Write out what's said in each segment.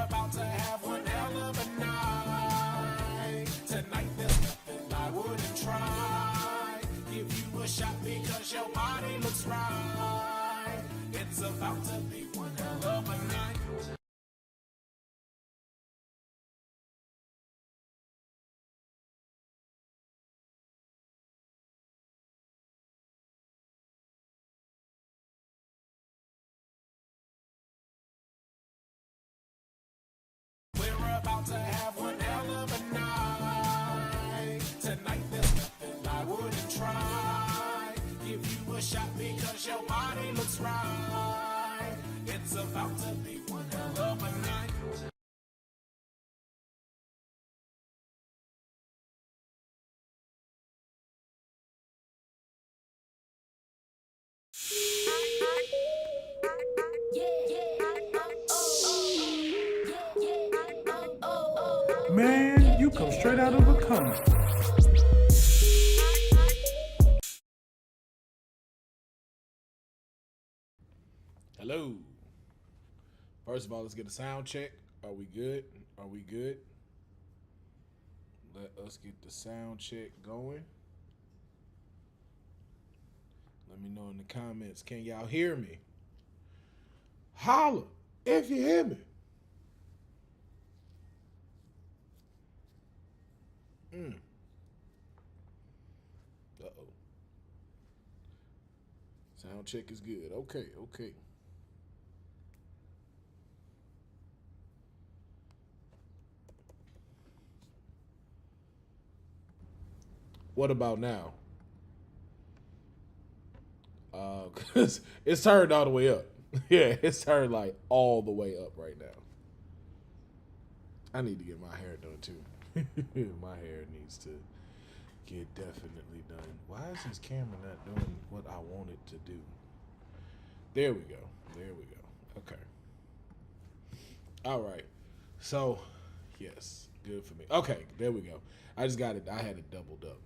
about to have one hell of a night. Tonight there's nothing I wouldn't try. Give you a shot because your body looks right. It's about to be one hell of a night. About to have one hell of a night. Tonight there's nothing I wouldn't try. Give you a shot because your body looks right. It's about to be one hell of a night. Man, you come straight out of a comic. Hello. First of all, let's get a sound check. Are we good? Are we good? Let us get the sound check going. Let me know in the comments. Can y'all hear me? Holla if you hear me. Uh-oh. Sound check is good. Okay. What about now? Cause it's turned all the way up. Yeah, it's turned like all the way up right now. I need to get my hair done too. My hair needs to get definitely done. Why is this camera not doing what I want it to do? There we go. Okay. All right. So, yes, good for me. Okay, there we go. I just got it. I had it doubled up.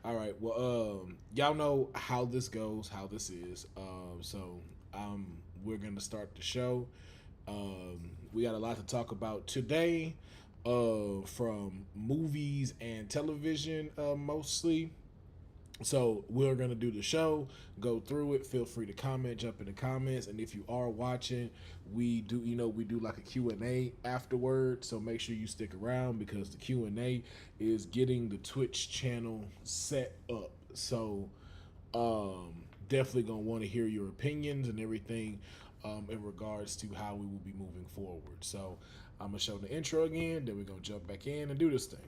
All right. Well, y'all know how this goes, how this is. We're gonna start the show. We got a lot to talk about today, from movies and television, mostly. So we're gonna do the show, go through it. Feel free to comment, jump in the comments, and if you are watching, we do like a Q&A afterward. So make sure you stick around because the Q&A is getting the Twitch channel set up. So definitely gonna want to hear your opinions and everything in regards to how we will be moving forward. So I'm gonna show the intro again, then we're gonna jump back in and do this thing.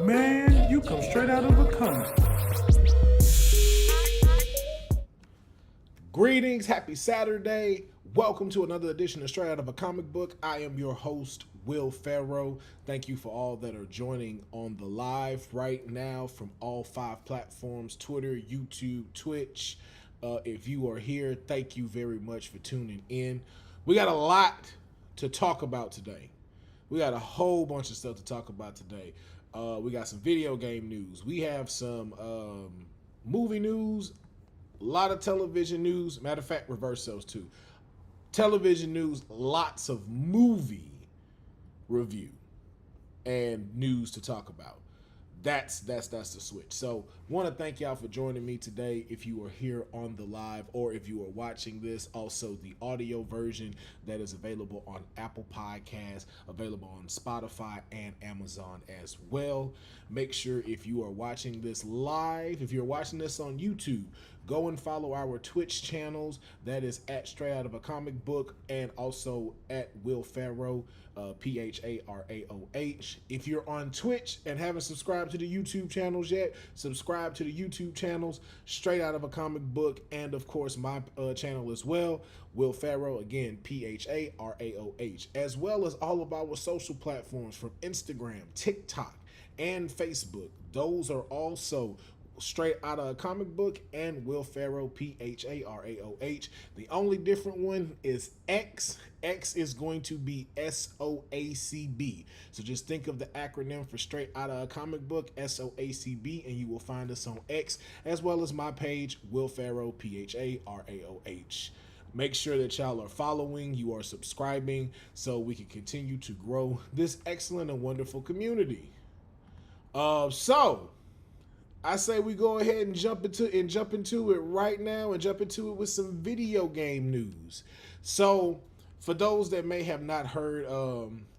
Man, you come straight out of a comic. Greetings, happy Saturday. Welcome to another edition of Straight Out of a Comic Book. I am your host, Will Pharaoh. Thank you for all that are joining on the live right now from all 5 platforms, Twitter, YouTube, Twitch. If you are here, thank you very much for tuning in. We got a lot to talk about today. We got a whole bunch of stuff to talk about today. We got some video game news. We have some movie news, a lot of television news. Matter of fact, reverse those two. Television news, lots of movie review and news to talk about. That's the switch. So want to thank y'all for joining me today. If you are here on the live or if you are watching this, also the audio version that is available on Apple Podcasts, available on Spotify and Amazon as well. Make sure if you are watching this live, if you're watching this on YouTube, go and follow our Twitch channels. That is at Straight Out of a Comic Book and also at Will Pharaoh, Pharaoh. If you're on Twitch and haven't subscribed to the YouTube channels yet, subscribe to the YouTube channels, Straight Out of a Comic Book, and of course my channel as well, Will Pharaoh, again, Pharaoh, as well as all of our social platforms from Instagram, TikTok, and Facebook. Those are also Straight Out of a Comic Book, and Will Pharaoh, Pharaoh. The only different one is X. X is going to be SOACB. So just think of the acronym for Straight Out of a Comic Book, SOACB, and you will find us on X, as well as my page, Will Pharaoh, Pharaoh. Make sure that y'all are following, you are subscribing, so we can continue to grow this excellent and wonderful community. So I say we go ahead and jump into it right now, and jump into it with some video game news. So for those that may have not heard,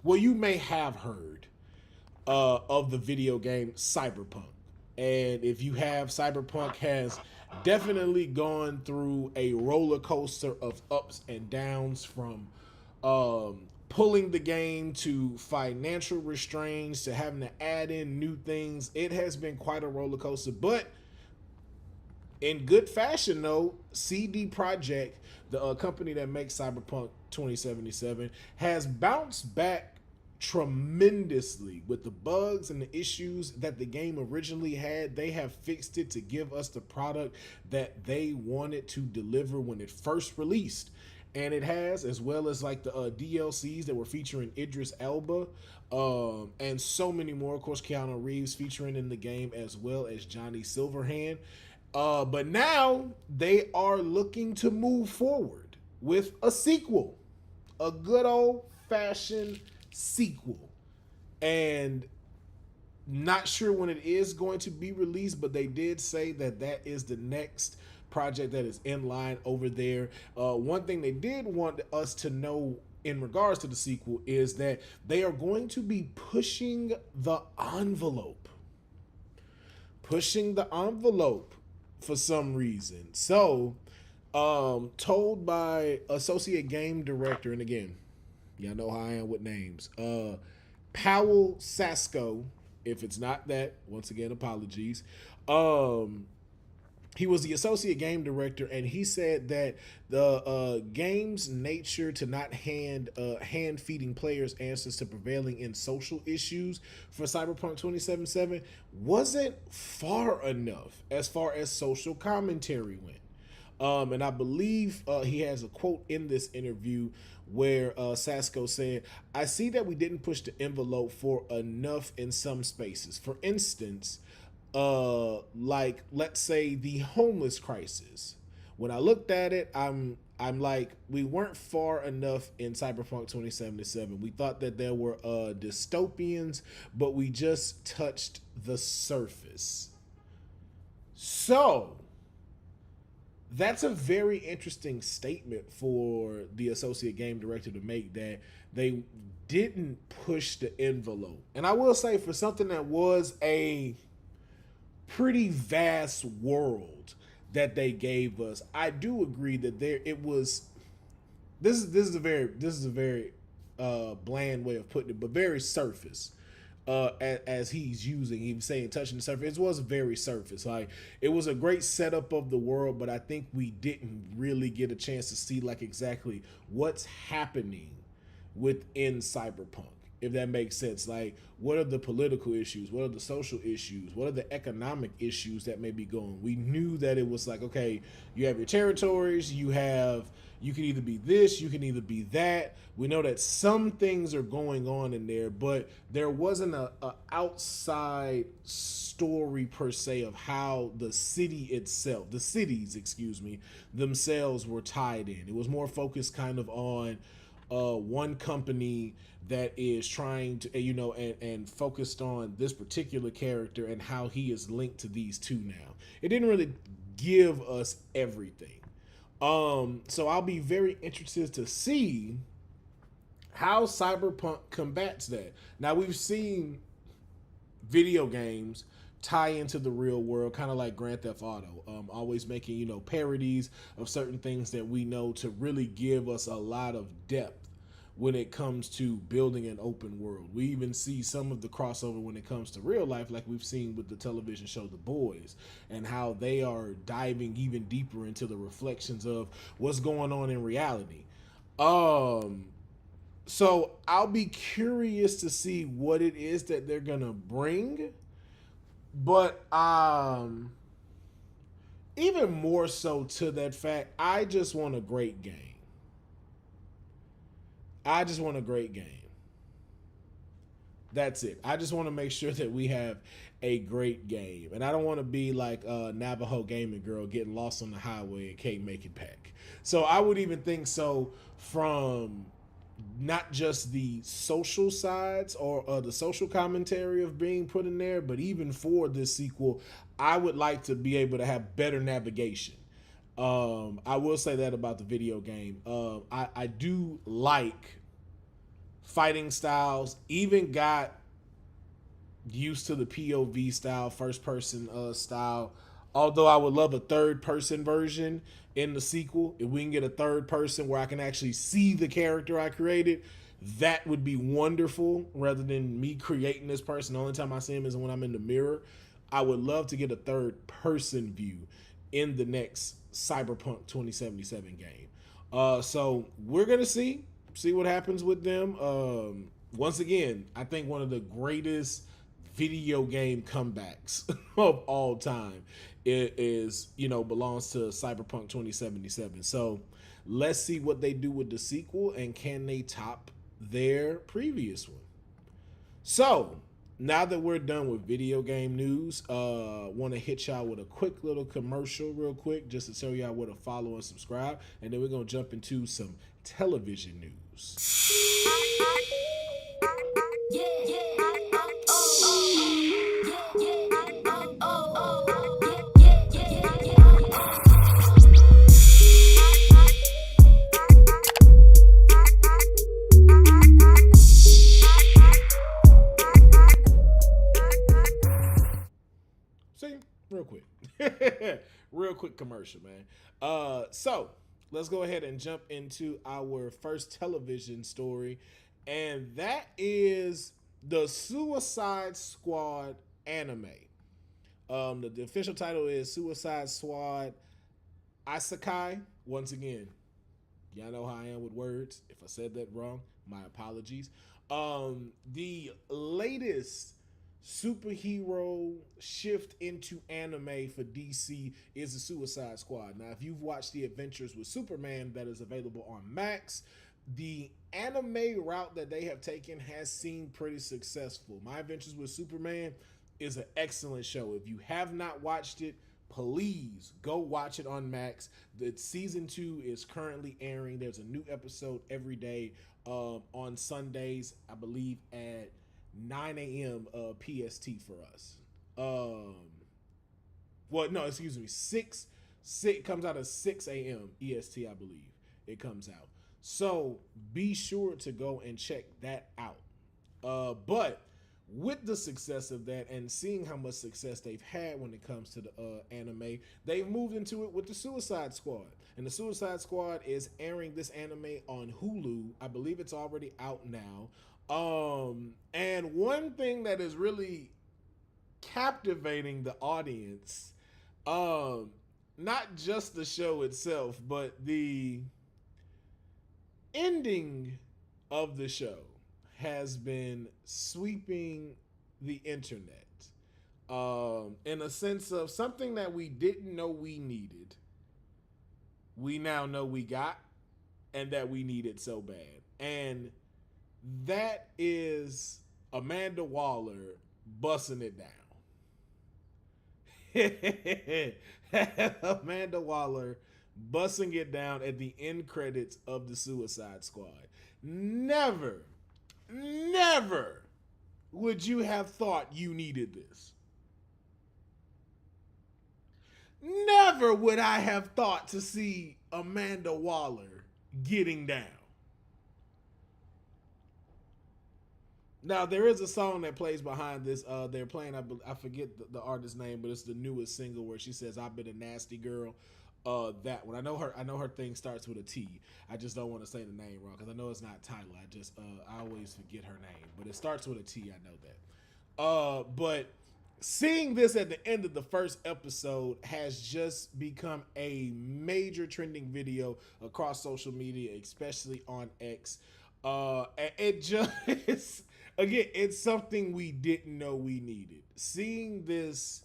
well, you may have heard of the video game Cyberpunk. And if you have, Cyberpunk has definitely gone through a roller coaster of ups and downs, from pulling the game to financial restraints to having to add in new things. It has been quite a roller coaster, but in good fashion though, CD Projekt, the company that makes Cyberpunk 2077, has bounced back tremendously with the bugs and the issues that the game originally had. They have fixed it to give us the product that they wanted to deliver when it first released. And it has, as well as like the DLCs that were featuring Idris Elba, and so many more. Of course, Keanu Reeves featuring in the game, as well as Johnny Silverhand. But now they are looking to move forward with a sequel, a good old fashioned sequel. And not sure when it is going to be released, but they did say that that is the next project that is in line over there. One thing they did want us to know in regards to the sequel is that they are going to be pushing the envelope for some reason. So told by associate game director, and again, y'all know how I am with names, Powell Sasko. If it's not that, once again, apologies. He was the associate game director, and he said that the game's nature to not hand feeding players answers to prevailing in social issues for Cyberpunk 2077 wasn't far enough as far as social commentary went. And I believe he has a quote in this interview where Sasko said, "I see that we didn't push the envelope for enough in some spaces. For instance, like, let's say the homeless crisis. When I looked at it, I'm like, we weren't far enough in Cyberpunk 2077. We thought that there were dystopians, but we just touched the surface." So that's a very interesting statement for the associate game director to make, that they didn't push the envelope. And I will say, for something that was a pretty vast world that they gave us, I do agree that this is a very bland way of putting it, but very surface. As he's using, he was saying touching the surface. It was very surface. Like, it was a great setup of the world, but I think we didn't really get a chance to see like exactly what's happening within Cyberpunk, if that makes sense. Like, what are the political issues? What are the social issues? What are the economic issues that may be going? We knew that it was like, okay, you have your territories, you can either be this, you can either be that. We know that some things are going on in there, but there wasn't a outside story per se of how the cities themselves were tied in. It was more focused kind of on one company that is trying to, and focused on this particular character and how he is linked to these two now. It didn't really give us everything. So I'll be very interested to see how Cyberpunk combats that. Now, we've seen video games tie into the real world, kind of like Grand Theft Auto, always making, parodies of certain things that we know to really give us a lot of depth when it comes to building an open world. We even see some of the crossover when it comes to real life, like we've seen with the television show The Boys, and how they are diving even deeper into the reflections of what's going on in reality. So I'll be curious to see what it is that they're gonna bring, but even more so to that fact, I just want a great game. I just want a great game. That's it. I just want to make sure that we have a great game. And I don't want to be like Navajo Gaming Girl getting lost on the highway and can't make it back. So I would even think so from not just the social sides or the social commentary of being put in there, but even for this sequel, I would like to be able to have better navigation. I will say that about the video game. I do like fighting styles, even got used to the POV style, first person style. Although I would love a third person version in the sequel. If we can get a third person where I can actually see the character I created, that would be wonderful rather than me creating this person. The only time I see him is when I'm in the mirror. I would love to get a third person view in the next Cyberpunk 2077 game. So we're going to see what happens with them. Once again, I think one of the greatest video game comebacks of all time is belongs to Cyberpunk 2077. So let's see what they do with the sequel and can they top their previous one. So now that we're done with video game news, want to hit y'all with a quick little commercial real quick just to tell y'all where to follow and subscribe, and then we're going to jump into some television news. See, real quick commercial, man. So let's go ahead and jump into our first television story, and that is the Suicide Squad anime. The official title is Suicide Squad Isekai. Once again, y'all know how I am with words. If I said that wrong, my apologies. The latest superhero shift into anime for DC is the Suicide Squad. Now, if you've watched The Adventures with Superman that is available on Max, the anime route that they have taken has seemed pretty successful. My Adventures with Superman is an excellent show. If you have not watched it, please go watch it on Max. The season 2 is currently airing. There's a new episode every day on Sundays, I believe at 9 a.m. PST for us. It comes out at 6 a.m. EST, I believe it comes out. So be sure to go and check that out. But with the success of that and seeing how much success they've had when it comes to the anime, they've moved into it with the Suicide Squad. And the Suicide Squad is airing this anime on Hulu. I believe it's already out now. And one thing that is really captivating the audience, not just the show itself, but the ending of the show has been sweeping the internet, in a sense of something that we didn't know we needed. We now know we got, and that we needed so bad. And that is Amanda Waller busting it down. Amanda Waller busting it down at the end credits of the Suicide Squad. Never would you have thought you needed this. Never would I have thought to see Amanda Waller getting down. Now, there is a song that plays behind this. They're playing, I forget the artist's name, but it's the newest single where she says, "I've been a nasty girl." That one. I know her thing starts with a T. I just don't want to say the name wrong because I know it's not Tyler. I always forget her name, but it starts with a T. I know that. But seeing this at the end of the first episode has just become a major trending video across social media, especially on X. It just again, it's something we didn't know we needed. Seeing this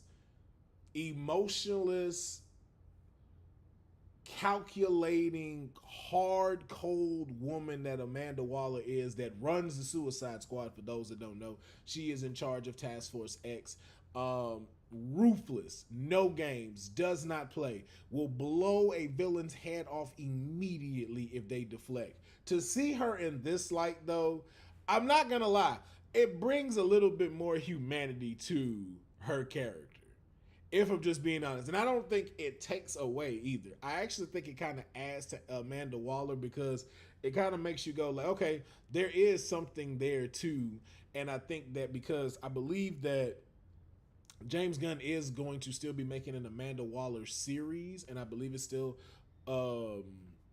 emotionless calculating, hard, cold woman that Amanda Waller is, that runs the Suicide Squad. For those that don't know, she is in charge of Task Force X. Ruthless, no games, does not play, will blow a villain's head off immediately if they deflect. To see her in this light, though, I'm not gonna lie, it brings a little bit more humanity to her character, if I'm just being honest. And I don't think it takes away either. I actually think it kind of adds to Amanda Waller, because it kind of makes you go like, okay, there is something there too. And I think that because I believe that James Gunn is going to still be making an Amanda Waller series, and I believe it's still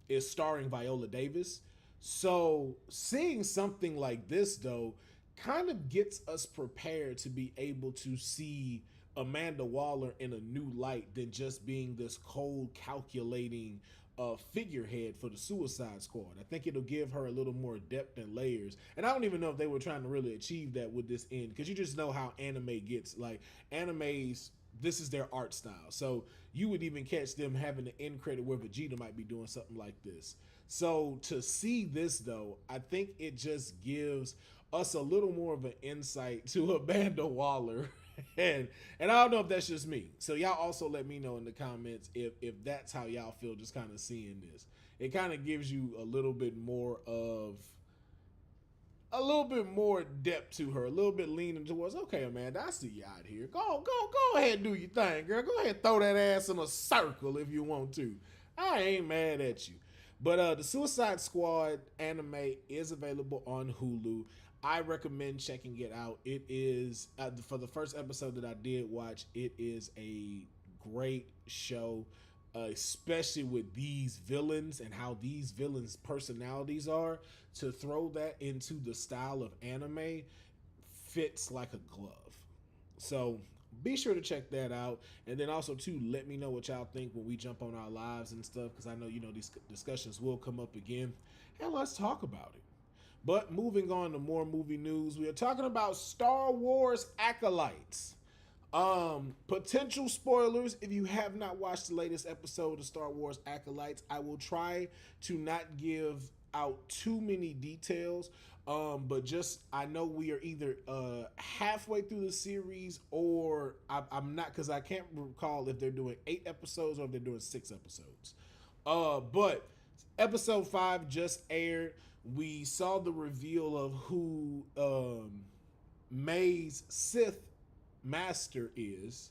is starring Viola Davis. So seeing something like this, though, kind of gets us prepared to be able to see Amanda Waller in a new light than just being this cold, calculating figurehead for the Suicide Squad. I think it'll give her a little more depth and layers. And I don't even know if they were trying to really achieve that with this end, because you just know how anime gets. Like, animes, this is their art style. So you would even catch them having the end credit where Vegeta might be doing something like this. So to see this, though, I think it just gives us a little more of an insight to Amanda Waller. and I don't know if that's just me. So y'all also let me know in the comments if that's how y'all feel just kind of seeing this. It kind of gives you a little bit more depth to her, a little bit leaning towards, okay, Amanda, I see you out here. Go ahead and do your thing, girl. Go ahead and throw that ass in a circle if you want to. I ain't mad at you. But the Suicide Squad anime is available on Hulu. I recommend checking it out. It is, for the first episode that I did watch, it is a great show, especially with these villains and how these villains' personalities are. To throw that into the style of anime fits like a glove. So be sure to check that out. And then also, too, let me know what y'all think when we jump on our lives and stuff, because I know, these discussions will come up again. And let's talk about it. But moving on to more movie news, we are talking about Star Wars Acolytes. Potential spoilers if you have not watched the latest episode of Star Wars Acolytes. I will try to not give out too many details, but just, I know we are either halfway through the series, or I'm not, because I can't recall if they're doing 8 episodes or if they're doing 6 episodes. But episode 5 just aired. We saw the reveal of who May's Sith master is.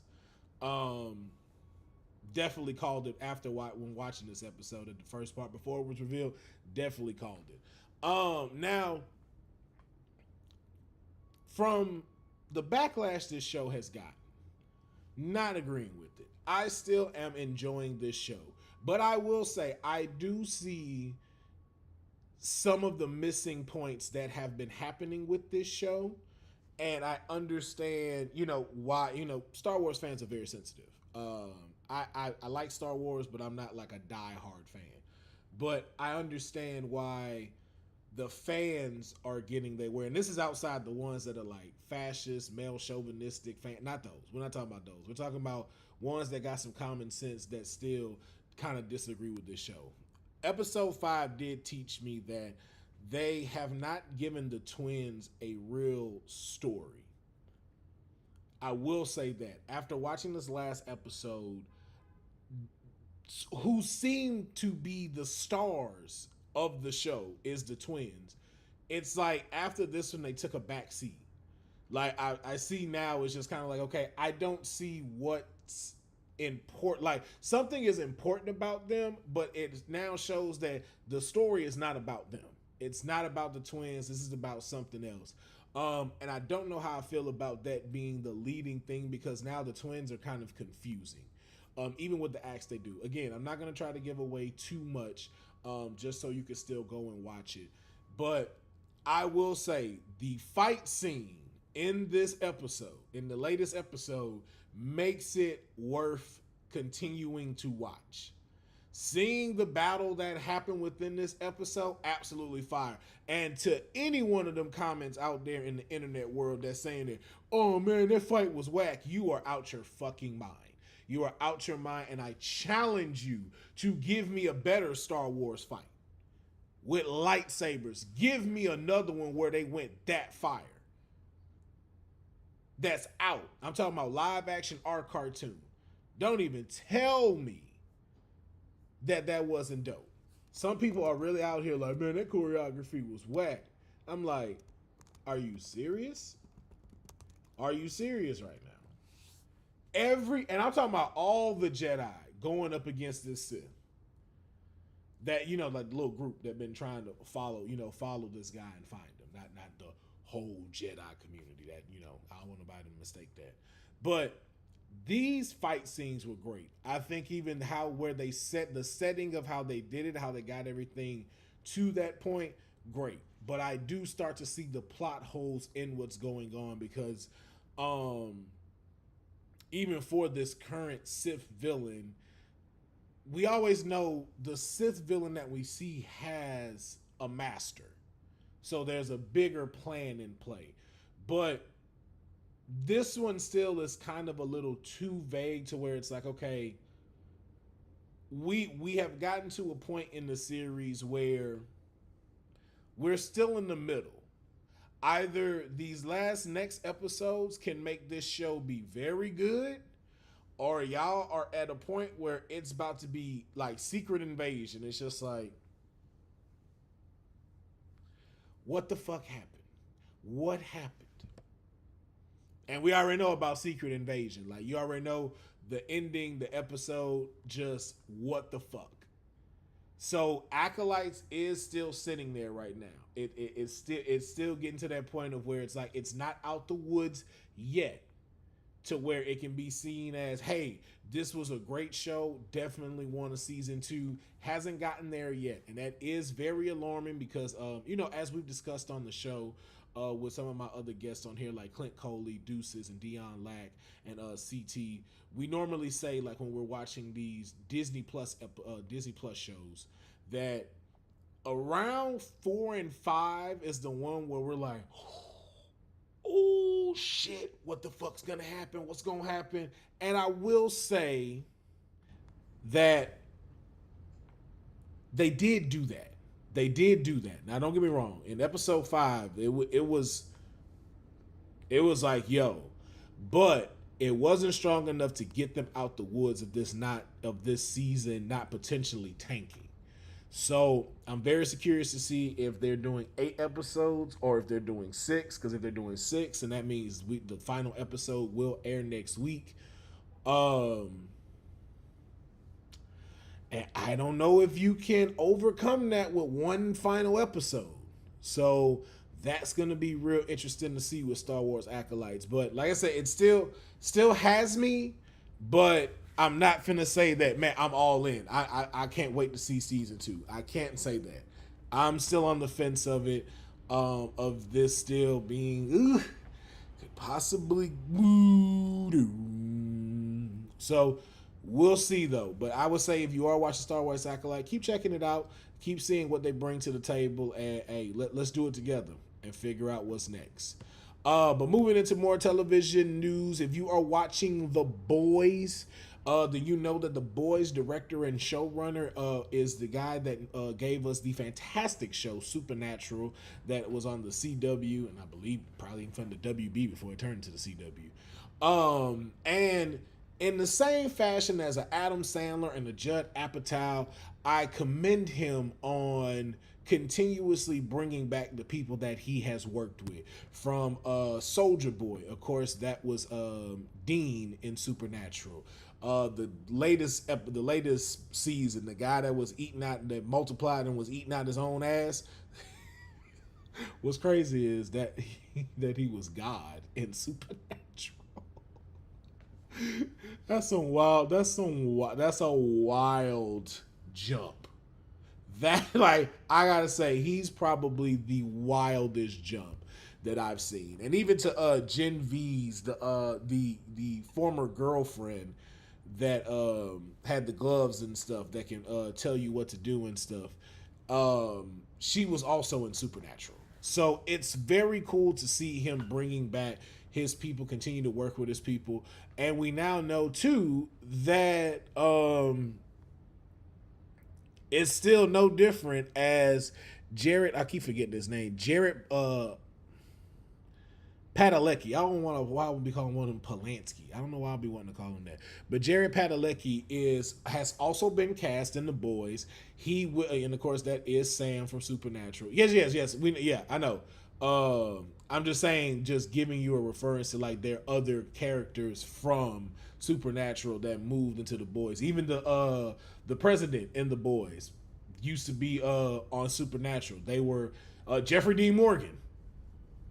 Definitely called it after when watching this episode at the first part. Before it was revealed, definitely called it. Now, from the backlash this show has gotten, not agreeing with it. I still am enjoying this show. But I will say, I do see some of the missing points that have been happening with this show. And I understand, why, Star Wars fans are very sensitive. I like Star Wars, but I'm not like a diehard fan. But I understand why the fans are getting their way. And this is outside the ones that are like fascist, male chauvinistic fan. Not those. We're not talking about those. We're talking about ones that got some common sense that still kind of disagree with this show. Episode 5 did teach me that they have not given the twins a real story. I will say that after watching this last episode, who seem to be the stars of the show is the twins. It's like after this one, they took a back seat. Like I see now, it's just kind of like, okay, I don't see what's important. Like, something is important about them, but it now shows that the story is not about them. It's not about the twins. This is about something else. And I don't know how I feel about that being the leading thing, because now the twins are kind of confusing. Even with the acts they do. Again, I'm not going to try to give away too much, just so you can still go and watch it. But I will say the fight scene in this episode, in the latest episode, makes it worth continuing to watch. Seeing the battle that happened within this episode, absolutely fire. And to any one of them comments out there in the internet world that's saying that, oh man, that fight was whack, you are out your fucking mind. You are out your mind, and I challenge you to give me a better Star Wars fight with lightsabers. Give me another one where they went that fire. That's out. I'm talking about live action or cartoon. Don't even tell me that wasn't dope. Some people are really out here like, man, that choreography was whack. I'm like, are you serious? Are you serious right now? And I'm talking about all the Jedi going up against this Sith. That, you know, like the little group that been trying to follow this guy and find him. Not the whole Jedi community that, you know, I don't want nobody to mistake that. But these fight scenes were great. I think even where they set the setting of how they did it, how they got everything to that point, great. But I do start to see the plot holes in what's going on because even for this current Sith villain, we always know the Sith villain that we see has a master. So there's a bigger plan in play. But this one still is kind of a little too vague to where it's like, okay, we have gotten to a point in the series where we're still in the middle. Either these next episodes can make this show be very good, or y'all are at a point where it's about to be like Secret Invasion. It's just like, what the fuck happened? What happened? And we already know about Secret Invasion. Like, you already know the ending, the episode, just what the fuck. So Acolytes is still sitting there right now. It's still getting to that point of where it's like, it's not out the woods yet to where it can be seen as, hey, this was a great show, definitely want a season 2. Hasn't gotten there yet. And that is very alarming because, you know, as we've discussed on the show, with some of my other guests on here, like Clint Coley, Deuces, and Dion Lack, and CT, we normally say, like, when we're watching these Disney Plus shows, that around 4 and 5 is the one where we're like, oh shit, what the fuck's gonna happen? What's gonna happen? And I will say that they did do that. They did do that. Now, don't get me wrong. In episode 5, it was like, yo, but it wasn't strong enough to get them out the woods of this season not potentially tanking. So I'm very curious to see if they're doing 8 episodes or if they're doing 6. Because if they're doing 6, and that means the final episode will air next week. And I don't know if you can overcome that with one final episode. So that's going to be real interesting to see with Star Wars Acolytes. But like I said, it still has me, but I'm not finna say that, man, I'm all in. I can't wait to see season 2. I can't say that. I'm still on the fence of it, of this still being, could possibly, so we'll see though. But I would say if you are watching Star Wars Acolyte, keep checking it out. Keep seeing what they bring to the table, and hey, let's do it together and figure out what's next. But moving into more television news, if you are watching The Boys, do you know that The Boys director and showrunner is the guy that gave us the fantastic show Supernatural that was on the CW, and I believe probably from the WB before it turned to the CW. And in the same fashion as a Adam Sandler and a Judd Apatow, I commend him on continuously bringing back the people that he has worked with. From Soldier Boy, of course, that was Dean in Supernatural. The latest season, the guy that multiplied and was eating out his own ass. What's crazy is that he was God in Supernatural. That's a wild jump. That, like, I gotta say, he's probably the wildest jump that I've seen. And even to Gen V's, the former girlfriend that had the gloves and stuff that can tell you what to do and stuff, she was also in Supernatural. So it's very cool to see him bringing back his people, continue to work with his people. And we now know too that it's still no different as Jared, I keep forgetting his name, Jared Padalecki. I don't want to. Why would be calling one of them Polanski? I don't know why I'll be wanting to call him that. But Jared Padalecki has also been cast in The Boys. He will, and of course that is Sam from Supernatural. Yes. I know. I'm just saying, just giving you a reference to like their other characters from Supernatural that moved into The Boys. Even the president in The Boys used to be on Supernatural. They were Jeffrey Dean Morgan,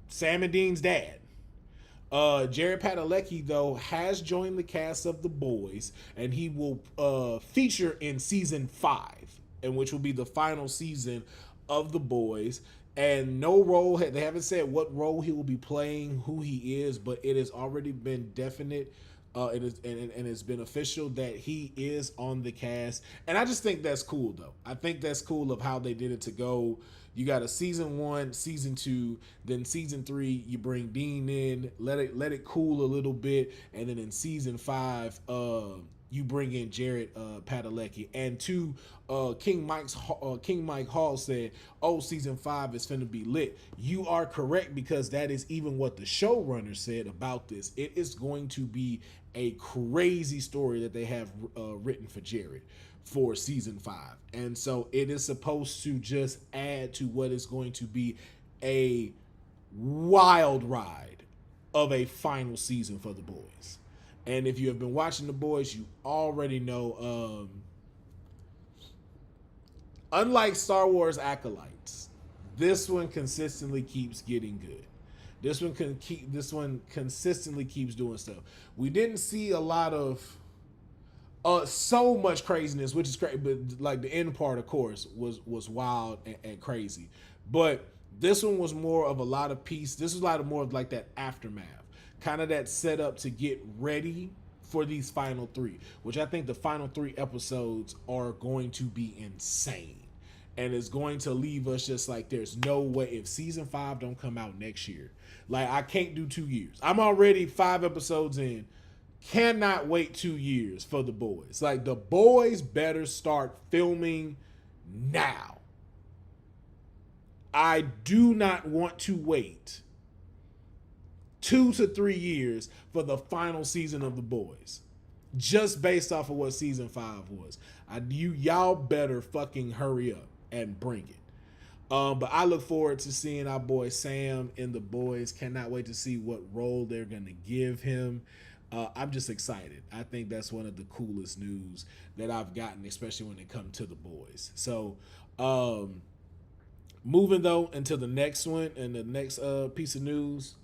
Sam and Dean's dad. Jared Padalecki, though, has joined the cast of The Boys, and he will feature in season 5, and which will be the final season of The Boys. And no role, they haven't said what role he will be playing, who he is, but it has already been definite. And it's been official that he is on the cast. And I just think that's cool, though. I think that's cool of how they did it to go. You got a season 1, season 2, then season 3, you bring Dean in, let it cool a little bit, and then in season 5, you bring in Jared Padalecki. And King Mike Hall said, "Oh, season 5 is finna be lit." You are correct, because that is even what the showrunner said about this. It is going to be a crazy story that they have written for Jared for season 5. And so it is supposed to just add to what is going to be a wild ride of a final season for The Boys. And if you have been watching The Boys, you already know, unlike Star Wars Acolytes, this one consistently keeps getting good. This one consistently keeps doing stuff. We didn't see a lot of so much craziness, which is crazy, but like the end part, of course, was wild and crazy. But this one was more of a lot of peace. This was a lot more of like that aftermath, kind of that setup to get ready for these final 3, which I think the final 3 episodes are going to be insane. And it's going to leave us just like, there's no way, if season 5 don't come out next year, like I can't do 2 years. I'm already 5 episodes in. Cannot wait 2 years for The Boys. Like, The Boys better start filming now. I do not want to wait 2 to 3 years for the final season of The Boys, just based off of what season 5 was. Y'all better fucking hurry up and bring it. But I look forward to seeing our boy Sam in The Boys. Cannot wait to see what role they're going to give him. I'm just excited. I think that's one of the coolest news that I've gotten, especially when it comes to The Boys. So, moving though into the next one and the next piece of news,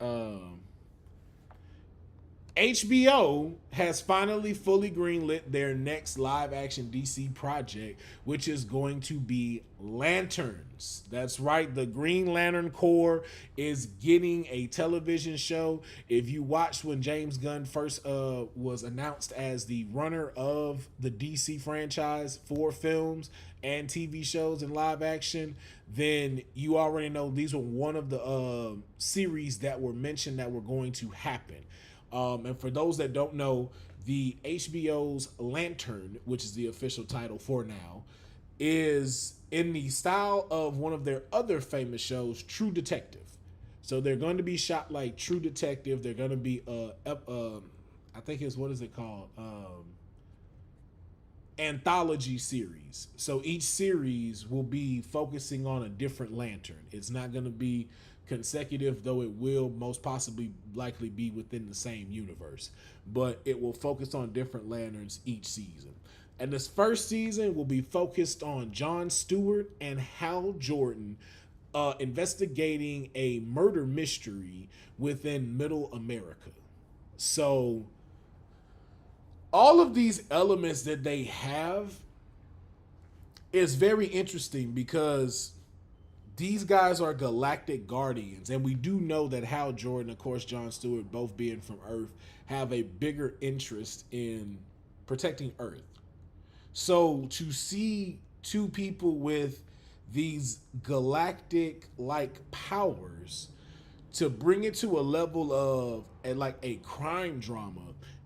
HBO has finally fully greenlit their next live action DC project, which is going to be Lanterns. That's right, the Green Lantern Corps is getting a television show. If you watched when James Gunn first was announced as the runner of the DC franchise for films and TV shows and live action, then you already know these were one of the series that were mentioned that were going to happen. And for those that don't know, the HBO's Lantern, which is the official title for now, is in the style of one of their other famous shows, True Detective. So they're going to be shot like True Detective. They're going to be, I think it's, what is it called? Anthology series. So each series will be focusing on a different lantern. It's not going to be consecutive, though it will most possibly likely be within the same universe, but it will focus on different lanterns each season. And this first season will be focused on Jon Stewart and Hal Jordan investigating a murder mystery within Middle America. So all of these elements that they have is very interesting, because these guys are galactic guardians, and we do know that Hal Jordan, of course, Jon Stewart, both being from Earth, have a bigger interest in protecting Earth. So to see two people with these galactic-like powers, to bring it to a level of like a crime drama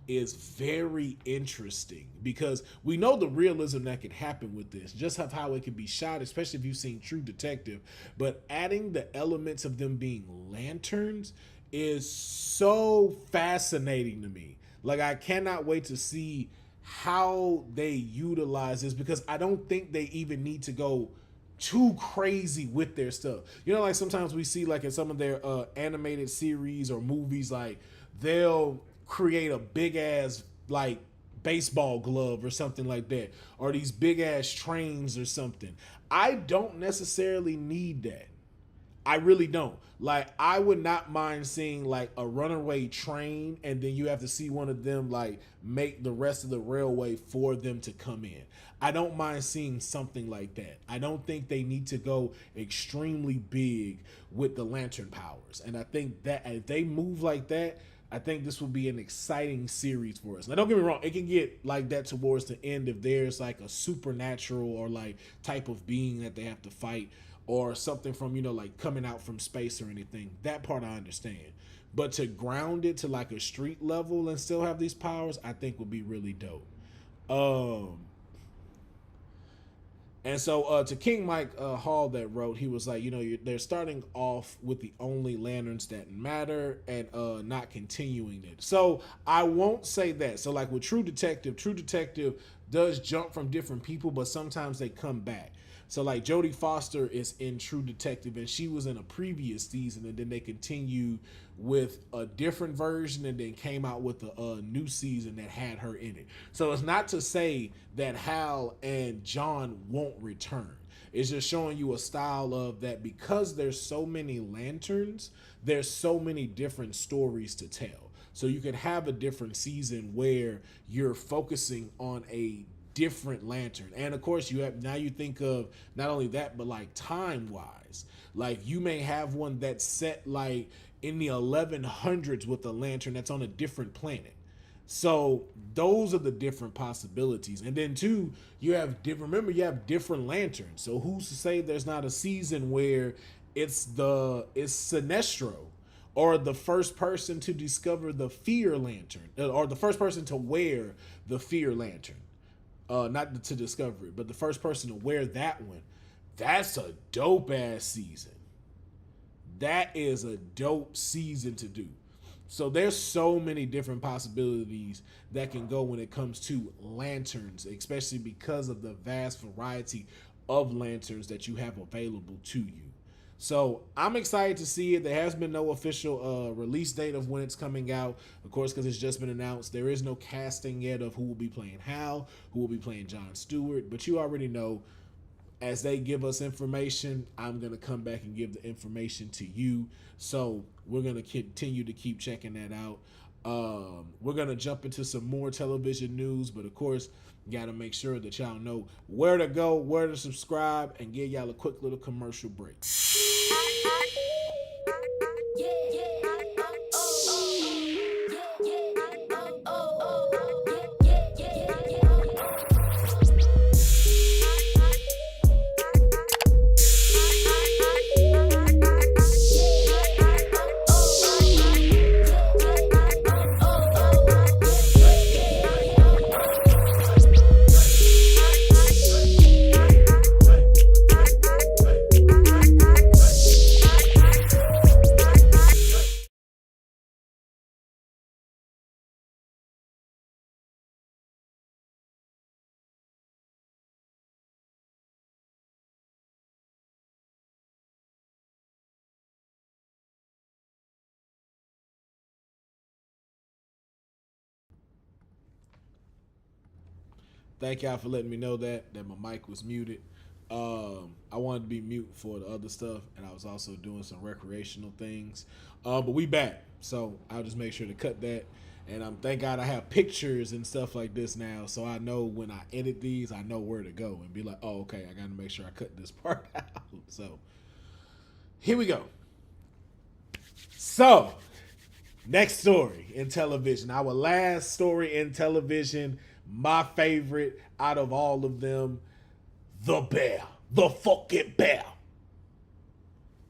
is very interesting because we know the realism that can happen with this, just of how it can be shot, especially if you've seen True Detective. But adding the elements of them being lanterns is so fascinating to me. Like, I cannot wait to see how they utilize this, because I don't think they even need to go too crazy with their stuff. You know, like sometimes we see like in some of their animated series or movies, like they'll create a big ass like baseball glove or something like that, or these big ass trains or something. I don't necessarily need that. I really don't. Like, I would not mind seeing like a runaway train and then you have to see one of them like make the rest of the railway for them to come in. I don't mind seeing something like that. I don't think they need to go extremely big with the lantern powers. And I think that if they move like that, I think this will be an exciting series for us. Now, don't get me wrong, it can get like that towards the end if there's like a supernatural or like type of being that they have to fight, or something from, you know, like coming out from space or anything. That part I understand. But to ground it to like a street level and still have these powers, I think would be really dope. And so to King Mike Hall that wrote, he was like, you know, they're starting off with the only lanterns that matter and not continuing it. So I won't say that. So like with True Detective does jump from different people, but sometimes they come back. So like Jodie Foster is in True Detective and she was in a previous season, and then they continue with a different version and then came out with a new season that had her in it. So it's not to say that Hal and John won't return. It's just showing you a style of that, because there's so many lanterns, there's so many different stories to tell. So you could have a different season where you're focusing on a different lantern. And of course you have, now you think of not only that, but like time wise, like you may have one that's set like in the 1100s with a lantern that's on a different planet. So those are the different possibilities. And then too, you have remember you have different lanterns. So who's to say there's not a season where it's Sinestro, or the first person to discover the fear lantern, or the first person to wear the fear lantern. Not to discover it, but the first person to wear that one. That's a dope ass season. That is a dope season to do. So there's so many different possibilities that can go when it comes to lanterns, especially because of the vast variety of lanterns that you have available to you. So I'm excited to see it. There has been no official release date of when it's coming out, of course, because it's just been announced. There is no casting yet of who will be playing Hal, who will be playing Jon Stewart, but you already know, as they give us information, I'm going to come back and give the information to you. So we're going to continue to keep checking that out. We're going to jump into some more television news, but of course, you got to make sure that y'all know where to go, where to subscribe, and give y'all a quick little commercial break. Thank y'all for letting me know that my mic was muted. I wanted to be mute for the other stuff, and I was also doing some recreational things. But we back, so I'll just make sure to cut that. And thank God I have pictures and stuff like this now, so I know when I edit these, I know where to go and be like, oh, okay, I got to make sure I cut this part out. So here we go. So next story in television, our last story in television, my favorite out of all of them, The Bear, the fucking bear.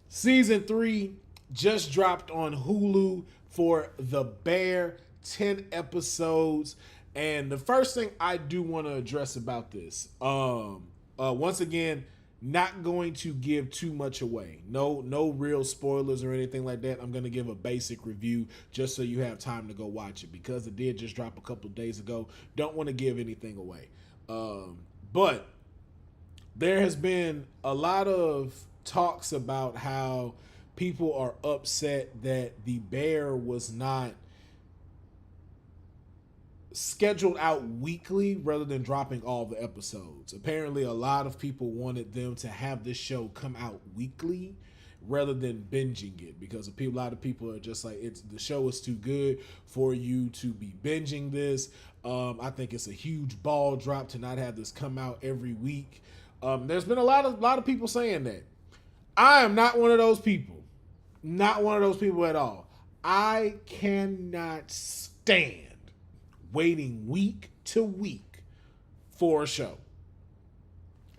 Season 3 just dropped on Hulu for The Bear, 10 episodes. And the first thing I do want to address about this, once again, not going to give too much away. No real spoilers or anything like that. I'm going to give a basic review just so you have time to go watch it, because it did just drop a couple of days ago. Don't want to give anything away. But there has been a lot of talks about how people are upset that The Bear was not scheduled out weekly rather than dropping all the episodes. Apparently, a lot of people wanted them to have this show come out weekly rather than binging it, because a lot of people are just like, the show is too good for you to be binging this. I think it's a huge ball drop to not have this come out every week. There's been a lot of people saying that. I am not one of those people. Not one of those people at all. I cannot stand waiting week to week for a show.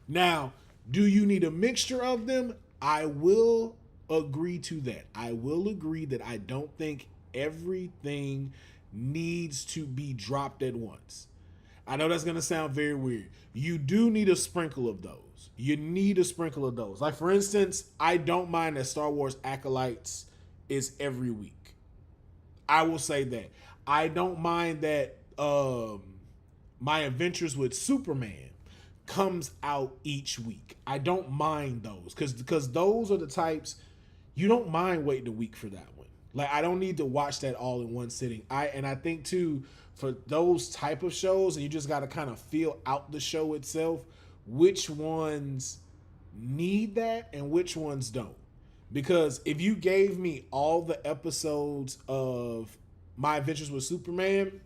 Now, do you need a mixture of them? I will agree to that. I will agree that I don't think everything needs to be dropped at once. I know that's going to sound very weird. You do need a sprinkle of those. You need a sprinkle of those. Like, for instance, I don't mind that Star Wars Acolytes is every week. I will say that. I don't mind that My Adventures with Superman comes out each week. I don't mind those because those are the types you don't mind waiting a week for that one. Like, I don't need to watch that all in one sitting. I think too, for those type of shows, and you just got to kind of feel out the show itself, which ones need that and which ones don't. Because if you gave me all the episodes of My Adventures with Superman,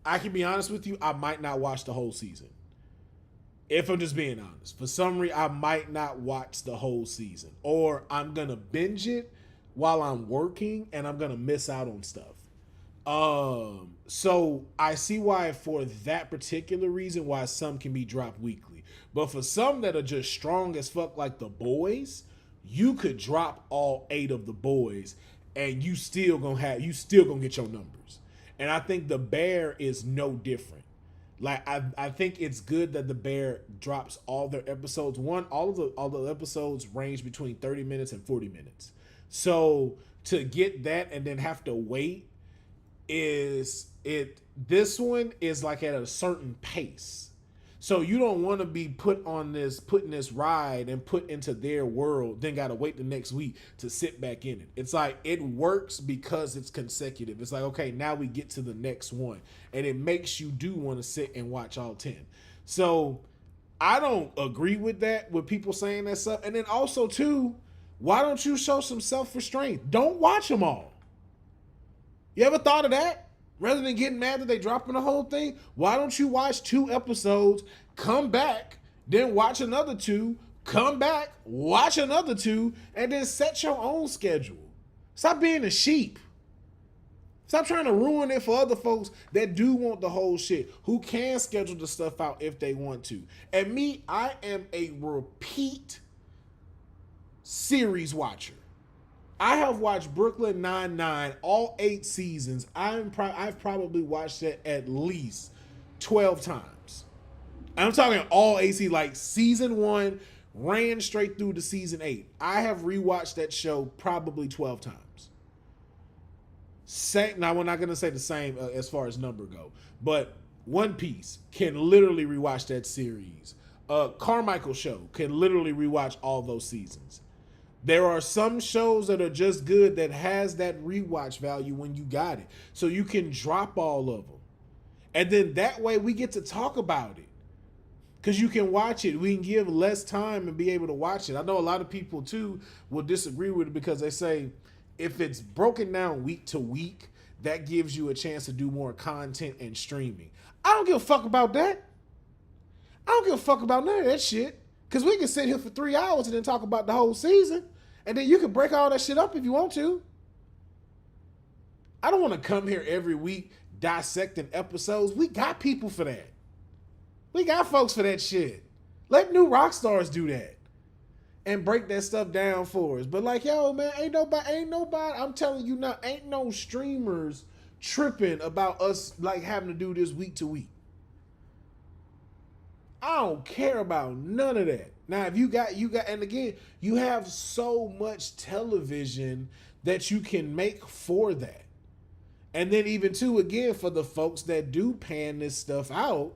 I can be honest with you, I might not watch the whole season. If I'm just being honest. For some reason, I might not watch the whole season. Or I'm going to binge it while I'm working, and I'm going to miss out on stuff. So I see why, for that particular reason, why some can be dropped weekly. But for some that are just strong as fuck, like The Boys, you could drop all 8 of The Boys, and you still gonna get your numbers. And I think The Bear is no different. Like, I think it's good that The Bear drops all their episodes. All the episodes range between 30 minutes and 40 minutes. So to get that and then have to wait this one is like at a certain pace. So you don't want to be put in this ride and put into their world, then got to wait the next week to sit back in it. It's like, it works because it's consecutive. It's like, okay, now we get to the next one. And it makes you do want to sit and watch all 10. So I don't agree with that, with people saying that stuff. And then also too, why don't you show some self-restraint? Don't watch them all. You ever thought of that? Rather than getting mad that they dropping the whole thing, why don't you watch 2 episodes, come back, then watch another 2, come back, watch another 2, and then set your own schedule. Stop being a sheep. Stop trying to ruin it for other folks that do want the whole shit, who can schedule the stuff out if they want to. And me, I am a repeat series watcher. I have watched Brooklyn Nine-Nine, all 8 seasons. I've probably watched it at least 12 times. I'm talking all 8 seasons, like season 1 ran straight through to season 8. I have rewatched that show probably 12 times. Now, we're not going to say the same as far as number go, but One Piece can literally rewatch that series. Carmichael Show can literally rewatch all those seasons. There are some shows that are just good that has that rewatch value when you got it. So you can drop all of them. And then that way we get to talk about it. Because you can watch it. We can give less time and be able to watch it. I know a lot of people too will disagree with it because they say if it's broken down week to week, that gives you a chance to do more content and streaming. I don't give a fuck about that. I don't give a fuck about none of that shit. Because we can sit here for 3 hours and then talk about the whole season. And then you can break all that shit up if you want to. I don't want to come here every week dissecting episodes. We got people for that. We got folks for that shit. Let new rock stars do that. and break that stuff down for us. But like, yo, man, ain't nobody, I'm telling you now, ain't no streamers tripping about us like having to do this week to week. I don't care about none of that. Now, if you got, and again, you have so much television that you can make for that. And then even too, again, for the folks that do pan this stuff out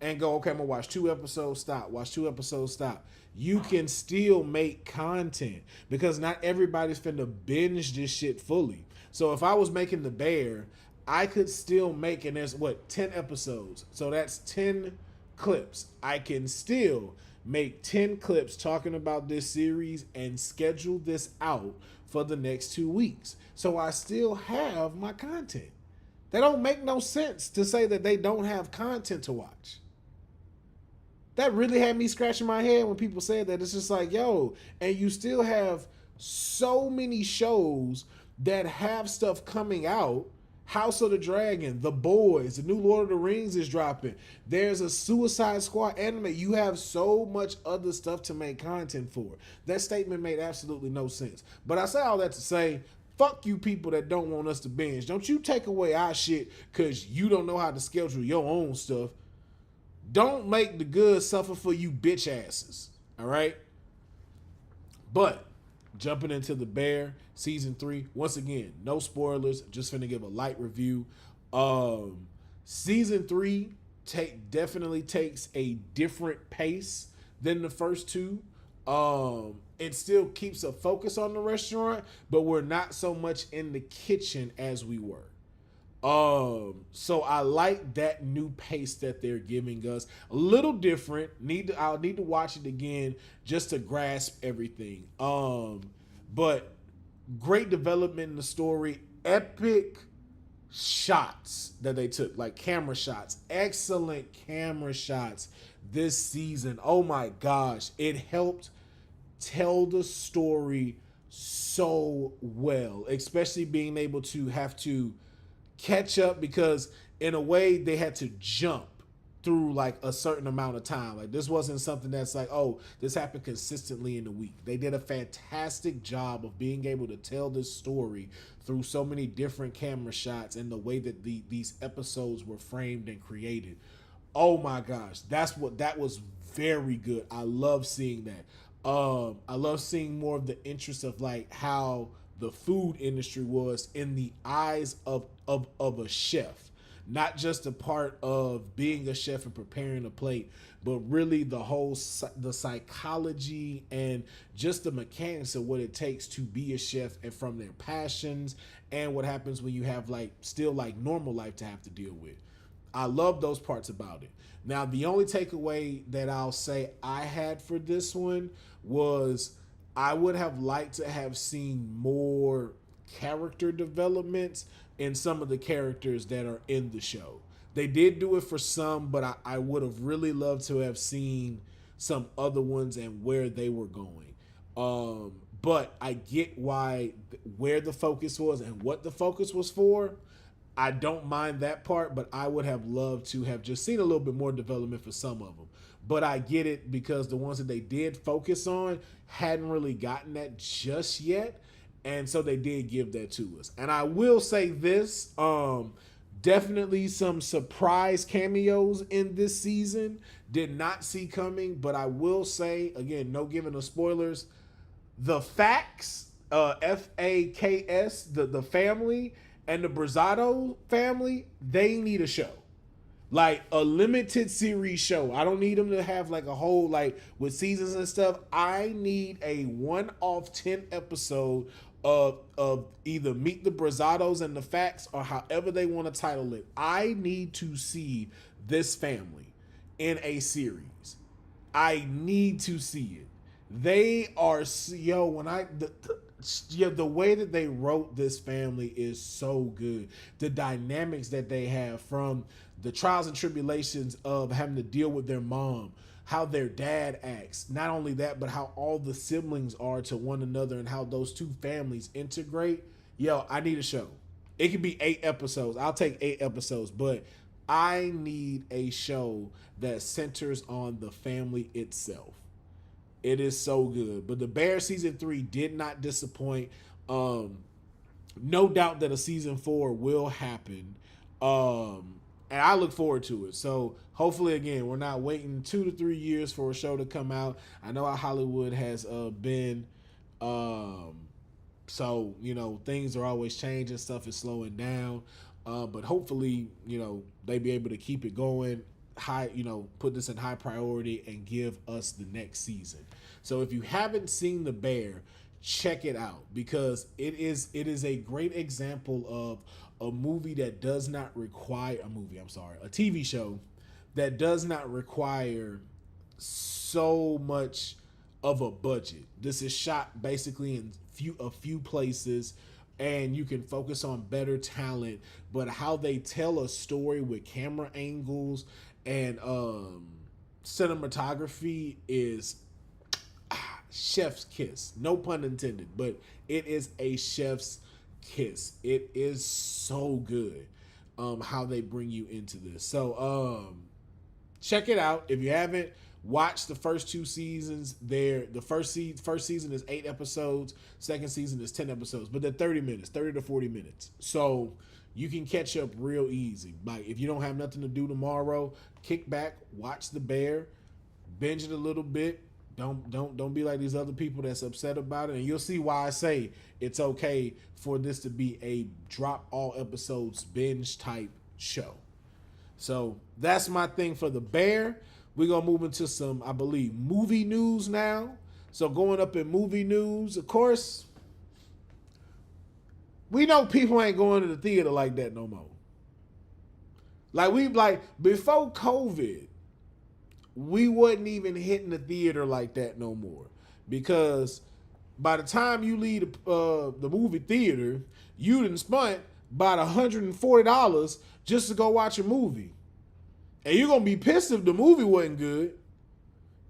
and go, okay, I'm gonna watch 2 episodes, stop, watch 2 episodes, stop. You can still make content because not everybody's finna binge this shit fully. So if I was making The Bear, I could still make, and there's 10 episodes. So that's 10 clips. I can still make 10 clips talking about this series and schedule this out for the next 2 weeks. So I still have my content. They don't make no sense to say that they don't have content to watch. That really had me scratching my head when people said that. It's just like, yo, and you still have so many shows that have stuff coming out. House of the Dragon, The Boys, the new Lord of the Rings is dropping. There's a Suicide Squad anime. You have so much other stuff to make content for. That statement made absolutely no sense. But I say all that to say, fuck you people that don't want us to binge. Don't you take away our shit because you don't know how to schedule your own stuff. Don't make the good suffer for you bitch asses. All right? But jumping into The Bear season 3, once again, no spoilers, just finna give a light review. Season 3 definitely takes a different pace than the first 2. It still keeps a focus on the restaurant, but we're not so much in the kitchen as we were. So I like that new pace that they're giving us. A little different. I'll need to watch it again just to grasp everything. But great development in the story. Epic shots that they took, like camera shots. Excellent camera shots this season. Oh my gosh. It helped tell the story so well, especially being able to have to catch up because in a way they had to jump through like a certain amount of time. Like this wasn't something that's like, oh, this happened consistently in a week. They did a fantastic job of being able to tell this story through so many different camera shots and the way that these episodes were framed and created. Oh my gosh, that was very good. I love seeing that. I love seeing more of the interest of like how the food industry was in the eyes of a chef, not just a part of being a chef and preparing a plate, but really the psychology and just the mechanics of what it takes to be a chef, and from their passions and what happens when you have like still like normal life to have to deal with. I love those parts about it. Now, the only takeaway that I'll say I had for this one was I would have liked to have seen more character developments in some of the characters that are in the show. They did do it for some, but I would have really loved to have seen some other ones and where they were going. But I get where the focus was and what the focus was for. I don't mind that part, but I would have loved to have just seen a little bit more development for some of them. But I get it because the ones that they did focus on hadn't really gotten that just yet. And so they did give that to us. And I will say this, definitely some surprise cameos in this season. Did not see coming, but I will say, again, no giving of spoilers, the Facts, F-A-K-S, the family, and the Brazado family, they need a show. Like a limited series show. I don't need them to have like a whole, like with seasons and stuff. I need a one-off 10 episode of either Meet the Brazados and the Facts, or however they want to title it. I need to see this family in a series. I need to see it. They are, the way that they wrote this family is so good. The dynamics that they have, from the trials and tribulations of having to deal with their mom, how their dad acts, not only that, but how all the siblings are to one another and how those two families integrate. Yo, I need a show. It could be 8 episodes. I'll take 8 episodes, but I need a show that centers on the family itself. It is so good. But The Bear season 3 did not disappoint. No doubt that a season 4 will happen. And I look forward to it. So hopefully, again, we're not waiting 2 to 3 years for a show to come out. I know how Hollywood has been. So, things are always changing. Stuff is slowing down. But hopefully, they be able to keep it going high, put this in high priority and give us the next season. So if you haven't seen The Bear, check it out, because it is a great example of a movie that does not require a TV show that does not require so much of a budget. This is shot basically in a few places, and you can focus on better talent, but how they tell a story with camera angles and cinematography is chef's kiss. No pun intended, but it is a chef's kiss. It is so good how they bring you into this. So check it out. If you haven't watched the first 2 seasons, the first season is 8 episodes, second season is 10 episodes, but they're 30 to 40 minutes. So you can catch up real easy. Like, if you don't have nothing to do tomorrow, kick back, watch The Bear, binge it a little bit. Don't be like these other people that's upset about it. And you'll see why I say it's okay for this to be a drop all episodes binge type show. So that's my thing for The Bear. We're going to move into some, I believe, movie news now. So going up in movie news, of course, we know people ain't going to the theater like that no more. Like before COVID, we wasn't even hitting the theater like that no more, because by the time you leave the movie theater, you done spent about $140 just to go watch a movie, and you're gonna be pissed if the movie wasn't good.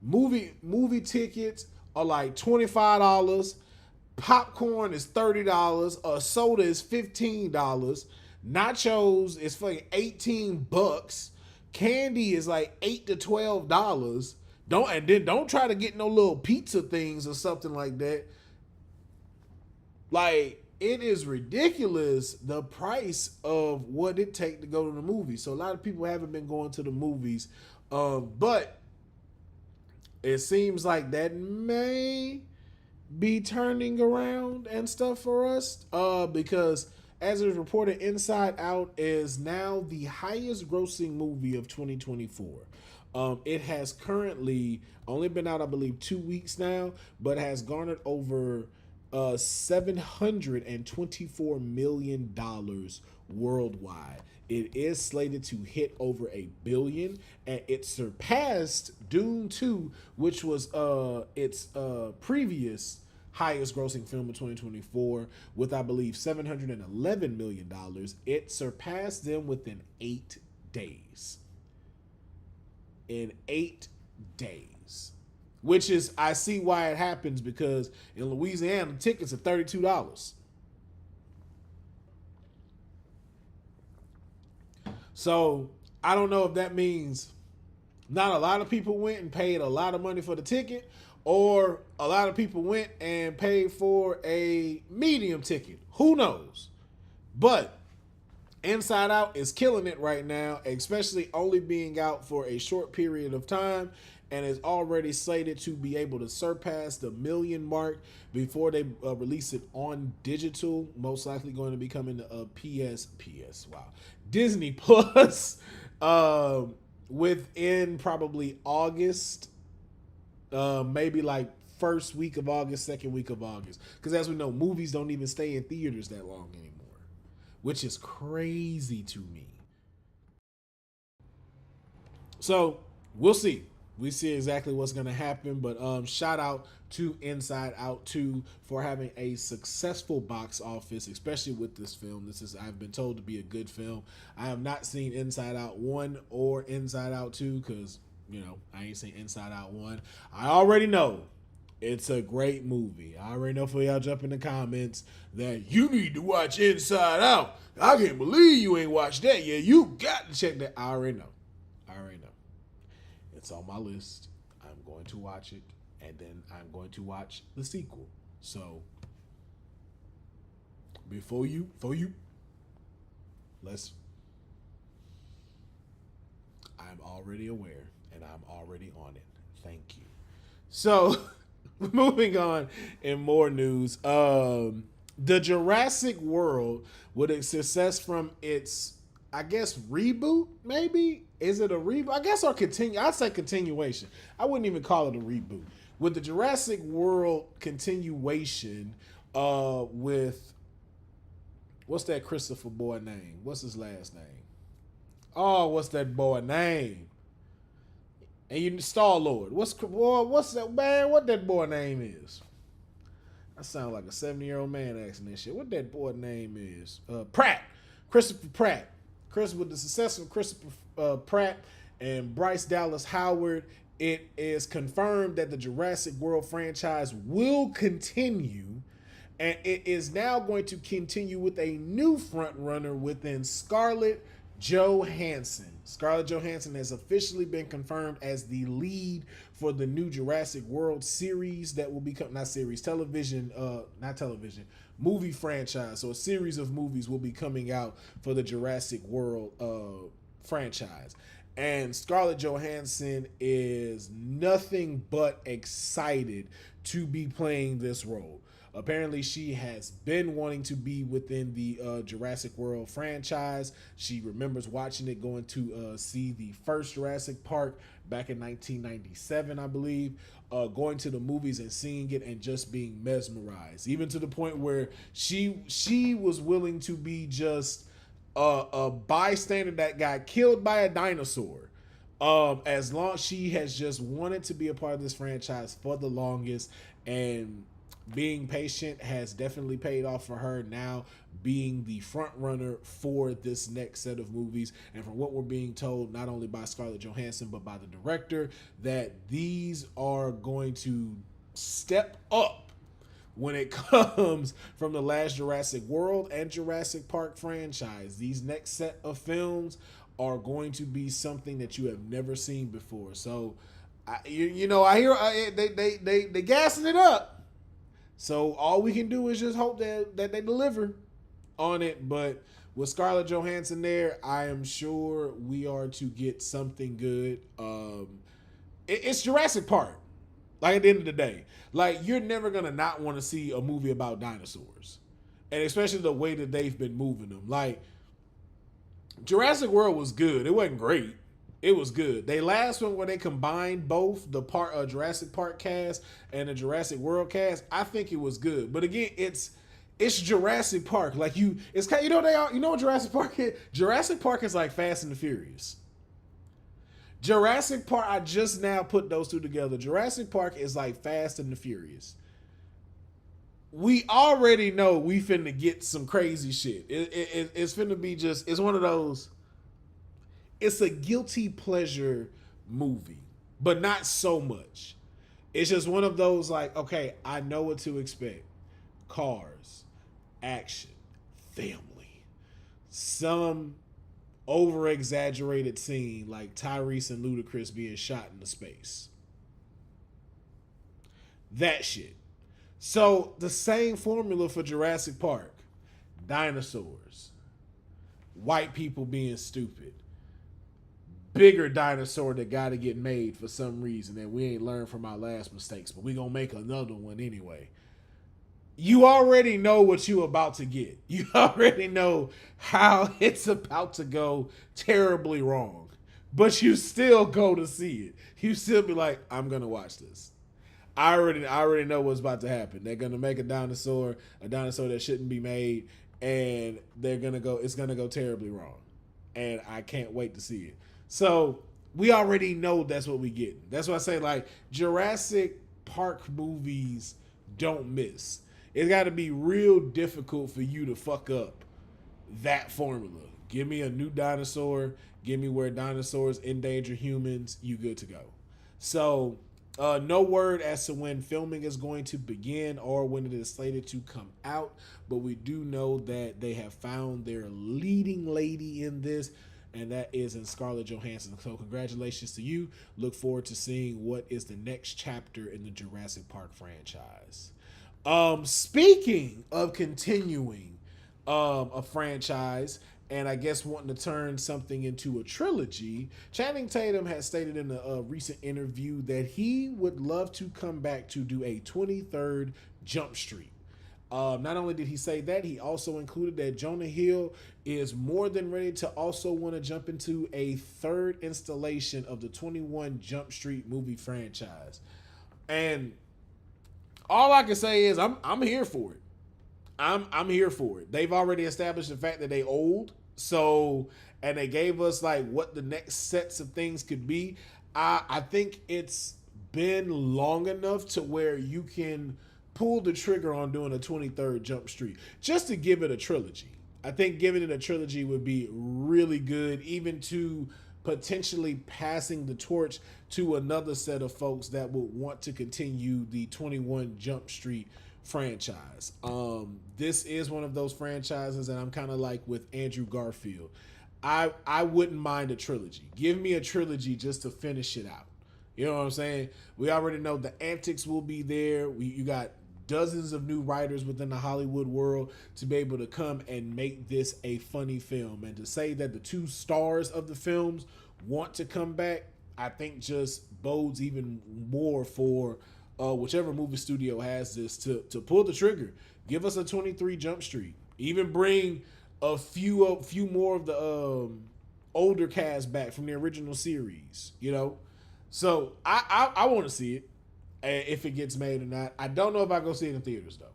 Movie tickets are like $25, popcorn is $30, a soda is $15, nachos is fucking $18. Candy is like $8 to $12. Don't try to get no little pizza things or something like that. Like, it is ridiculous, the price of what it take to go to the movies. So a lot of people haven't been going to the movies, but it seems like that may be turning around and stuff for us, because as it was reported, Inside Out is now the highest grossing movie of 2024. It has currently only been out, I believe, 2 weeks now, but has garnered over $724 million worldwide. It is slated to hit over $1 billion, and it surpassed Dune 2, which was its previous highest grossing film of 2024 with, I believe, $711 million. It surpassed them within 8 days. In 8 days. Which is, I see why it happens, because in Louisiana, tickets are $32. So I don't know if that means not a lot of people went and paid a lot of money for the ticket, or a lot of people went and paid for a medium ticket. Who knows? But Inside Out is killing it right now, especially only being out for a short period of time, and is already slated to be able to surpass the 1 million mark before they release it on digital. Most likely going to be coming to Disney Plus within probably August. Maybe like first week of August, second week of August. Because as we know, movies don't even stay in theaters that long anymore, which is crazy to me. So we'll see. We see exactly what's going to happen. But shout out to Inside Out 2 for having a successful box office, especially with this film. I've been told to be a good film. I have not seen Inside Out 1 or Inside Out 2 because, I ain't seen Inside Out 1. I already know it's a great movie. I already know for y'all jump in the comments that you need to watch Inside Out. I can't believe you ain't watched that yet. You got to check that. I already know. It's on my list. I'm going to watch it. and then I'm going to watch the sequel. So before you, let's. I'm already aware, and I'm already on it. Thank you. So, moving on in more news, the Jurassic World, with a success from its, I guess, reboot, maybe? Is it a reboot? I guess, or continue. I'd say continuation. I wouldn't even call it a reboot. With the Jurassic World continuation, with, what's that Christopher boy name? What's his last name? Oh, what's that boy name? And you Star-Lord. What's that, man? What that boy name is? I sound like a 70-year-old man asking that shit. What that boy name is? Pratt. Christopher Pratt. With the success of Christopher Pratt and Bryce Dallas Howard, it is confirmed that the Jurassic World franchise will continue, and it is now going to continue with a new front runner within Scarlett Johansson. Scarlett Johansson has officially been confirmed as the lead for the new Jurassic World series that will become, movie franchise. So a series of movies will be coming out for the Jurassic World franchise. And Scarlett Johansson is nothing but excited to be playing this role. Apparently, she has been wanting to be within the Jurassic World franchise. She remembers watching it, going to see the first Jurassic Park back in 1997, I believe, going to the movies and seeing it and just being mesmerized, even to the point where she was willing to be just a bystander that got killed by a dinosaur. As long as she has just wanted to be a part of this franchise for the longest, and being patient has definitely paid off for her, now being the front runner for this next set of movies. And from what we're being told, not only by Scarlett Johansson, but by the director, that these are going to step up when it comes from the last Jurassic World and Jurassic Park franchise. These next set of films are going to be something that you have never seen before. So, I hear they gassing it up. So all we can do is just hope that they deliver on it. But with Scarlett Johansson there, I am sure we are to get something good. It's Jurassic Park. Like, at the end of the day, like, you're never gonna not want to see a movie about dinosaurs, and especially the way that they've been moving them. Like, Jurassic World was good. It wasn't great. It was good. They last one where they combined both the Jurassic Park cast and the Jurassic World cast. I think it was good. But again, it's Jurassic Park. Like, it's kind of, you know what Jurassic Park is? Jurassic Park is like Fast and the Furious. Jurassic Park, I just now put those two together. Jurassic Park is like Fast and the Furious. We already know we finna get some crazy shit. It's finna be just, it's one of those, it's a guilty pleasure movie, but not so much. It's just one of those, like, okay, I know what to expect. Cars, action, family, some over-exaggerated scene like Tyrese and Ludacris being shot into space. That shit. So the same formula for Jurassic Park. Dinosaurs. White people being stupid. Bigger dinosaur that got to get made for some reason that we ain't learned from our last mistakes, but we gonna make another one anyway. You already know what you about to get. You already know how it's about to go terribly wrong, but you still go to see it. You still be like, I'm gonna watch this. I already know what's about to happen. They're gonna make a dinosaur that shouldn't be made, and it's gonna go terribly wrong. And I can't wait to see it. So we already know that's what we get. That's why I say, like, Jurassic Park movies don't miss. It's got to be real difficult for you to fuck up that formula. Give me a new dinosaur. Give me where dinosaurs endanger humans. You good to go. So no word as to when filming is going to begin or when it is slated to come out. But we do know that they have found their leading lady in this. and that is in Scarlett Johansson. So congratulations to you. Look forward to seeing what is the next chapter in the Jurassic Park franchise. Speaking of continuing a franchise, and I guess wanting to turn something into a trilogy, Channing Tatum has stated in a recent interview that he would love to come back to do a 23rd Jump Street. Not only did he say that, he also included that Jonah Hill is more than ready to also want to jump into a third installation of the 21 Jump Street movie franchise. And all I can say is I'm here for it. I'm here for it. They've already established the fact that they old. So, and they gave us like what the next sets of things could be. I think it's been long enough to where you can pull the trigger on doing a 23rd Jump Street just to give it a trilogy. I think giving it a trilogy would be really good, even to potentially passing the torch to another set of folks that would want to continue the 21 Jump Street franchise. This is one of those franchises, and I'm kind of like with Andrew Garfield. I wouldn't mind a trilogy. Give me a trilogy just to finish it out. You know what I'm saying? We already know the antics will be there. You got dozens of new writers within the Hollywood world to be able to come and make this a funny film. And to say that the two stars of the films want to come back, I think just bodes even more for whichever movie studio has this to pull the trigger. Give us a 23 Jump Street. Even bring a few more of the older cast back from the original series, you know? So I want to see it, if it gets made or not. I don't know if I go see it in theaters though.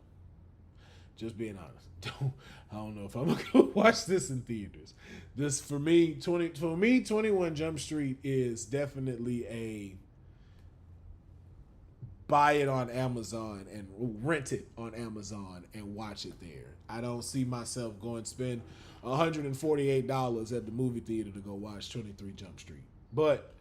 Just being honest. I don't know if I'm gonna go watch this in theaters. This for me 21 Jump Street is definitely a buy it on Amazon and rent it on Amazon and watch it there. I don't see myself going to spend $148 at the movie theater to go watch 23 Jump Street. But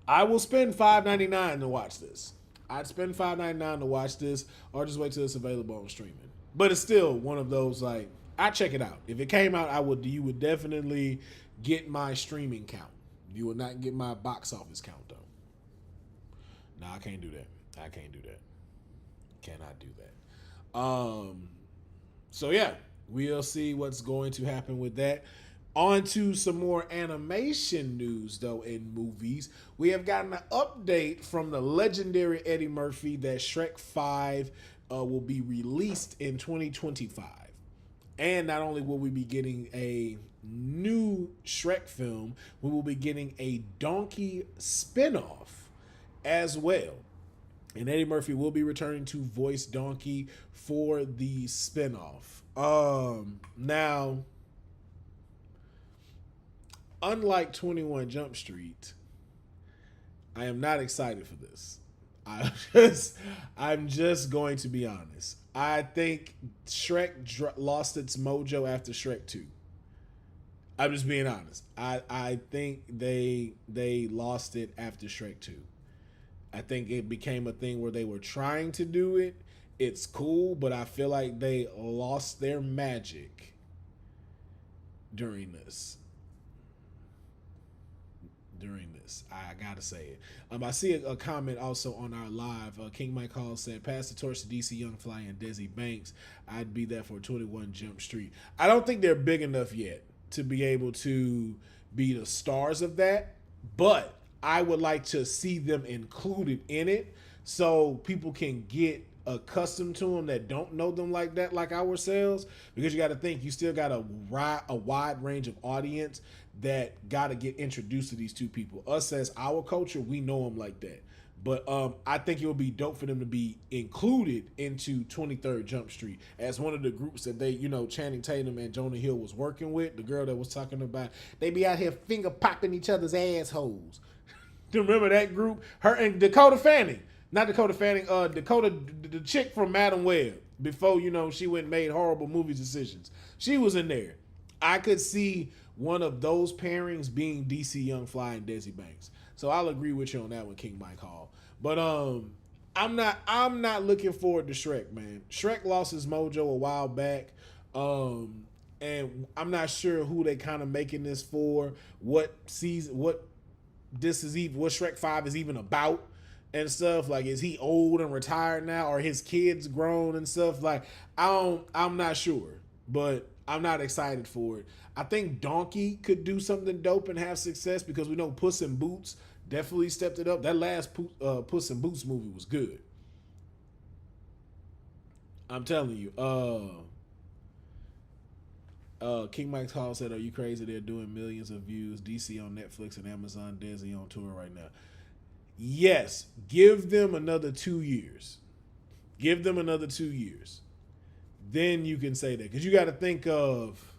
I will spend $5.99 to watch this. I'd spend $5.99 to watch this, or just wait till it's available on streaming. But it's still one of those, like, I check it out. If it came out, you would definitely get my streaming count. You would not get my box office count though. No, I can't do that. Cannot do that. So yeah, we'll see what's going to happen with that. On to some more animation news, though, in movies. We have gotten an update from the legendary Eddie Murphy that Shrek 5 will be released in 2025. And not only will we be getting a new Shrek film, we will be getting a Donkey spinoff as well. And Eddie Murphy will be returning to voice Donkey for the spinoff. Now, unlike 21 Jump Street, I am not excited for this. I'm just going to be honest. I think Shrek lost its mojo after Shrek 2. I'm just being honest. I think they lost it after Shrek 2. I think it became a thing where they were trying to do it. It's cool, but I feel like they lost their magic during this. I gotta say it. I see a comment also on our live. King Mike Hall said, pass the torch to DC Young Fly and Desi Banks. I'd be there for 21 Jump Street. I don't think they're big enough yet to be able to be the stars of that, but I would like to see them included in it so people can get accustomed to them that don't know them like that, like ourselves, because you got to think you still got a wide range of audience that got to get introduced to these two people. Us as our culture, we know them like that. But I think it would be dope for them to be included into 23rd Jump Street as one of the groups that they, Channing Tatum and Jonah Hill was working with. The girl that was talking about, they be out here finger popping each other's assholes. Do you remember that group? Her and Dakota Fanning. Not Dakota Fanning, Dakota, the chick from Madam Web. Before, she went and made horrible movie decisions. She was in there. I could see one of those pairings being DC Young Fly and Desi Banks. So I'll agree with you on that one, King Mike Hall. But I'm not looking forward to Shrek, man. Shrek lost his mojo a while back. And and I'm not sure who they kind of making this for, what season, what Shrek 5 is even about and stuff. Like, is he old and retired now, or his kids grown and stuff? Like, I'm not sure, but I'm not excited for it. I think Donkey could do something dope and have success, because we know Puss in Boots definitely stepped it up. That last Puss in Boots movie was good. I'm telling you. King Mike's Hall said, "Are you crazy? They're doing millions of views. DC on Netflix and Amazon. Desi on tour right now." Yes, give them another 2 years. Give them another 2 years. Then you can say that, because you got to think of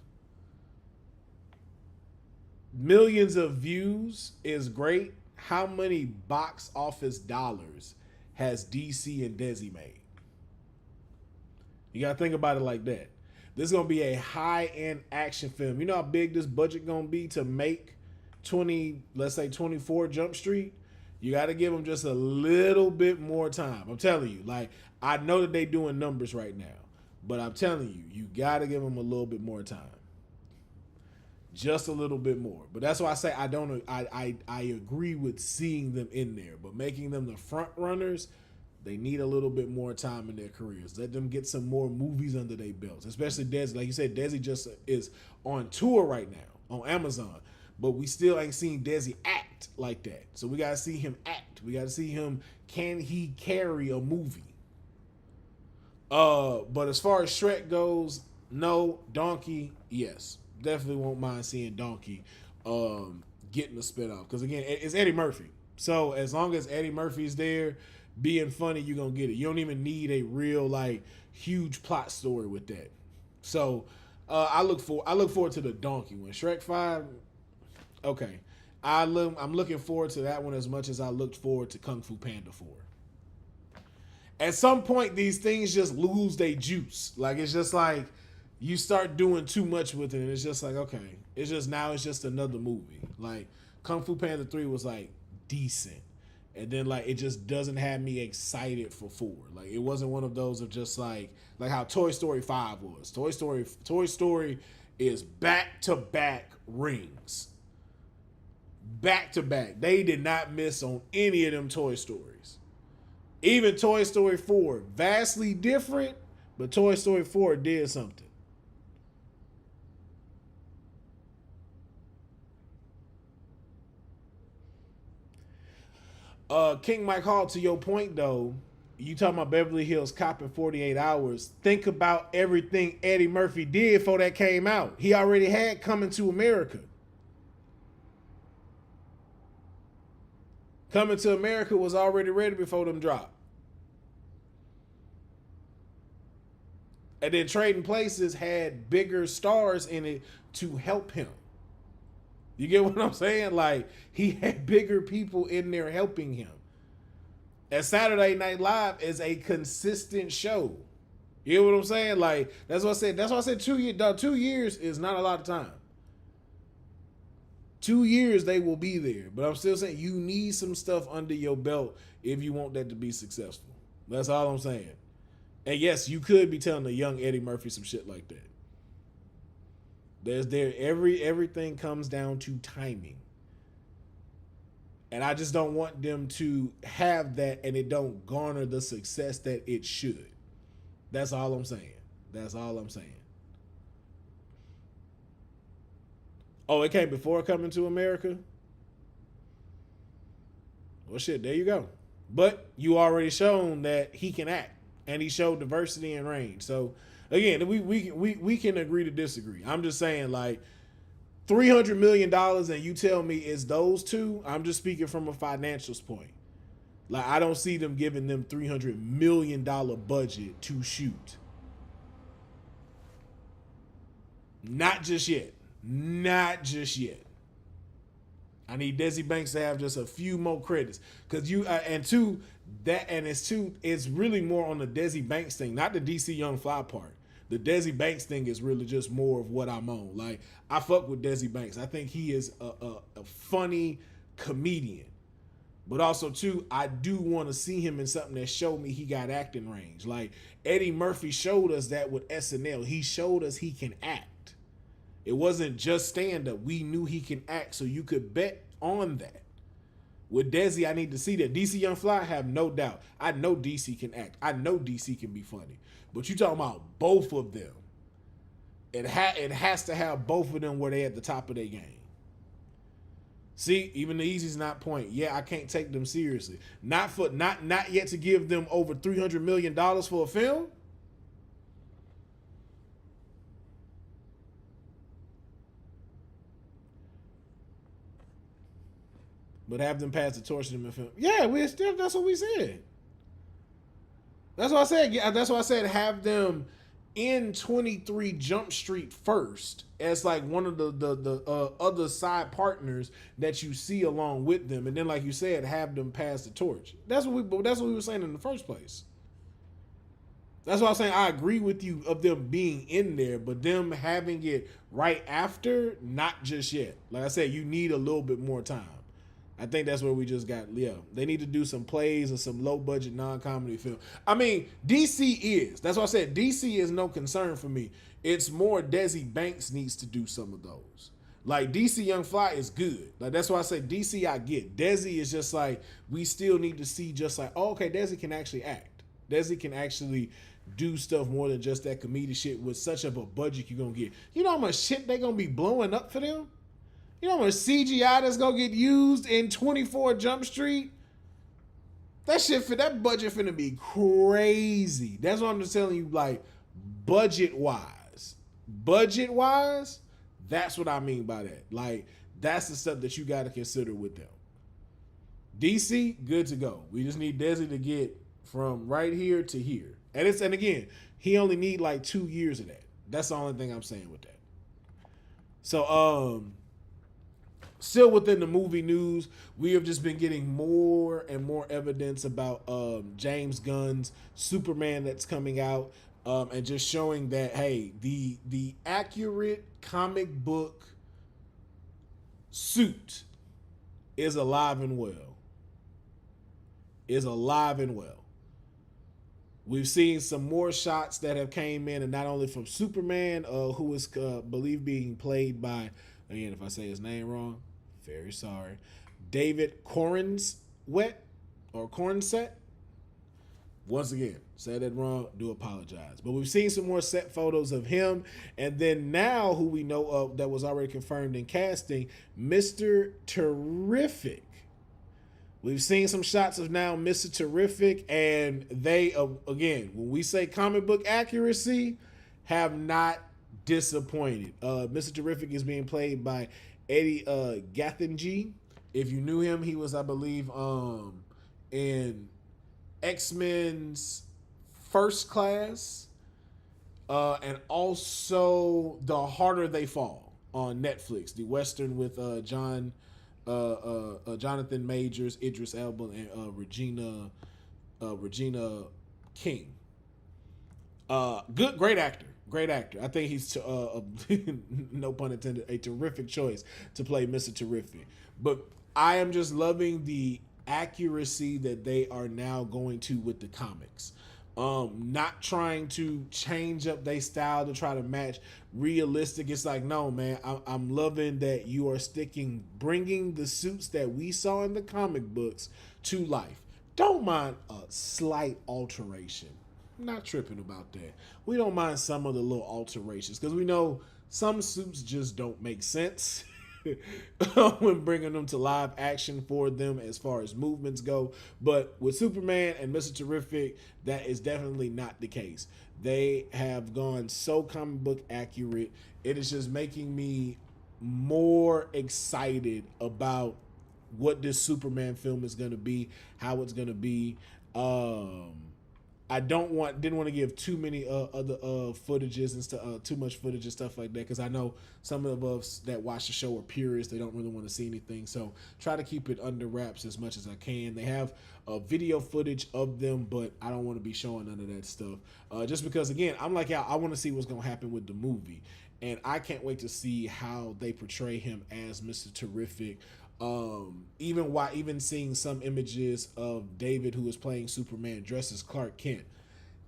millions of views is great. How many box office dollars has DC and Desi made? You got to think about it like that. This is going to be a high-end action film. You know how big this budget going to be to make 24 Jump Street? You got to give them just a little bit more time. I'm telling you, like, I know that they doing numbers right now, but I'm telling you, you got to give them a little bit more time. Just a little bit more. But that's why I say I agree with seeing them in there, but making them the front runners, they need a little bit more time in their careers. Let them get some more movies under their belts, especially Desi. Like you said, Desi just is on tour right now on Amazon, but we still ain't seen Desi act like that. So we got to see him act. We got to see him, can he carry a movie? But as far as Shrek goes, no. Donkey, yes. Definitely won't mind seeing Donkey getting a spinoff, because again, it's Eddie Murphy. So as long as Eddie Murphy's there being funny, you're gonna get it. You don't even need a real, like, huge plot story with that. So I look forward to the Donkey one. Shrek 5, okay. I'm looking forward to that one as much as I looked forward to Kung Fu Panda 4. At some point, these things just lose their juice. Like, it's just like you start doing too much with it, and it's just like, okay, it's just another movie. Like, Kung Fu Panda 3 was like decent, and then like it just doesn't have me excited for 4. Like, it wasn't one of those of just like how Toy Story 5 was. Toy Story is back-to-back rings. Back-to-back. They did not miss on any of them Toy Stories. Even Toy Story 4, vastly different, but Toy Story 4 did something. King Mike Hall, to your point though, you talking about Beverly Hills Cop in 48 Hours. Think about everything Eddie Murphy did before that came out. He already had Coming to America. Coming to America was already ready before them dropped. And then Trading Places had bigger stars in it to help him. You get what I'm saying? Like, he had bigger people in there helping him. And Saturday Night Live is a consistent show. You get what I'm saying? Like, that's what I said. That's why I said 2 years. 2 years is not a lot of time. 2 years they will be there. But I'm still saying you need some stuff under your belt if you want that to be successful. That's all I'm saying. And yes, you could be telling a young Eddie Murphy some shit like that. Everything comes down to timing. And I just don't want them to have that and it don't garner the success that it should. That's all I'm saying. That's all I'm saying. Oh, it came before Coming to America? Well, shit, there you go. But you already shown that he can act. And he showed diversity and range. So, again, we can agree to disagree. I'm just saying, like, $300 million and you tell me it's those two, I'm just speaking from a financials point. Like, I don't see them giving them $300 million budget to shoot. Not just yet. Not just yet. I need Desi Banks to have just a few more credits. Because it's really more on the Desi Banks thing, not the DC Young Fly part. The Desi Banks thing is really just more of what I'm on. Like, I fuck with Desi Banks. I think he is a funny comedian. But also, too, I do want to see him in something that showed me he got acting range. Like, Eddie Murphy showed us that with SNL. He showed us he can act. It wasn't just stand up. We knew he can act, so you could bet on that. With Desi, I need to see that. DC Young Fly, I have no doubt. I know DC can act. I know DC can be funny. But you talking about both of them. It has to have both of them where they at the top of their game. See, even the Easy's not point. Yeah, I can't take them seriously. Not yet to give them over $300 million for a film. But have them pass the torch to them in film. Yeah, that's what we said. That's what I said. Yeah, that's why I said have them in 23 Jump Street first as like one of the other side partners that you see along with them, and then like you said, have them pass the torch. That's what we were saying in the first place. That's why I'm saying I agree with you of them being in there, but them having it right after, not just yet. Like I said, you need a little bit more time. I think that's where we just got, they need to do some plays or some low-budget non-comedy film. I mean, DC is. That's why I said DC is no concern for me. It's more Desi Banks needs to do some of those. Like, DC Young Fly is good. Like, that's why I say DC I get. Desi is just like, we still need to see just like, oh, okay, Desi can actually act. Desi can actually do stuff more than just that comedic shit with such of a budget you're going to get. You know how much shit they're going to be blowing up for them? You know how much CGI that's gonna get used in 24 Jump Street? That budget finna be crazy. That's what I'm just telling you, like, budget-wise, that's what I mean by that. Like, that's the stuff that you gotta consider with them. DC, good to go. We just need Desi to get from right here to here. And again, he only need like 2 years of that. That's the only thing I'm saying with that. So, still within the movie news, we have just been getting more and more evidence about James Gunn's Superman that's coming out, and just showing that, hey, the accurate comic book suit is alive and well. We've seen some more shots that have came in, and not only from Superman, who is believed being played by, again, if I say his name wrong, very sorry, David Cornsett. Once again, said that wrong, do apologize. But we've seen some more set photos of him, and then now who we know of that was already confirmed in casting, Mr. Terrific. We've seen some shots of now Mr. Terrific, and they, again, when we say comic book accuracy, have not disappointed. Mr. Terrific is being played by Eddie Gathinji. If you knew him, he was, I believe, in X-Men's First Class, and also The Harder They Fall on Netflix, the Western with Jonathan Majors, Idris Elba, and Regina King. Great actor. I think he's, no pun intended, a terrific choice to play Mr. Terrific. But I am just loving the accuracy that they are now going to with the comics. Not trying to change up their style to try to match realistic. It's like, no, man, I'm loving that you are bringing the suits that we saw in the comic books to life. Don't mind a slight alteration. I'm not tripping about that. We don't mind some of the little alterations because we know some suits just don't make sense when bringing them to live action for them as far as movements go. But with Superman and Mr. Terrific, that is definitely not the case. They have gone so comic book accurate. It is just making me more excited about what this Superman film is going to be, how it's going to be. I didn't want to give too many other footages and stuff, too much footage and stuff like that, because I know some of us that watch the show are purists. They don't really want to see anything, so try to keep it under wraps as much as I can. They have video footage of them, but I don't want to be showing none of that stuff, just because, again, I'm like, I want to see what's going to happen with the movie, and I can't wait to see how they portray him as Mr. Terrific. Even seeing some images of David, who is playing Superman, dressed as Clark Kent,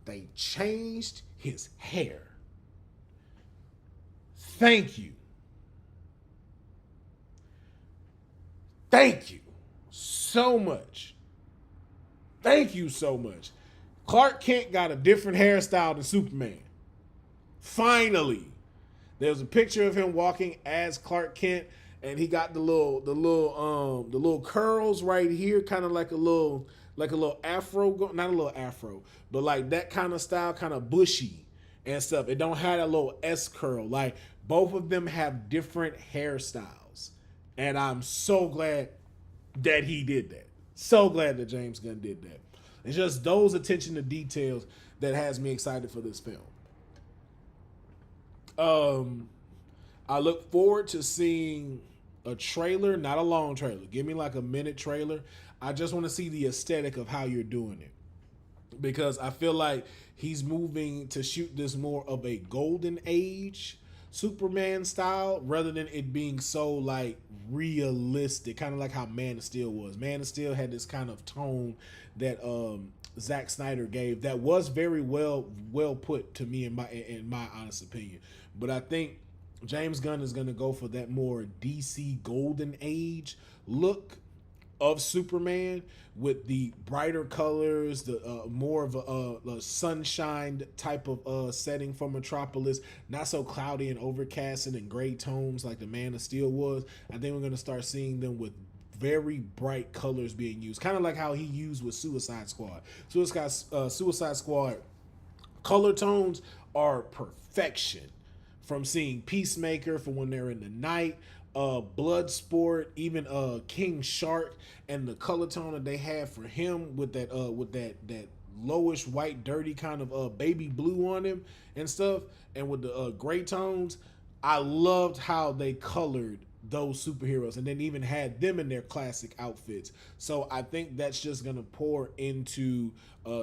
they changed his hair. Thank you. Thank you so much. Thank you so much. Clark Kent got a different hairstyle than Superman. Finally. There's a picture of him walking as Clark Kent, and he got the little curls right here, kind of like a little afro, not a little afro, but like that kind of style, kind of bushy and stuff. It don't have a little S curl. Like both of them have different hairstyles, and I'm so glad that he did that. So glad that James Gunn did that. It's just those attention to details that has me excited for this film. I look forward to seeing a trailer, not a long trailer. Give me like a minute trailer. I just want to see the aesthetic of how you're doing it, because I feel like he's moving to shoot this more of a golden age Superman style rather than it being so like realistic, kind of like how Man of Steel was. Man of Steel had this kind of tone that Zack Snyder gave that was very well put to me in my honest opinion. But I think James Gunn is going to go for that more DC golden age look of Superman with the brighter colors, the more of a sunshine type of setting for Metropolis, not so cloudy and overcast and in gray tones like the Man of Steel was. I think we're going to start seeing them with very bright colors being used, kind of like how he used with Suicide Squad. Suicide Squad color tones are perfection. From seeing Peacemaker for when they're in the night, Bloodsport, even King Shark, and the color tone that they had for him with that lowish white dirty kind of baby blue on him and stuff, and with the gray tones. I loved how they colored those superheroes and then even had them in their classic outfits. So I think that's just gonna pour into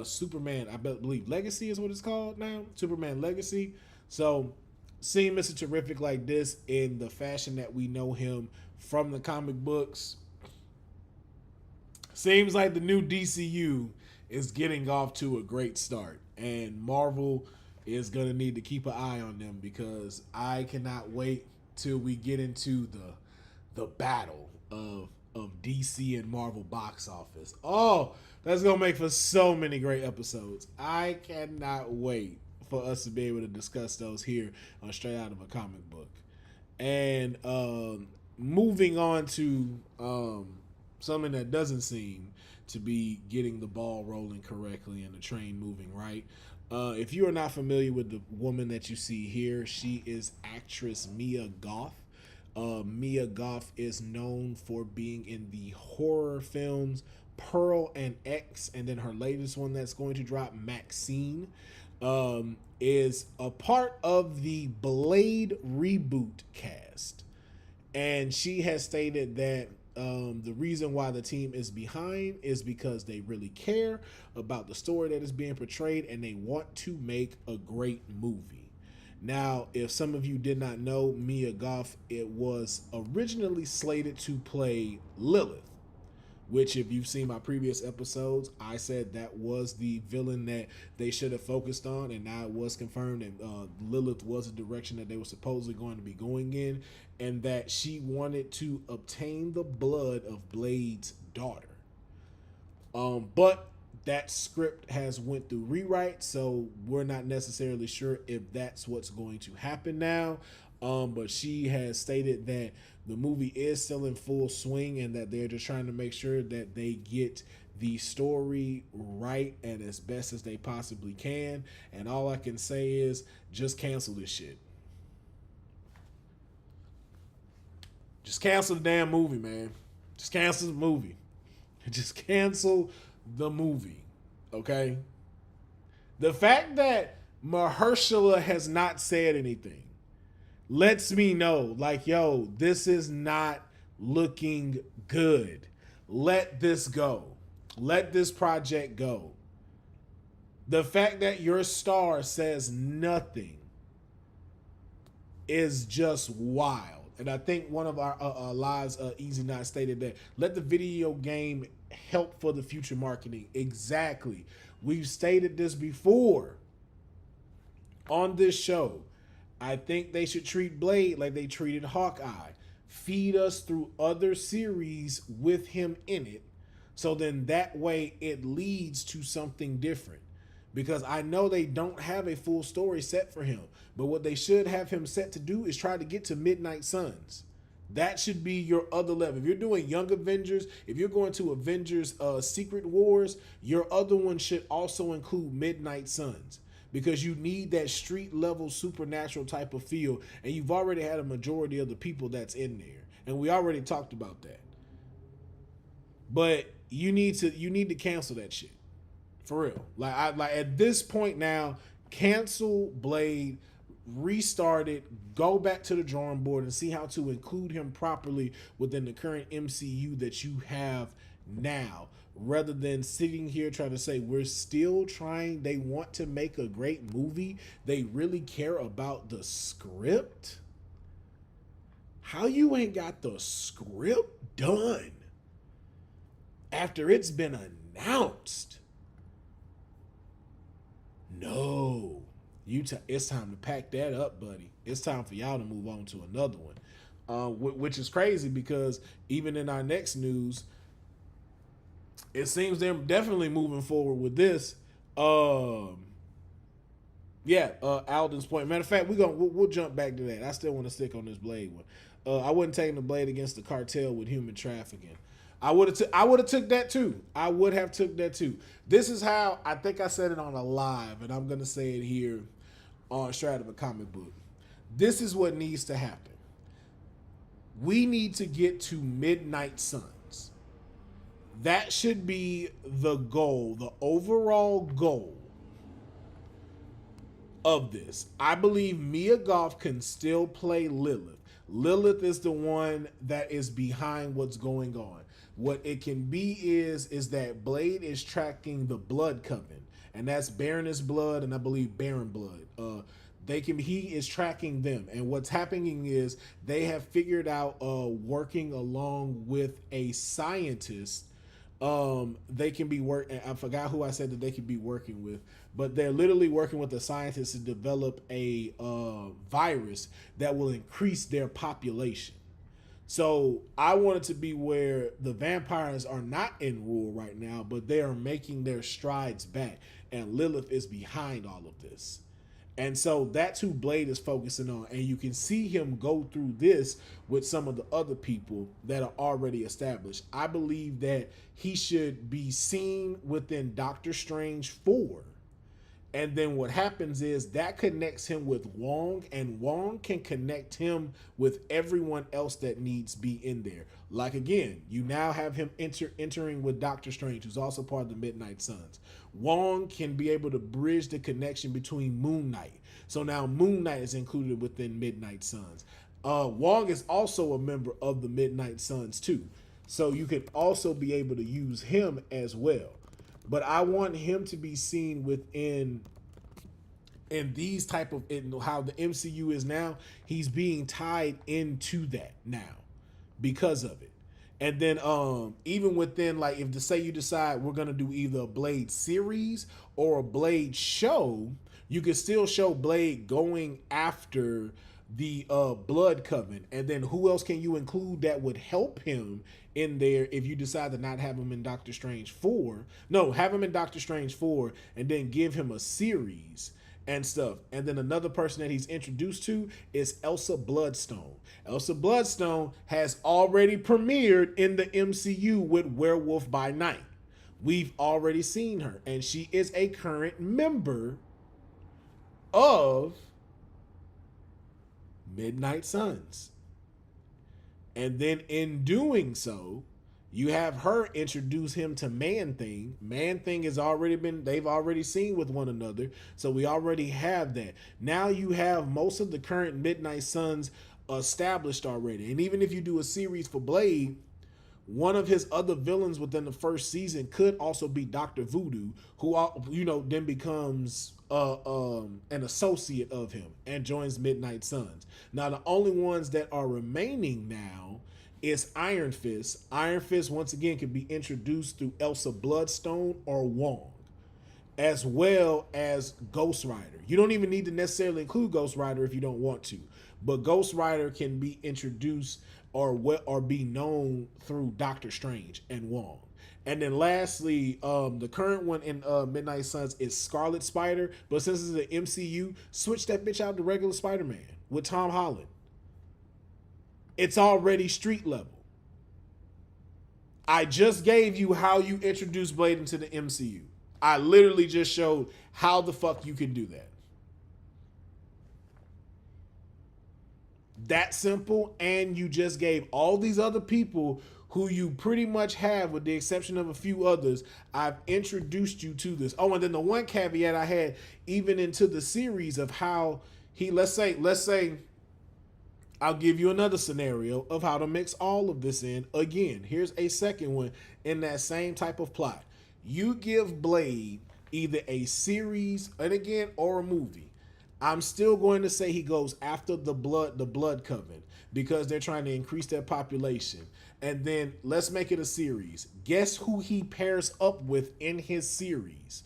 Superman, I believe Legacy is what it's called now, Superman Legacy. So seeing Mr. Terrific like this in the fashion that we know him from the comic books, seems like the new DCU is getting off to a great start, and Marvel is going to need to keep an eye on them, because I cannot wait till we get into the battle of DC and Marvel box office. Oh, that's going to make for so many great episodes. I cannot wait for us to be able to discuss those here on Straight Out of a Comic Book. And moving on to something that doesn't seem to be getting the ball rolling correctly and the train moving right. If you are not familiar with the woman that you see here, she is actress Mia Goth. Mia Goth is known for being in the horror films Pearl and X, and then her latest one that's going to drop, Maxine, is a part of the Blade reboot cast. And she has stated that the reason why the team is behind is because they really care about the story that is being portrayed and they want to make a great movie. Now, if some of you did not know, Mia Goth, it was originally slated to play Lilith, which, if you've seen my previous episodes, I said that was the villain that they should have focused on, and now it was confirmed that Lilith was a direction that they were supposedly going to be going in, and that she wanted to obtain the blood of Blade's daughter. But that script has went through rewrite, so we're not necessarily sure if that's what's going to happen now. But she has stated that the movie is still in full swing and that they're just trying to make sure that they get the story right and as best as they possibly can. And all I can say is just cancel this shit. Just cancel the damn movie, man. Just cancel the movie. Just cancel the movie, okay? The fact that Mahershala has not said anything lets me know, like, yo, this is not looking good. Let this go. Let this project go. The fact that your star says nothing is just wild. And I think one of our lives, Easy Not, stated that let the video game help for the future marketing. Exactly. We've stated this before on this show. I think they should treat Blade like they treated Hawkeye. feed us through other series with him in it. So then that way it leads to something different. Because I know they don't have a full story set for him. But what they should have him set to do is try to get to Midnight Suns. That should be your other level. If you're doing Young Avengers, if you're going to Avengers Secret Wars, your other one should also include Midnight Suns. Because you need that street level supernatural type of feel. And you've already had a majority of the people that's in there. And we already talked about that. But you need to cancel that shit. For real. Like at this point now, cancel Blade, restart it, go back to the drawing board and see how to include him properly within the current MCU that you have now, rather than sitting here trying to say we're still trying. They want to make a great movie. They really care about the script. How you ain't got the script done after it's been announced? No. It's time to pack that up, buddy. It's time for y'all to move on to another one. Which is crazy because even in our next news, it seems they're definitely moving forward with this. Alden's point. Matter of fact, we'll jump back to that. I still want to stick on this Blade one. I wouldn't take the Blade against the cartel with human trafficking. I would have took that too. I would have took that too. This is how, I think I said it on a live, and I'm going to say it here on Straight Out of a Comic Book. This is what needs to happen. We need to get to Midnight Suns. That should be the goal, the overall goal of this. I believe Mia Goth can still play Lilith. Lilith is the one that is behind what's going on. What it can be is that Blade is tracking the Blood Coven, and that's Baroness Blood and I believe Baron Blood. He is tracking them, and what's happening is they have figured out working along with a scientist. They can be I forgot who I said that they could be working with, but they're literally working with a scientist to develop a virus that will increase their population. So I want it to be where the vampires are not in rule right now, but they are making their strides back, and Lilith is behind all of this. And so that's who Blade is focusing on, and you can see him go through this with some of the other people that are already established. I believe that he should be seen within Doctor Strange 4. And then what happens is that connects him with Wong, and Wong can connect him with everyone else that needs be in there. Like, again, you now have him entering with Doctor Strange, who's also part of the Midnight Suns. Wong can be able to bridge the connection between Moon Knight. So now Moon Knight is included within Midnight Suns. Wong is also a member of the Midnight Suns too. So you can also be able to use him as well. But I want him to be seen within these type of, how the MCU is now. He's being tied into that now because of it. And then even within, like, if you decide we're going to do either a Blade series or a Blade show, you can still show Blade going after the Blood Coven. And then who else can you include that would help him in there if you decide to not have him in Doctor Strange 4? No, have him in Doctor Strange 4 and then give him a series and stuff. And then another person that he's introduced to is Elsa Bloodstone. Elsa Bloodstone has already premiered in the MCU with Werewolf by Night. We've already seen her, and she is a current member of Midnight Suns. And then in doing so, you have her introduce him to Man-Thing. Man-Thing has already they've already seen with one another. So we already have that. Now you have most of the current Midnight Suns established already. And even if you do a series for Blade, one of his other villains within the first season could also be Dr. Voodoo, who, then becomes an associate of him and joins Midnight Suns. Now, the only ones that are remaining now is Iron Fist. Iron Fist, once again, can be introduced through Elsa Bloodstone or Wong, as well as Ghost Rider. You don't even need to necessarily include Ghost Rider if you don't want to. but Ghost Rider can be introduced or be known through Doctor Strange and Wong. And then lastly, the current one in Midnight Suns is Scarlet Spider, but since it's an MCU, switch that bitch out to regular Spider-Man with Tom Holland. It's already street level. I just gave you how you introduce Blade into the MCU. I literally just showed how the fuck you can do that. That simple, and you just gave all these other people who you pretty much have, with the exception of a few others, I've introduced you to this. Oh, and then the one caveat I had, even into the series of how he, let's say, I'll give you another scenario of how to mix all of this in. Again, here's a second one in that same type of plot. You give Blade either a series, and again, or a movie. I'm still going to say he goes after the blood coven, because they're trying to increase their population. And then let's make it a series. Guess who he pairs up with in his series?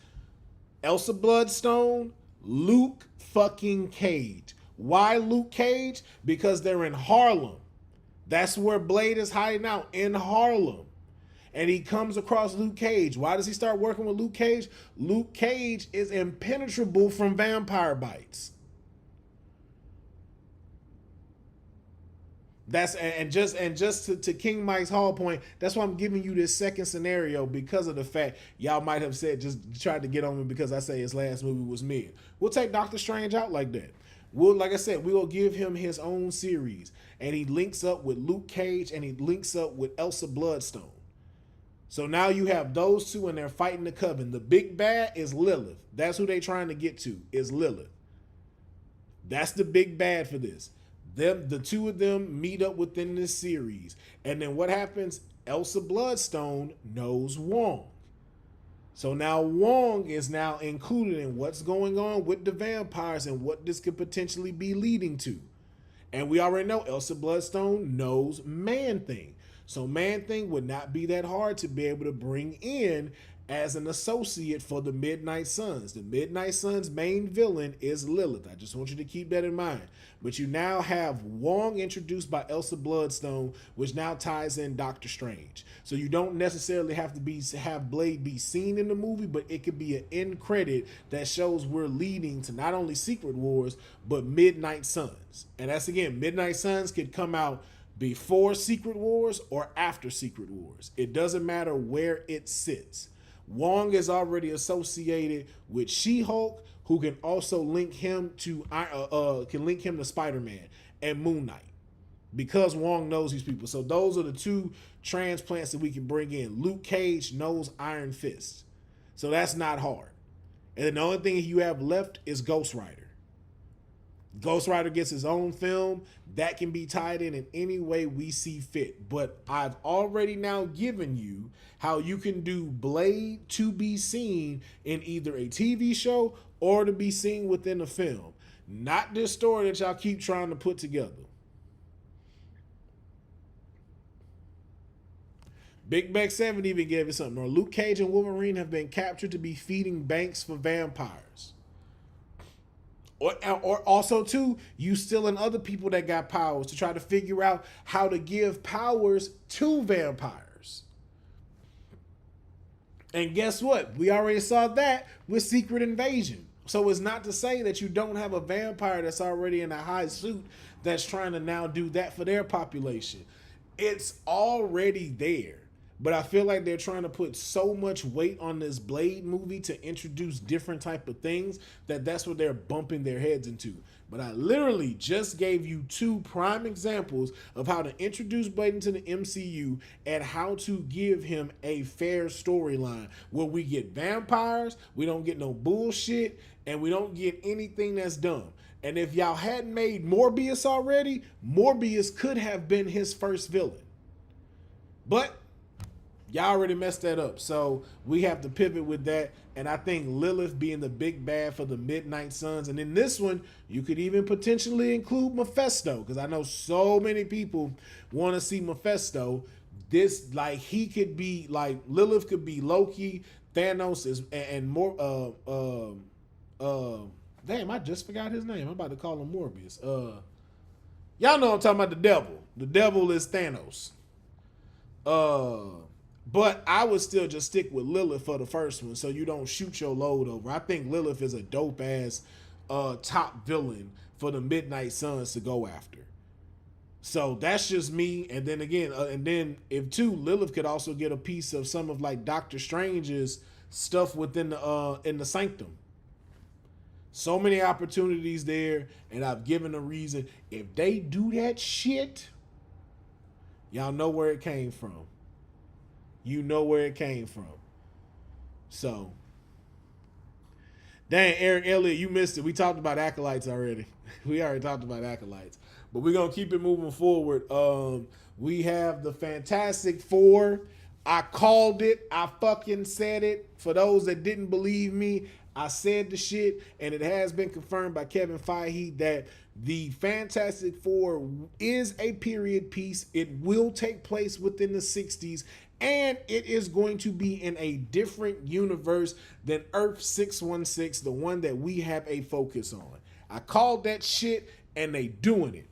Elsa Bloodstone, Luke fucking Cage. Why Luke Cage? Because they're in Harlem. That's where Blade is hiding out, in Harlem. And he comes across Luke Cage. Why does he start working with Luke Cage? Luke Cage is impenetrable from vampire bites. That's just to King Mike's Hall point, that's why I'm giving you this second scenario, because of the fact y'all might have said, just tried to get on me because I say his last movie was mid. We'll take Doctor Strange out like that. Like I said, we will give him his own series, and he links up with Luke Cage and he links up with Elsa Bloodstone. So now you have those two, and they're fighting the coven. The big bad is Lilith. That's who they're trying to get to, is Lilith. That's the big bad for this. The two of them meet up within this series. And then what happens? Elsa Bloodstone knows Wong. So now Wong is now included in what's going on with the vampires and what this could potentially be leading to. And we already know Elsa Bloodstone knows Man-Thing. So Man-Thing would not be that hard to be able to bring in as an associate for the Midnight Suns. The Midnight Suns' main villain is Lilith. I just want you to keep that in mind. But you now have Wong introduced by Elsa Bloodstone, which now ties in Doctor Strange. So you don't necessarily have to have Blade be seen in the movie, but it could be an end credit that shows we're leading to not only Secret Wars, but Midnight Suns. And that's, again, Midnight Suns could come out before Secret Wars or after Secret Wars. It doesn't matter where it sits. Wong is already associated with She-Hulk, who can also link him to Spider-Man and Moon Knight, because Wong knows these people. So those are the two transplants that we can bring in. Luke Cage knows Iron Fist, so that's not hard. And then the only thing you have left is Ghost Rider. Ghost Rider gets his own film that can be tied in any way we see fit. But I've already now given you how you can do Blade to be seen in either a TV show or to be seen within a film. Not this story that y'all keep trying to put together. Big Beck 7 even gave it something. Or Luke Cage and Wolverine have been captured to be feeding banks for vampires. Or also, too, you stealing other people that got powers to try to figure out how to give powers to vampires. And guess what? We already saw that with Secret Invasion. So it's not to say that you don't have a vampire that's already in a high suit that's trying to now do that for their population. It's already there. But I feel like they're trying to put so much weight on this Blade movie to introduce different type of things that's what they're bumping their heads into. But I literally just gave you two prime examples of how to introduce Blade into the MCU and how to give him a fair storyline where we get vampires, we don't get no bullshit, and we don't get anything that's dumb. And if y'all hadn't made Morbius already, Morbius could have been his first villain. But y'all already messed that up. So we have to pivot with that. And I think Lilith being the big bad for the Midnight Suns. And in this one, you could even potentially include Mephisto, because I know so many people want to see Mephisto. This, like, he could be, like, Lilith could be Loki, Thanos is, and more, damn, I just forgot his name. I'm about to call him Morbius. Y'all know I'm talking about the devil. The devil is Thanos. But I would still just stick with Lilith for the first one, so you don't shoot your load over. I think Lilith is a dope ass top villain for the Midnight Suns to go after. So that's just me. And then again, and then if too, Lilith could also get a piece of some of like Doctor Strange's stuff within the in the Sanctum. So many opportunities there, and I've given a reason. If they do that shit, y'all know where it came from. You know where it came from. So, dang, Eric Elliott, you missed it. We talked about Acolytes already. We already talked about Acolytes. But we're going to keep it moving forward. We have the Fantastic Four. I called it. I fucking said it. For those that didn't believe me, I said the shit, and it has been confirmed by Kevin Feige that the Fantastic Four is a period piece. It will take place within the 60s, and it is going to be in a different universe than Earth 616, the one that we have a focus on. I called that shit, and they doing it.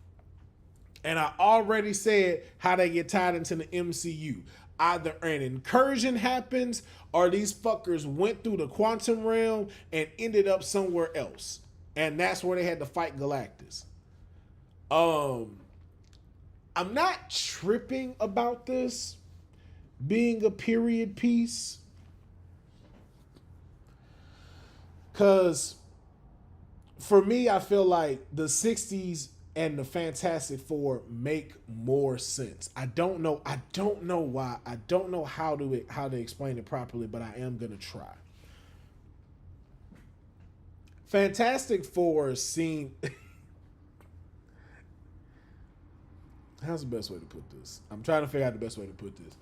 And I already said how they get tied into the MCU. Either an incursion happens or these fuckers went through the quantum realm and ended up somewhere else. And that's where they had to fight Galactus. I'm not tripping about this being a period piece. Because for me, I feel like the 60s and the Fantastic Four make more sense. I don't know why. I don't know how to explain it properly, but I am gonna try. Fantastic Four seem. How's the best way to put this? I'm trying to figure out the best way to put this.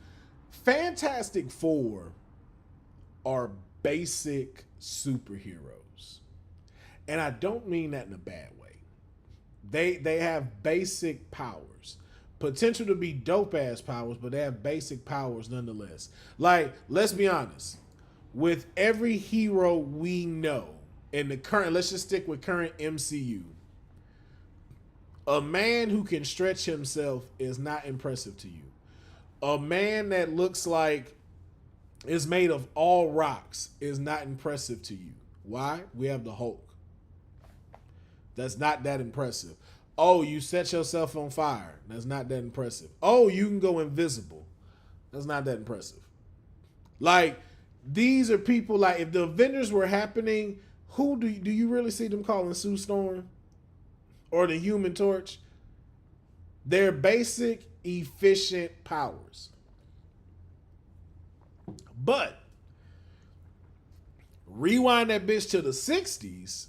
Fantastic Four are basic superheroes, and I don't mean that in a bad way. They have basic powers. Potential to be dope ass powers, but they have basic powers nonetheless. Like, let's be honest. With every hero we know in the current, let's just stick with current MCU. A man who can stretch himself is not impressive to you. A man that looks like is made of all rocks is not impressive to you. Why? We have the Hulk. That's not that impressive. Oh, you set yourself on fire. That's not that impressive. Oh, you can go invisible. That's not that impressive. Like, these are people, like, if the Avengers were happening, who do you really see them calling Sue Storm? Or the Human Torch? They're basic, efficient powers. But, rewind that bitch to the 60s.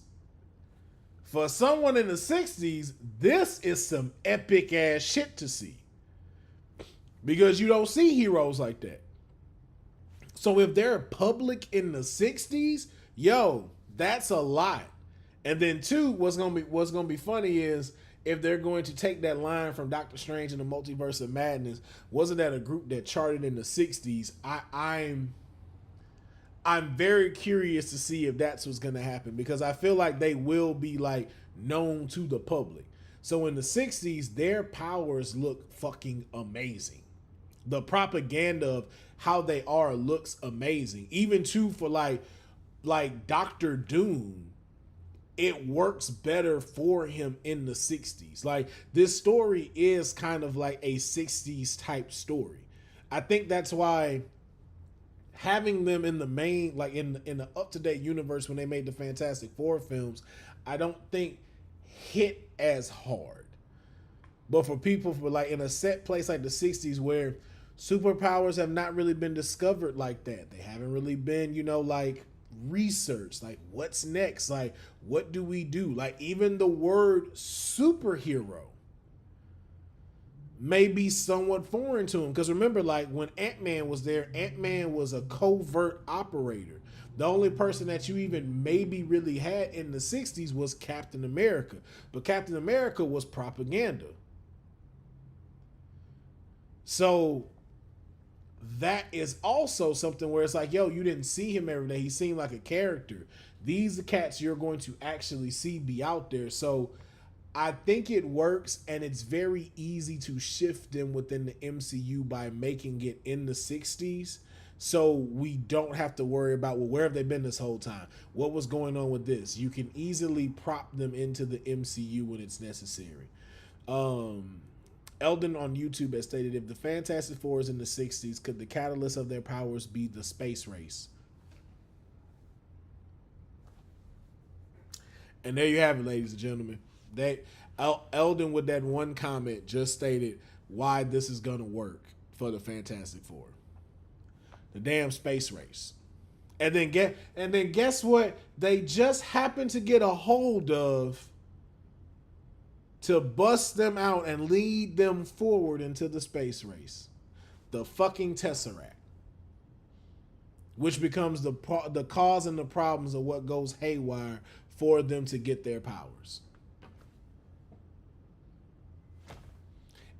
For someone in the 60s, this is some epic ass shit to see. Because you don't see heroes like that. So if they're public in the 60s, yo, that's a lot. And then two, what's gonna be funny is if they're going to take that line from Doctor Strange and the Multiverse of Madness, wasn't that a group that charted in the 60s? I'm very curious to see if that's what's going to happen, because I feel like they will be like known to the public. So in the 60s, their powers look fucking amazing. The propaganda of how they are looks amazing. Even too for like Doctor Doom, it works better for him in the 60s. Like, this story is kind of like a 60s type story. I think that's why having them in the main, like in the up-to-date universe when they made the Fantastic Four films, I don't think hit as hard. But for people for like in a set place like the 60s where superpowers have not really been discovered like that, they haven't really been, like research, like what's next, like what do we do, like even the word superhero may be somewhat foreign to him, because remember, like when Ant-Man was there, Ant-Man was a covert operator. The only person that you even maybe really had in the 60s was Captain America, but Captain America was propaganda. So that is also something where it's like, yo, you didn't see him every day. He seemed like a character. These are cats you're going to actually see be out there. So I think it works, and it's very easy to shift them within the MCU by making it in the 60s. So we don't have to worry about, well, where have they been this whole time? What was going on with this? You can easily prop them into the MCU when it's necessary. Eldon on YouTube has stated, if the Fantastic Four is in the 60s, could the catalyst of their powers be the space race? And there you have it, ladies and gentlemen. Eldon, with that one comment, just stated why this is going to work for the Fantastic Four. The damn space race. And then guess what? They just happen to get a hold of to bust them out and lead them forward into the space race. The fucking Tesseract. Which becomes the cause and the problems of what goes haywire for them to get their powers.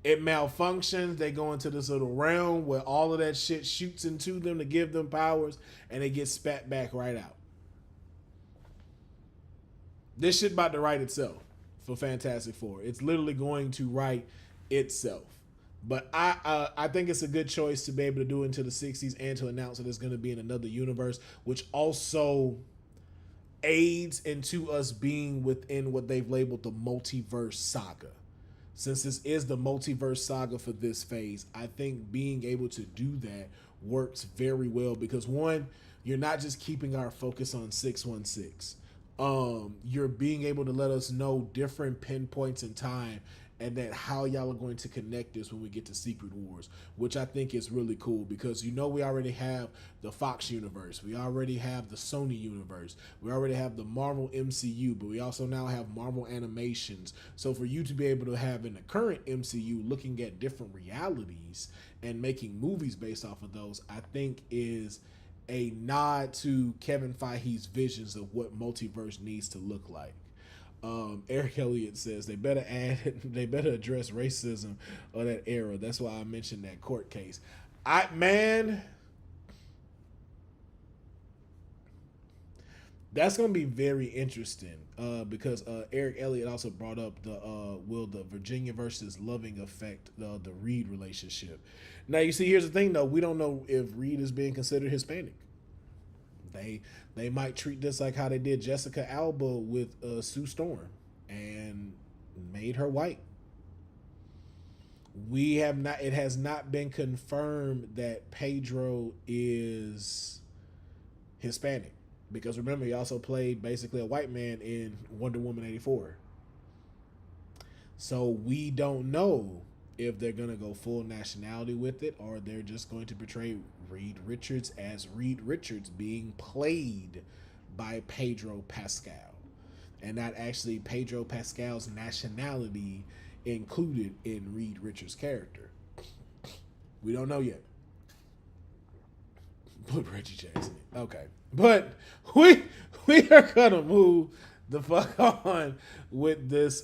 It malfunctions. They go into this little realm where all of that shit shoots into them to give them powers, and it gets spat back right out. This shit about to write itself for Fantastic Four. It's literally going to write itself. But I think it's a good choice to be able to do it into the 60s and to announce that it's going to be in another universe, which also aids into us being within what they've labeled the multiverse saga. Since this is the multiverse saga for this phase, I think being able to do that works very well because, one, you're not just keeping our focus on 616. You're being able to let us know different pinpoints in time and that how y'all are going to connect this when we get to Secret Wars, which I think is really cool because, you know, we already have the Fox universe. We already have the Sony universe. We already have the Marvel MCU, but we also now have Marvel Animations. So for you to be able to have in the current MCU looking at different realities and making movies based off of those, I think is a nod to Kevin Feige's visions of what multiverse needs to look like. Eric Elliott says they better address racism of that era. That's why I mentioned that court case. That's gonna be very interesting because Eric Elliott also brought up the Virginia versus Loving effect, the Reed relationship. Now you see, here's the thing though, we don't know if Reed is being considered Hispanic. They might treat this like how they did Jessica Alba with Sue Storm and made her white. It has not been confirmed that Pedro is Hispanic because remember he also played basically a white man in Wonder Woman 84. So we don't know if they're going to go full nationality with it or they're just going to portray Reed Richards as Reed Richards being played by Pedro Pascal and not actually Pedro Pascal's nationality included in Reed Richards' character. We don't know yet. Put Reggie Jackson in. Okay. But we are going to move the fuck on with this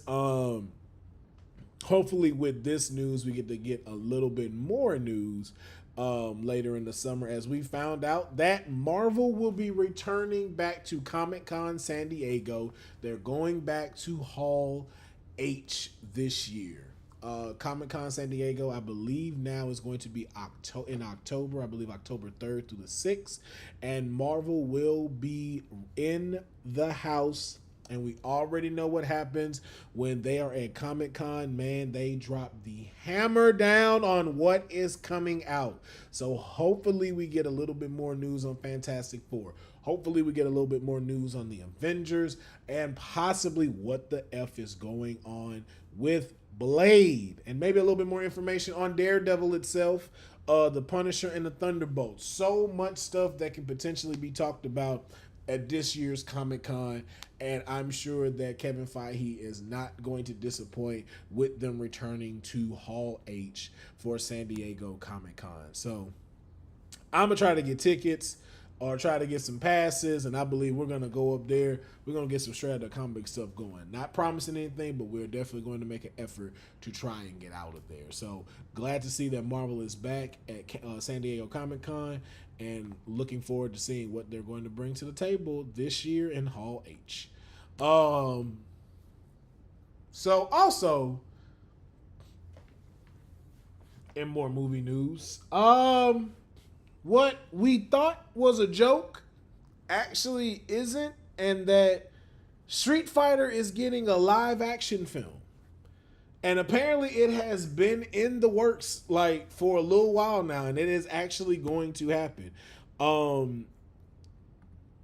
hopefully with this news, we get a little bit more news later in the summer as we found out that Marvel will be returning back to Comic-Con San Diego. They're going back to Hall H this year. Comic-Con San Diego, I believe now is going to be in October. I believe October 3rd through the 6th. And Marvel will be in the house. And we already know what happens when they are at Comic-Con. Man, they drop the hammer down on what is coming out. So hopefully we get a little bit more news on Fantastic Four. Hopefully we get a little bit more news on the Avengers and possibly what the F is going on with Blade. And maybe a little bit more information on Daredevil itself, the Punisher and the Thunderbolts. So much stuff that can potentially be talked about at this year's Comic-Con, and I'm sure that Kevin Feige is not going to disappoint with them returning to Hall H for San Diego Comic-Con. So I'm going to try to get tickets or try to get some passes, and I believe we're going to go up there. We're going to get some straight up comic stuff going. Not promising anything, but we're definitely going to make an effort to try and get out of there. So glad to see that Marvel is back at San Diego Comic-Con, and looking forward to seeing what they're going to bring to the table this year in Hall H. So also, in more movie news, what we thought was a joke actually isn't, and that Street Fighter is getting a live action film. And apparently it has been in the works like for a little while now, and it is actually going to happen.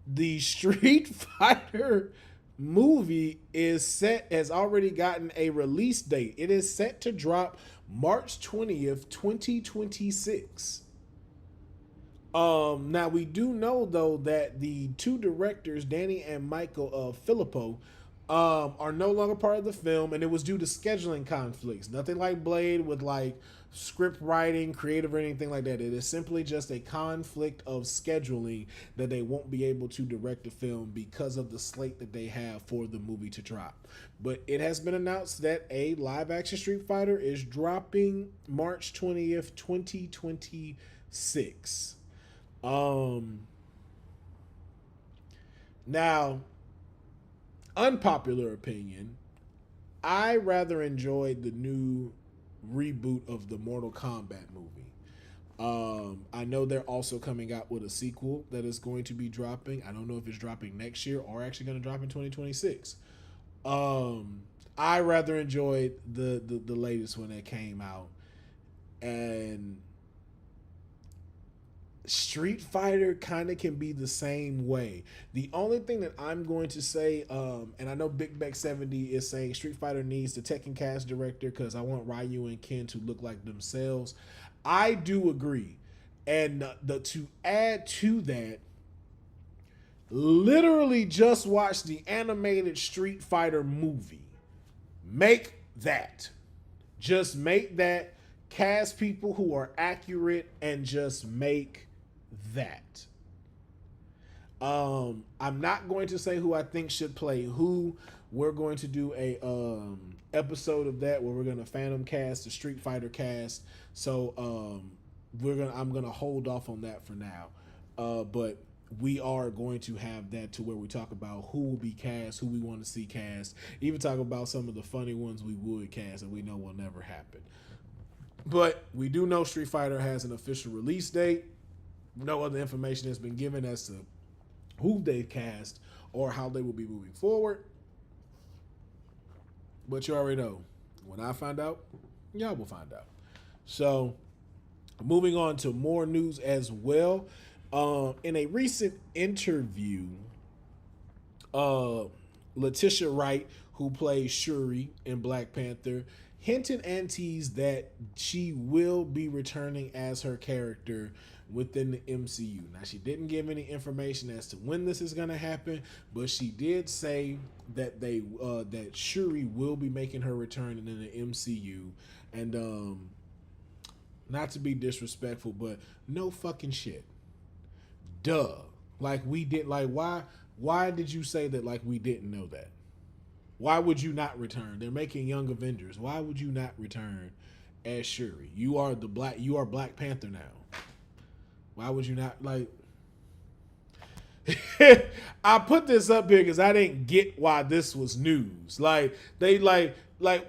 The Street Fighter movie has already gotten a release date. It is set to drop March 20th, 2026. Now we do know though that the two directors, Danny and Michael Filippo, are no longer part of the film, and it was due to scheduling conflicts. Nothing like Blade with like script writing, creative, or anything like that. It is simply just a conflict of scheduling that they won't be able to direct the film because of the slate that they have for the movie to drop. But it has been announced that a live action Street Fighter is dropping March 20th, 2026. Now, unpopular opinion, I rather enjoyed the new reboot of the Mortal Kombat movie. I know they're also coming out with a sequel that is going to be dropping. I don't know if it's dropping next year or actually going to drop in 2026. I rather enjoyed the latest one that came out, and Street Fighter kind of can be the same way. The only thing that I'm going to say, and I know Big Beck 70 is saying Street Fighter needs the Tekken cast director because I want Ryu and Ken to look like themselves. I do agree. And to add to that, literally just watch the animated Street Fighter movie. Make that. Just make that. Cast people who are accurate and just make that. I'm not going to say who I think should play who. We're going to do a episode of that where we're going to Phantom cast the Street Fighter cast. So I'm gonna hold off on that for now. But we are going to have that to where we talk about who will be cast, who we want to see cast, even talk about some of the funny ones we would cast and we know will never happen. But we do know Street Fighter has an official release date. No other information has been given as to who they've cast or how they will be moving forward. But you already know, when I find out, y'all will find out. So, moving on to more news as well. In a recent interview, Letitia Wright, who plays Shuri in Black Panther, hinted and teased that she will be returning as her character within the MCU. Now, she didn't give any information as to when this is going to happen, but she did say that that Shuri will be making her return in the MCU. And not to be disrespectful, but no fucking shit. Duh. Like, we did. Like, why did you say that? Like, we didn't know that. Why would you not return? They're making Young Avengers. Why would you not return as Shuri? You are Black Panther now. Why would you not, like... I put this up here because I didn't get why this was news. Like, they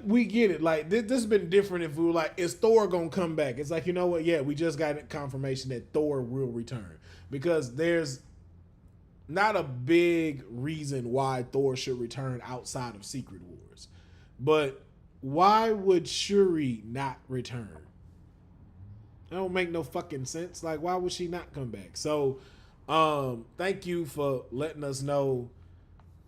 we get it. Like, this has been different if we were like, is Thor gonna come back? It's like, you know what? Yeah, we just got confirmation that Thor will return. Because there's not a big reason why Thor should return outside of Secret Wars. But why would Shuri not return? That don't make no fucking sense. Like, why would she not come back? So, thank you for letting us know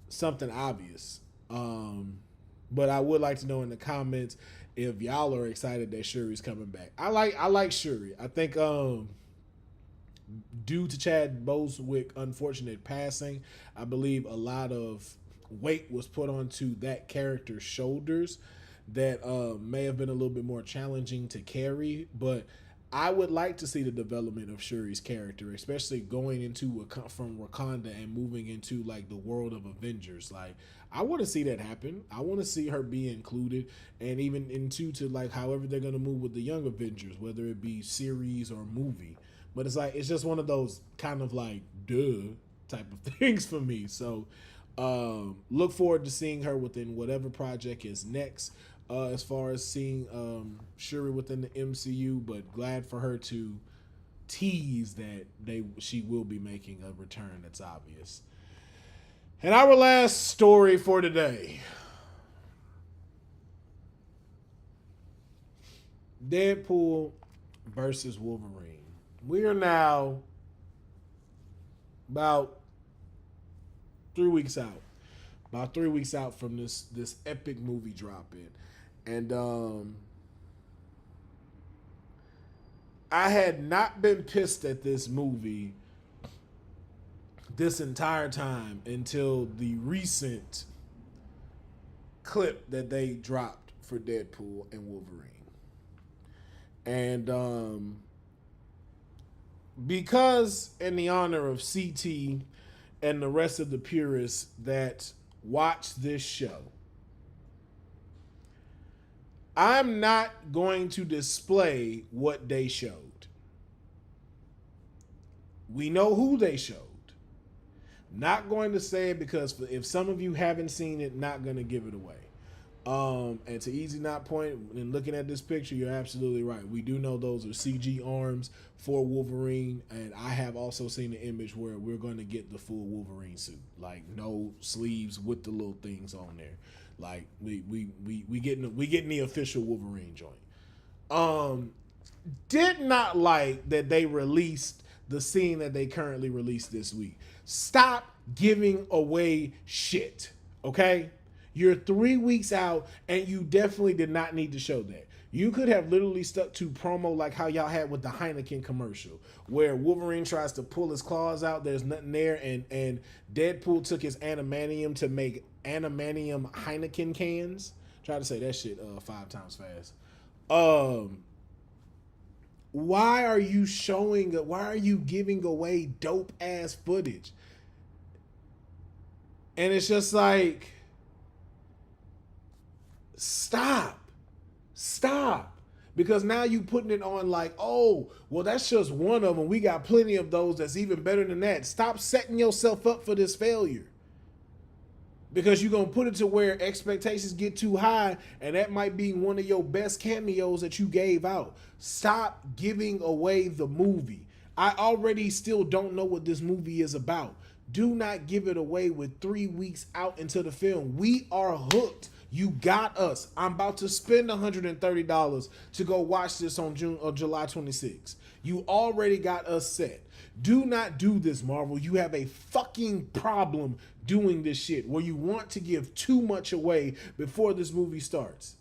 something obvious. But I would like to know in the comments if y'all are excited that Shuri's coming back. I like Shuri. I think due to Chad Boswick's unfortunate passing, I believe a lot of weight was put onto that character's shoulders that may have been a little bit more challenging to carry. But I would like to see the development of Shuri's character, especially going into from Wakanda and moving into like the world of Avengers. Like, I want to see that happen. I want to see her be included, and even into like however they're gonna move with the Young Avengers, whether it be series or movie. But it's like, it's just one of those kind of like duh type of things for me. So Look forward to seeing her within whatever project is next. As far as seeing Shuri within the MCU, but glad for her to tease that she will be making a return. That's obvious. And our last story for today. Deadpool versus Wolverine. We are now about 3 weeks out. About 3 weeks out from this epic movie dropping. And I had not been pissed at this movie this entire time until the recent clip that they dropped for Deadpool and Wolverine. And because in the honor of CT and the rest of the purists that watch this show, I'm not going to display what they showed. We know who they showed. Not going to say it because if some of you haven't seen it, not going to give it away. And to easy not point, in looking at this picture, you're absolutely right. We do know those are CG arms for Wolverine, and I have also seen the image where we're going to get the full Wolverine suit, like no sleeves with the little things on there. Like we getting the official Wolverine joint. Did not like that they released the scene that they currently released this week. Stop giving away shit, okay? You're 3 weeks out, and you definitely did not need to show that. You could have literally stuck to promo like how y'all had with the Heineken commercial, where Wolverine tries to pull his claws out, there's nothing there, and Deadpool took his animanium to make animanium Heineken cans. Try to say that shit 5 times fast. Why are you giving away dope ass footage? And it's just like, stop. Because now you putting it on like, oh, well, that's just one of them. We got plenty of those that's even better than that. Stop setting yourself up for this failure. Because you're going to put it to where expectations get too high, and that might be one of your best cameos that you gave out. Stop giving away the movie. I already still don't know what this movie is about. Do not give it away with 3 weeks out into the film. We are hooked. You got us. I'm about to spend $130 to go watch this on July 26th. You already got us set. Do not do this, Marvel. You have a fucking problem doing this shit where you want to give too much away before this movie starts.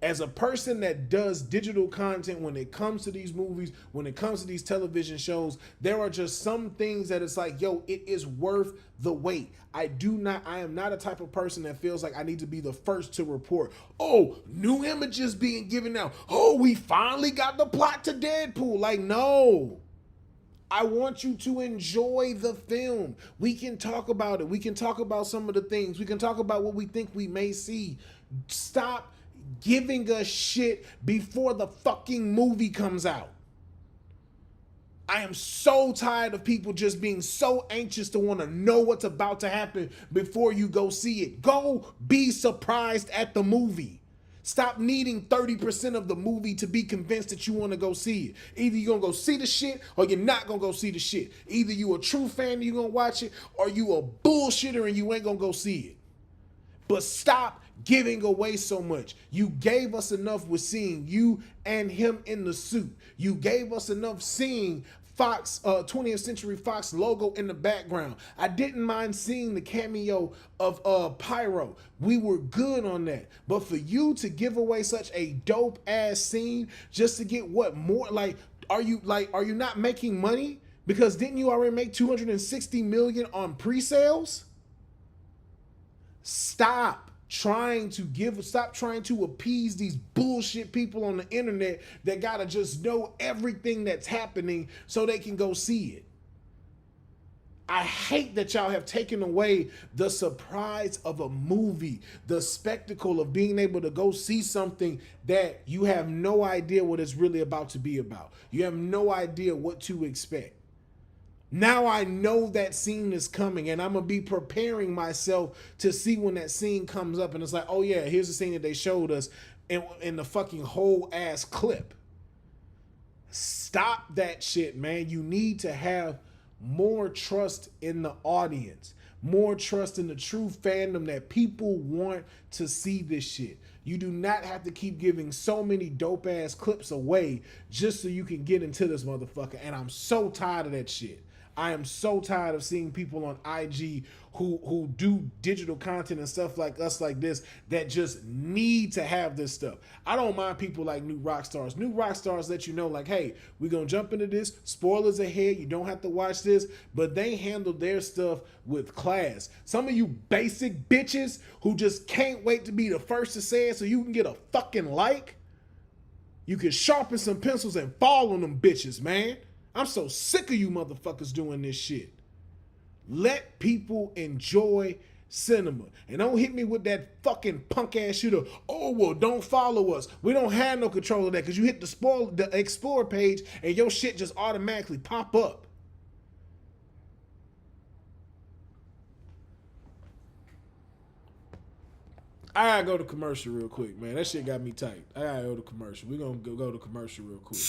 As a person that does digital content, when it comes to these movies, when it comes to these television shows, there are just some things that it's like, yo, it is worth the wait. I am not a type of person that feels like I need to be the first to report, oh, new images being given out. Oh, we finally got the plot to Deadpool. Like, no. I want you to enjoy the film. We can talk about it. We can talk about some of the things. We can talk about what we think we may see. Stop giving us shit before the fucking movie comes out. I am so tired of people just being so anxious to want to know what's about to happen before you go see it. Go be surprised at the movie. Stop needing 30% of the movie to be convinced that you want to go see it. Either you're going to go see the shit or you're not going to go see the shit. Either you a true fan and you're going to watch it, or you a bullshitter and you ain't going to go see it. But stop giving away so much. You gave us enough with seeing you and him in the suit. You gave us enough seeing Fox, 20th Century Fox logo in the background. I didn't mind seeing the cameo of Pyro. We were good on that. But for you to give away such a dope ass scene just to get what more? Are you not making money? Because didn't you already make $260 million on pre-sales? Stop trying to appease these bullshit people on the internet that gotta just know everything that's happening so they can go see it. I hate that y'all have taken away the surprise of a movie, the spectacle of being able to go see something that you have no idea what it's really about to be about. You have no idea what to expect. Now I know that scene is coming, and I'm going to be preparing myself to see when that scene comes up. And it's like, oh yeah, here's the scene that they showed us in the fucking whole ass clip. Stop that shit, man. You need to have more trust in the audience, more trust in the true fandom that people want to see this shit. You do not have to keep giving so many dope ass clips away just so you can get into this motherfucker. And I'm so tired of that shit. I am so tired of seeing people on IG who do digital content and stuff like us like this that just need to have this stuff. I don't mind people like New Rockstars. New Rockstars let you know like, hey, we're going to jump into this. Spoilers ahead. You don't have to watch this. But they handle their stuff with class. Some of you basic bitches who just can't wait to be the first to say it so you can get a fucking like. You can sharpen some pencils and fall on them bitches, man. I'm so sick of you motherfuckers doing this shit. Let people enjoy cinema. And don't hit me with that fucking punk ass shit of, oh, well, don't follow us. We don't have no control of that because you hit the Explore page and your shit just automatically pop up. I gotta go to commercial real quick, man. That shit got me tight. I gotta go to commercial. We're gonna go to commercial real quick.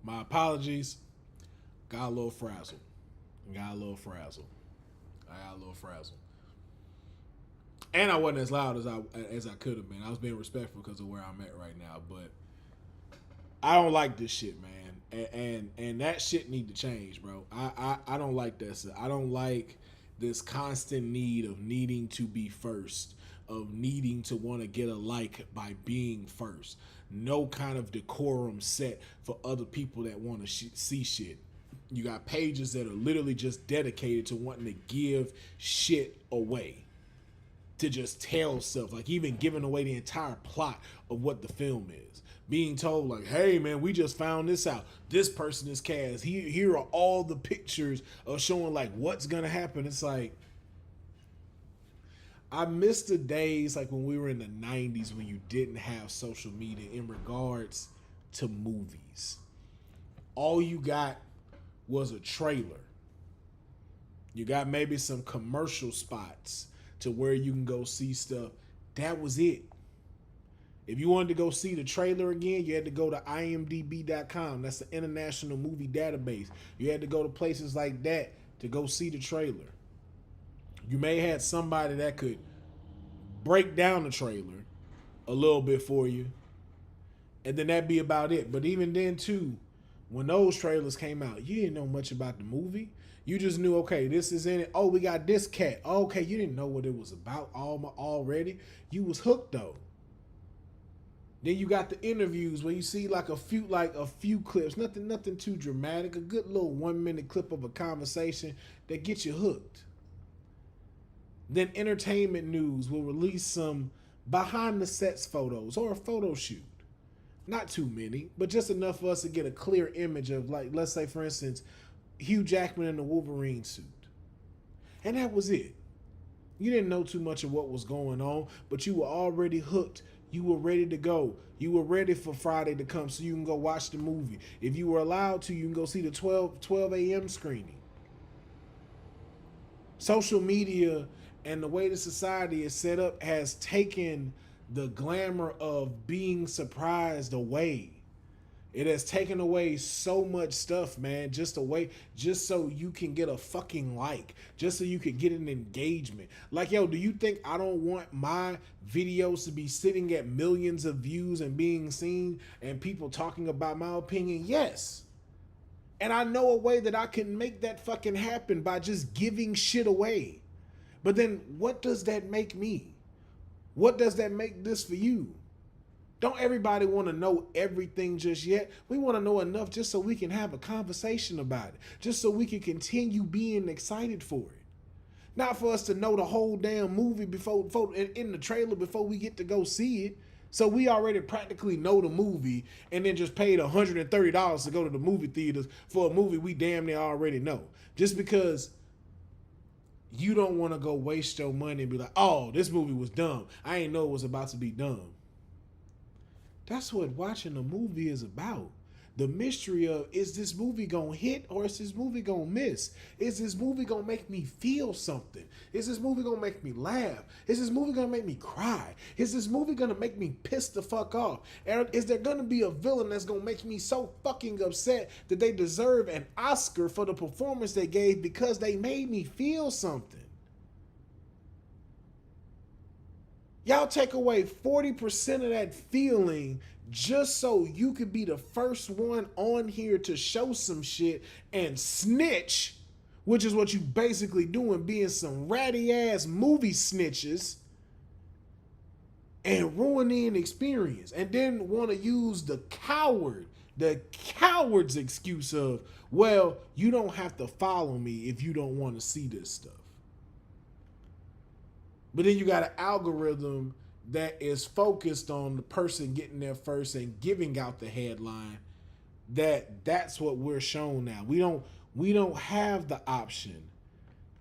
My apologies. Got a little frazzled. And I wasn't as loud as I could have been. I was being respectful because of where I'm at right now. But I don't like this shit, man. And that shit need to change, bro. I don't like that stuff. I don't like this constant need of needing to be first, of needing to want to get a like by being first. No kind of decorum set for other people that want to see shit. You got pages that are literally just dedicated to wanting to give shit away, to just tell stuff, like even giving away the entire plot of what the film is. Being told like, hey man, we just found this out. This person is cast. Here are all the pictures of showing like what's gonna happen. It's like, I miss the days like when we were in the 90s when you didn't have social media in regards to movies. All you got was a trailer. You got maybe some commercial spots to where you can go see stuff. That was it. If you wanted to go see the trailer again, you had to go to imdb.com. That's the International Movie Database. You had to go to places like that to go see the trailer. You may have had somebody that could break down the trailer a little bit for you, and then that'd be about it. But even then, too, when those trailers came out, you didn't know much about the movie. You just knew, okay, this is in it. Oh, we got this cat. Oh, okay, you didn't know what it was about already. You was hooked, though. Then you got the interviews where you see like a few clips, nothing too dramatic, a good little 1 minute clip of a conversation that gets you hooked. Then Entertainment News will release some behind the sets photos or a photo shoot. Not too many, but just enough for us to get a clear image of, like, let's say for instance, Hugh Jackman in the Wolverine suit. And that was it. You didn't know too much of what was going on, but you were already hooked. You were ready to go. You were ready for Friday to come so you can go watch the movie. If you were allowed to, you can go see the 12 a.m. screening. Social media and the way the society is set up has taken the glamour of being surprised away. It has taken away so much stuff, man, just so you can get a fucking like, just so you can get an engagement. Like, yo, do you think I don't want my videos to be sitting at millions of views and being seen and people talking about my opinion? Yes. And I know a way that I can make that fucking happen by just giving shit away. But then what does that make me? What does that make this for you? Don't everybody want to know everything just yet. We want to know enough just so we can have a conversation about it. Just so we can continue being excited for it. Not for us to know the whole damn movie before in the trailer before we get to go see it. So we already practically know the movie and then just paid $130 to go to the movie theaters for a movie we damn near already know. Just because you don't want to go waste your money and be like, oh, this movie was dumb. I ain't know it was about to be dumb. That's what watching a movie is about. The mystery of, is this movie gonna hit or is this movie gonna miss? Is this movie gonna make me feel something? Is this movie gonna make me laugh? Is this movie gonna make me cry? Is this movie gonna make me piss the fuck off? And is there gonna be a villain that's gonna make me so fucking upset that they deserve an Oscar for the performance they gave because they made me feel something? Y'all take away 40% of that feeling just so you could be the first one on here to show some shit and snitch, which is what you basically doing, being some ratty ass movie snitches and ruining the experience. And then want to use the coward's excuse of, well, you don't have to follow me if you don't want to see this stuff. But then you got an algorithm that is focused on the person getting there first and giving out the headline. That's what we're shown now. We don't have the option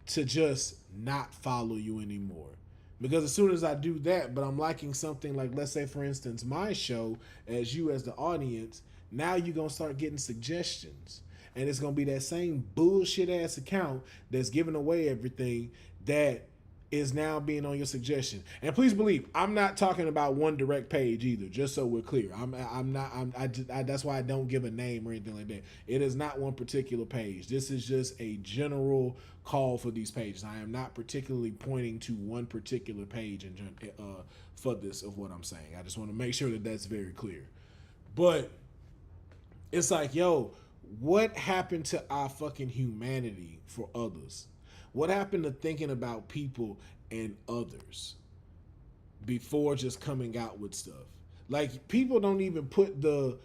to just not follow you anymore. Because as soon as I do that, but I'm liking something like, let's say for instance, my show, as you as the audience, now you're going to start getting suggestions. And it's going to be that same bullshit ass account that's giving away everything that is now being on your suggestion. And please believe, I'm not talking about one direct page either, just so we're clear. That's why I don't give a name or anything like that. It is not one particular page. This is just a general call for these pages. I am not particularly pointing to one particular page for this of what I'm saying. I just want to make sure that that's very clear. But it's like, yo, what happened to our fucking humanity for others? What happened to thinking about people and others before just coming out with stuff? Like, people don't even put the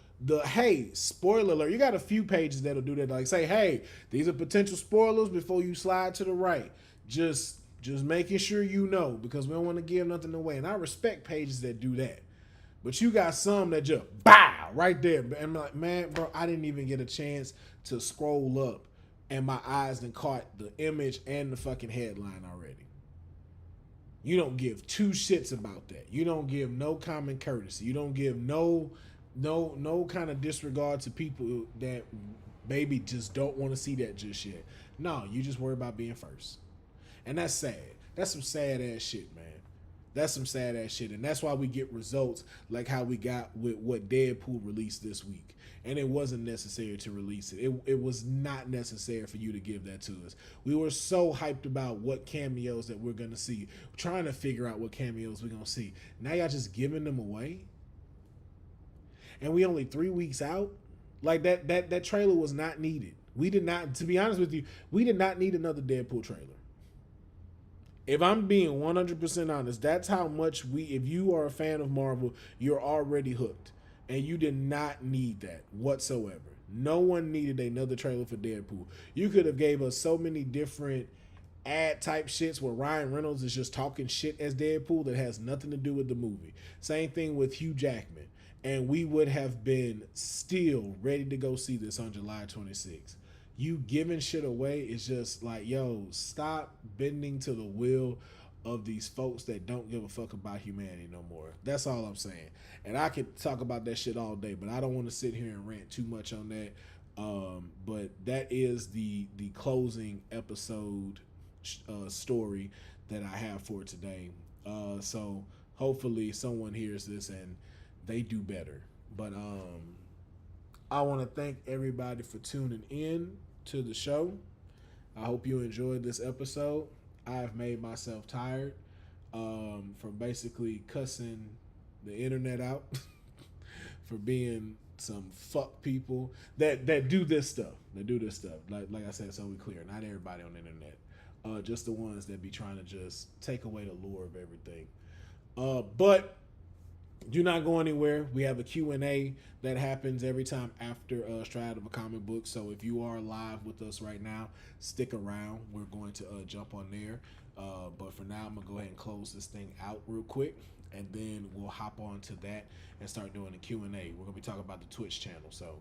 hey, spoiler alert. You got a few pages that'll do that. Like, say, hey, these are potential spoilers before you slide to the right. Just making sure you know, because we don't want to give nothing away. And I respect pages that do that. But you got some that just, bow, right there. And I'm like, man, bro, I didn't even get a chance to scroll up. And my eyes then caught the image and the fucking headline already. You don't give two shits about that. You don't give no common courtesy. You don't give no kind of disregard to people that maybe just don't want to see that just yet. No, you just worry about being first. And that's sad. That's some sad ass shit, man. That's some sad ass shit. And that's why we get results like how we got with what Deadpool released this week. And it wasn't necessary to release it. It was not necessary for you to give that to us. We were so hyped about what cameos that we're going to see. Trying to figure out what cameos we're going to see. Now y'all just giving them away? And we only 3 weeks out? Like, that trailer was not needed. We did not, to be honest with you, we did not need another Deadpool trailer. If I'm being 100% honest, that's how much if you are a fan of Marvel, you're already hooked. And you did not need that whatsoever. No one needed another trailer for Deadpool. You could have gave us so many different ad type shits where Ryan Reynolds is just talking shit as Deadpool that has nothing to do with the movie. Same thing with Hugh Jackman. And we would have been still ready to go see this on July 26th. You giving shit away is just like, yo, stop bending to the will of these folks that don't give a fuck about humanity no more. That's all I'm saying. And I could talk about that shit all day, but I don't want to sit here and rant too much on that. But that is the closing episode story that I have for today. So hopefully someone hears this and they do better. But I want to thank everybody for tuning in to the show. I hope you enjoyed this episode. I've made myself tired from basically cussing the internet out for being some fuck people that do this stuff. Like I said, so we clear. Not everybody on the internet. Just the ones that be trying to just take away the lure of everything. But do not go anywhere. We have a Q&A that happens every time after Straight Out of a Comic Book. So if you are live with us right now, stick around. We're going to jump on there. But for now, I'm going to go ahead and close this thing out real quick. And then we'll hop on to that and start doing the Q&A. We're going to be talking about the Twitch channel. So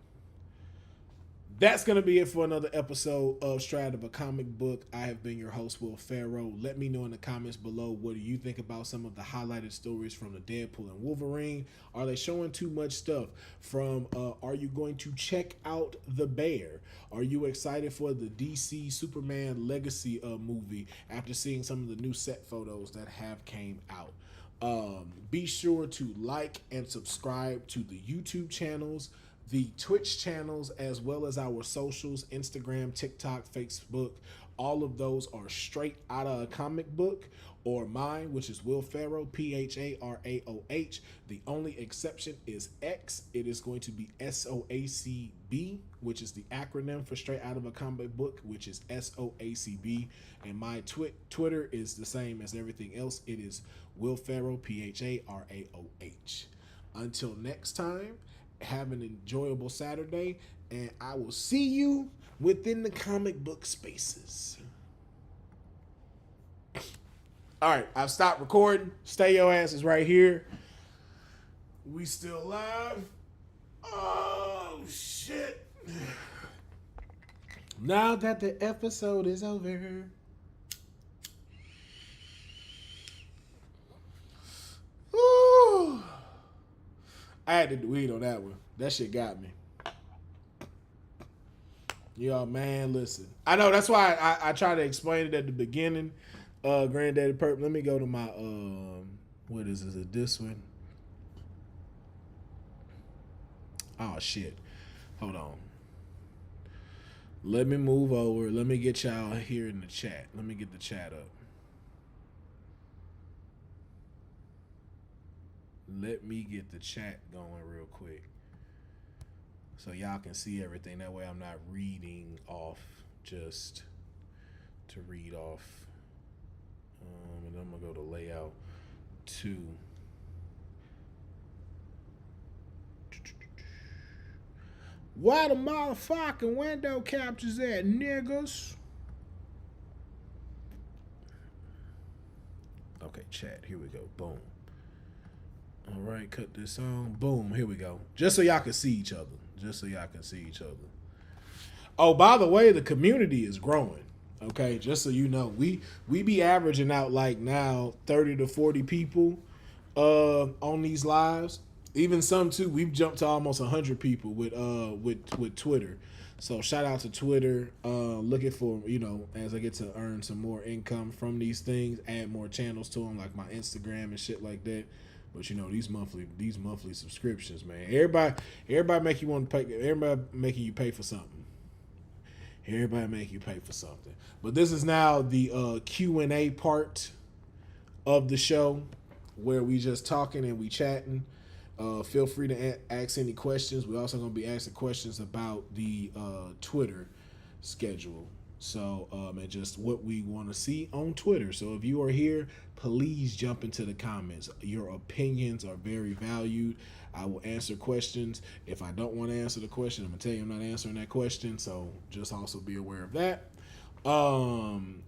that's going to be it for another episode of Straight Out of a Comic Book. I have been your host, Will Pharaoh. Let me know in the comments below, what do you think about some of the highlighted stories from the Deadpool and Wolverine? Are they showing too much stuff? From are you going to check out The Bear? Are you excited for the DC Superman Legacy movie after seeing some of the new set photos that have came out? Be sure to like and subscribe to the YouTube channels, the Twitch channels, as well as our socials, Instagram, TikTok, Facebook. All of those are Straight Out of a Comic Book, or mine, which is Will Pharaoh, Pharaoh. The only exception is X. It is going to be SOACB, which is the acronym for Straight Out of a Comic Book, which is SOACB. And my Twitter is the same as everything else. It is Will Pharaoh, Pharaoh. Until next time, have an enjoyable Saturday, and I will see you within the comic book spaces. All right, I've stopped recording. Stay your asses right here. We still live. Oh, shit. Now that the episode is over. Ooh. I had to do weed on that one. That shit got me. Yo, man, listen. I know, that's why I try to explain it at the beginning. Granddaddy Perp. Let me go to my, what is it, this one? Oh, shit. Hold on. Let me move over. Let me get y'all here in the chat. Let me get the chat up. Let me get the chat going real quick so y'all can see everything. That way I'm not reading off just to read off. And I'm going to go to layout 2. Why the motherfucking window captures at, niggas? Okay, chat. Here we go. Boom. All right, cut this on. Boom, here we go. Just so y'all can see each other. Oh, by the way, the community is growing. Okay, just so you know, we be averaging out like now 30 to 40 people on these lives. Even some too. We've jumped to almost 100 people with Twitter. So shout out to Twitter. Looking for, as I get to earn some more income from these things, add more channels to them, like my Instagram and shit like that. But these monthly subscriptions, man. Everybody make you want to pay. Everybody making you pay for something. But this is now the Q&A part of the show, where we just talking and we chatting. Feel free to ask any questions. We're also going to be asking questions about the Twitter schedule. So, and just what we want to see on Twitter. So if you are here, please jump into the comments. Your opinions are very valued. I will answer questions. If I don't want to answer the question, I'm going to tell you I'm not answering that question. So just also be aware of that.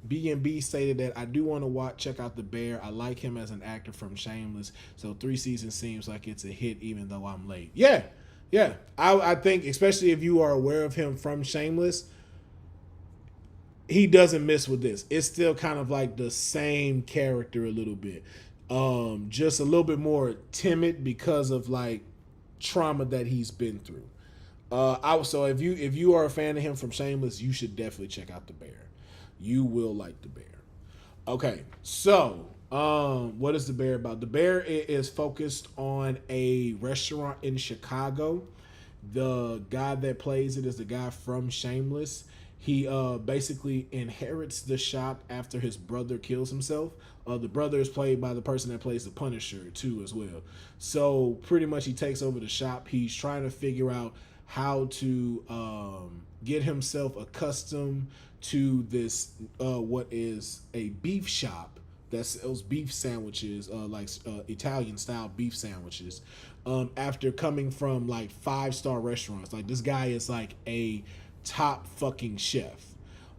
B&B stated that I do want to check out The Bear. I like him as an actor from Shameless. So 3 seasons seems like it's a hit even though I'm late. Yeah. I think, especially if you are aware of him from Shameless, he doesn't miss with this. It's still kind of like the same character a little bit. Just a little bit more timid because of like trauma that he's been through. So if you are a fan of him from Shameless, you should definitely check out The Bear. You will like The Bear. Okay, so what is The Bear about? The Bear is focused on a restaurant in Chicago. The guy that plays it is the guy from Shameless. He basically inherits the shop after his brother kills himself. The brother is played by the person that plays the Punisher too as well. So pretty much he takes over the shop. He's trying to figure out how to get himself accustomed to this, what is a beef shop that sells beef sandwiches, Italian style beef sandwiches. After coming from like 5-star restaurants, like this guy is like a top fucking chef,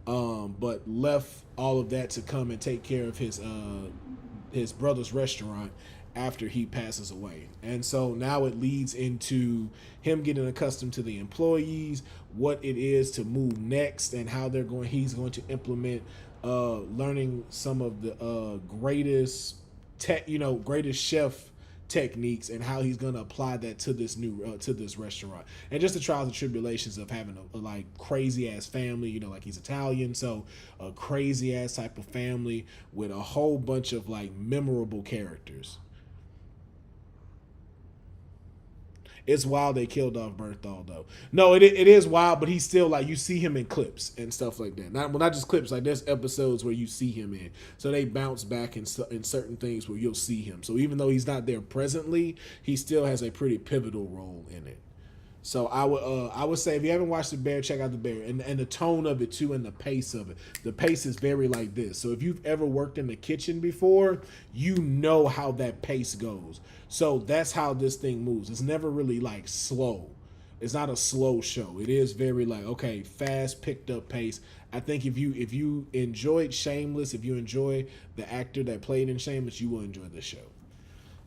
but left all of that to come and take care of his brother's restaurant after he passes away. And so now it leads into him getting accustomed to the employees, what it is to move next, and how he's going to implement learning some of the greatest chef techniques, and how he's going to apply that to this to this restaurant, and just the trials and tribulations of having a like crazy ass family, like he's Italian, so a crazy ass type of family with a whole bunch of like memorable characters. It's wild they killed off Berthold though. No, it is wild, but he's still like, you see him in clips and stuff like that. Not just clips, like there's episodes where you see him in. So they bounce back in certain things where you'll see him. So even though he's not there presently, he still has a pretty pivotal role in it. So I would say if you haven't watched The Bear, check out The Bear, and the tone of it too, and the pace of it. The pace is very like this. So if you've ever worked in the kitchen before, you know how that pace goes. So that's how this thing moves. It's never really like slow. It's not a slow show. It is very like, okay, fast, picked up pace. I think if you enjoyed Shameless, if you enjoy the actor that played in Shameless, you will enjoy this show.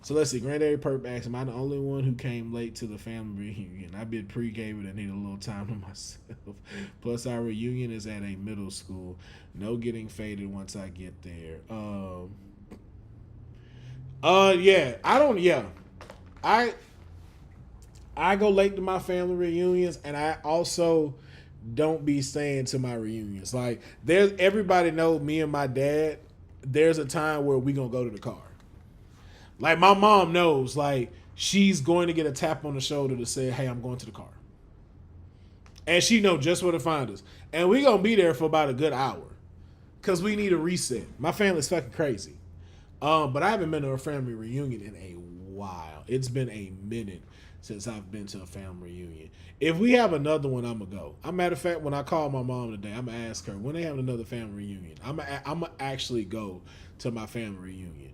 So let's see. Granddaddy Perp asks, am I the only one who came late to the family reunion? I've been pre-game and I need a little time to myself. Plus, our reunion is at a middle school. No getting faded once I get there. I go late to my family reunions, and I also don't be staying to my reunions. Like, everybody knows me and my dad, there's a time where we gonna go to the car. Like, my mom knows, like, she's going to get a tap on the shoulder to say, hey, I'm going to the car. And she know just where to find us. And we going to be there for about a good hour because we need a reset. My family's fucking crazy. But I haven't been to a family reunion in a while. It's been a minute since I've been to a family reunion. If we have another one, I'm going to go. As a matter of fact, when I call my mom today, I'm going to ask her, when they have another family reunion, I'm going to actually go to my family reunion.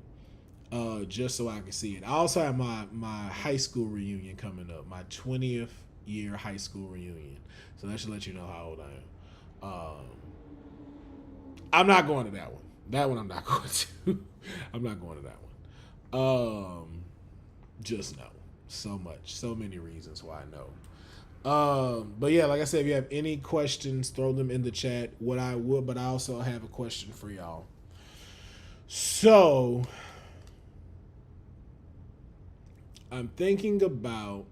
Just so I can see it. I also have my high school reunion coming up, my 20th year high school reunion. So that should let you know how old I am. I'm not going to that one. That one I'm not going to. I'm not going to that one. Just no. So many reasons why no. But yeah, like I said, if you have any questions, throw them in the chat. But I also have a question for y'all. So I'm thinking about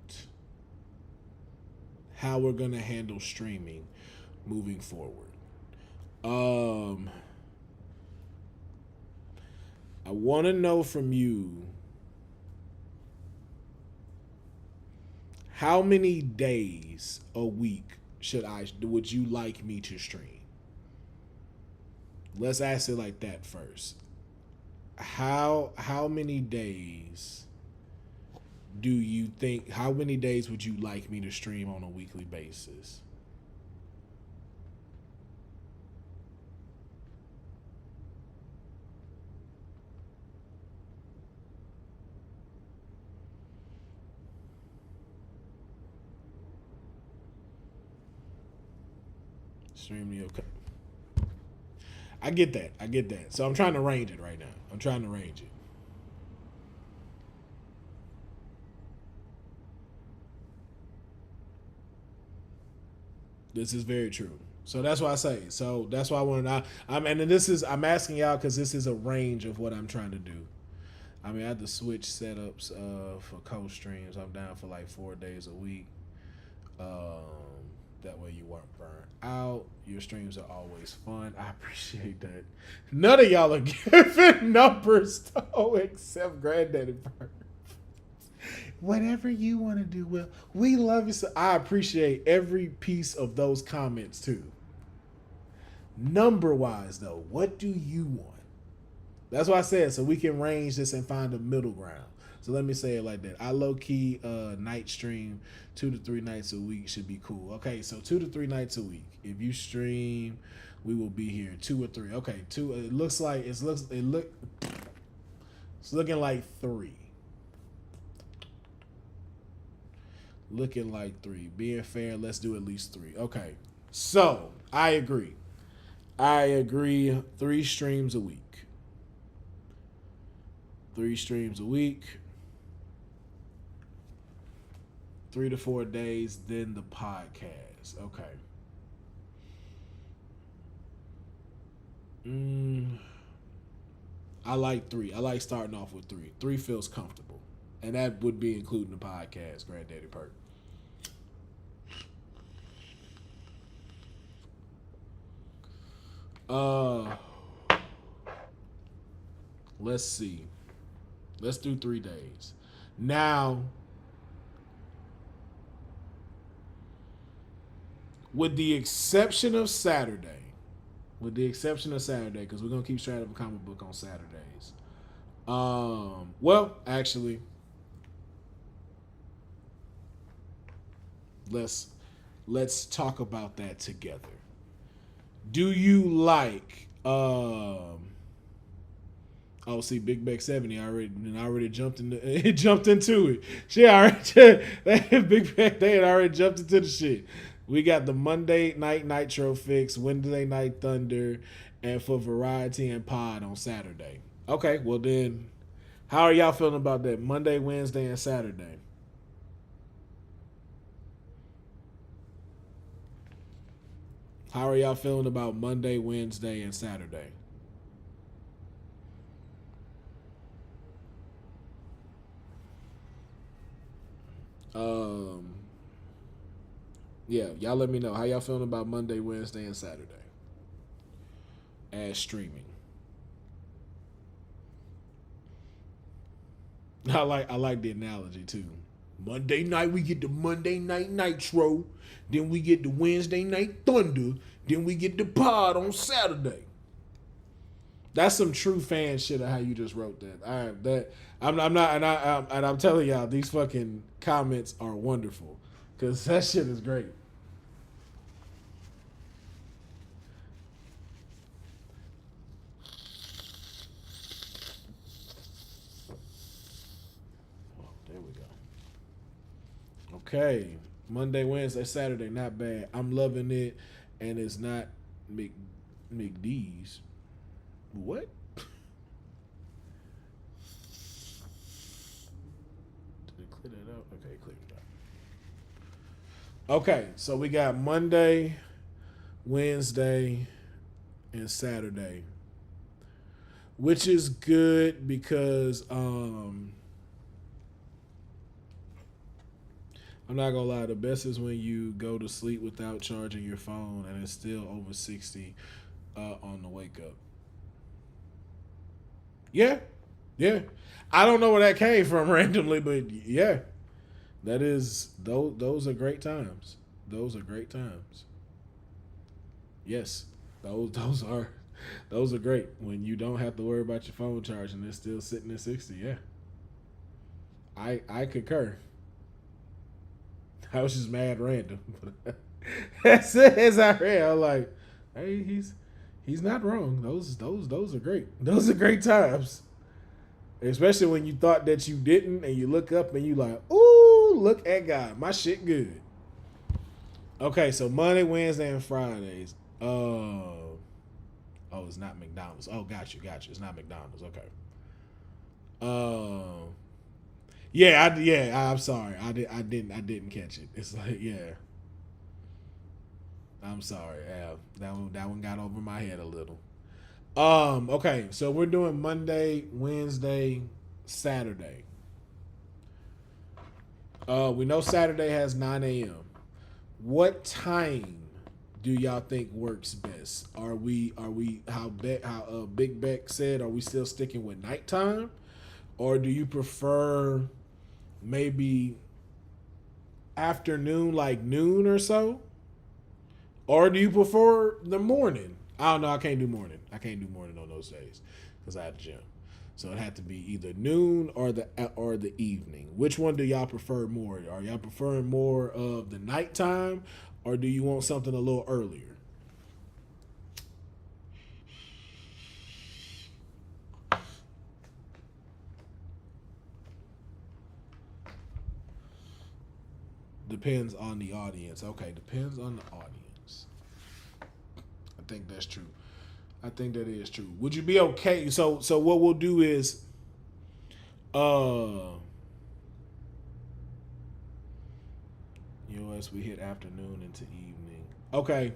how we're going to handle streaming moving forward. I want to know from you, how many days a week would you like me to stream? Let's ask it like that first. How many days how many days would you like me to stream on a weekly basis? Stream the okay. I get that. So I'm trying to range it right now. I'm trying to range it. This is very true. So that's why I say. So that's why I wanted. I'm asking y'all because this is a range of what I'm trying to do. I mean, I have to switch setups for co-streams. I'm down for like 4 days a week. That way you weren't burned out. Your streams are always fun. I appreciate that. None of y'all are giving numbers though, except Granddaddy Bird. Whatever you want to do, Will. We love you. So I appreciate every piece of those comments too. Number wise though, what do you want? That's why I said, so we can range this and find a middle ground. So let me say it like that. I low key night stream 2 to 3 nights a week should be cool. Okay, so 2 to 3 nights a week. If you stream we will be here. 2 or 3. Okay, 2. It's looking like 3. Looking like 3. Being fair, let's do at least 3. Okay. So, I agree. 3 streams a week. 3 streams a week. 3 to 4 days, then the podcast. Okay. I like 3. I like starting off with 3. 3 feels comfortable. And that would be including the podcast, Granddaddy Perk. Let's see. Let's do 3 days. Now, with the exception of Saturday, because we're gonna keep straight up a comic book on Saturdays. Well, actually, let's talk about that together. Do you like oh, see, Big Beck 70 already jumped into it. Jumped into it. She already Big Beck, they had already jumped into the shit. We got the Monday Night Nitro fix, Wednesday Night Thunder, and for Variety and Pod on Saturday. Okay, well then, how are y'all feeling about that? Monday, Wednesday, and Saturday. How are y'all feeling about Monday, Wednesday, and Saturday? Yeah, y'all let me know how y'all feeling about Monday, Wednesday, and Saturday as streaming. I like the analogy too. Monday night we get the Monday Night Nitro, then we get the Wednesday Night Thunder, then we get the pod on Saturday. That's some true fan shit of how you just wrote that. I'm telling y'all, these fucking comments are wonderful because that shit is great. Oh, there we go. Okay, Monday, Wednesday, Saturday, not bad. I'm loving it, and it's not McD's. What? Did it clear that out? Okay, clear it out. Okay, so we got Monday, Wednesday, and Saturday, which is good because I'm not gonna lie, the best is when you go to sleep without charging your phone and it's still over 60 on the wake up. Yeah. I don't know where that came from randomly, but yeah, that is those are great times. Those are great times. Yes, those are great when you don't have to worry about your phone charging. It's still sitting at 60. Yeah, I concur. I was just mad random. As I read, I'm like, hey, he's not wrong. Those are great. Those are great times. Especially when you thought that you didn't and you look up and you like, ooh, look at God. My shit good. Okay, so Monday, Wednesday, and Fridays. Oh, it's not McDonald's. Oh, got you. It's not McDonald's. Okay. I'm sorry. I didn't catch it. It's like, yeah. I'm sorry. Yeah, that one got over my head a little. Okay, so we're doing Monday, Wednesday, Saturday. We know Saturday has 9 a.m. What time do y'all think works best? Are we how Big Beck said, are we still sticking with nighttime? Or do you prefer maybe afternoon, like noon or so? Or do you prefer the morning? I don't know. I can't do morning on those days because I had the gym. So it had to be either noon or the evening. Which one do y'all prefer more? Are y'all preferring more of the nighttime, or do you want something a little earlier? Depends on the audience. Okay, depends on the audience. I think that's true. I think that is true. Would you be okay? So what we'll do is, US we hit afternoon into evening. Okay,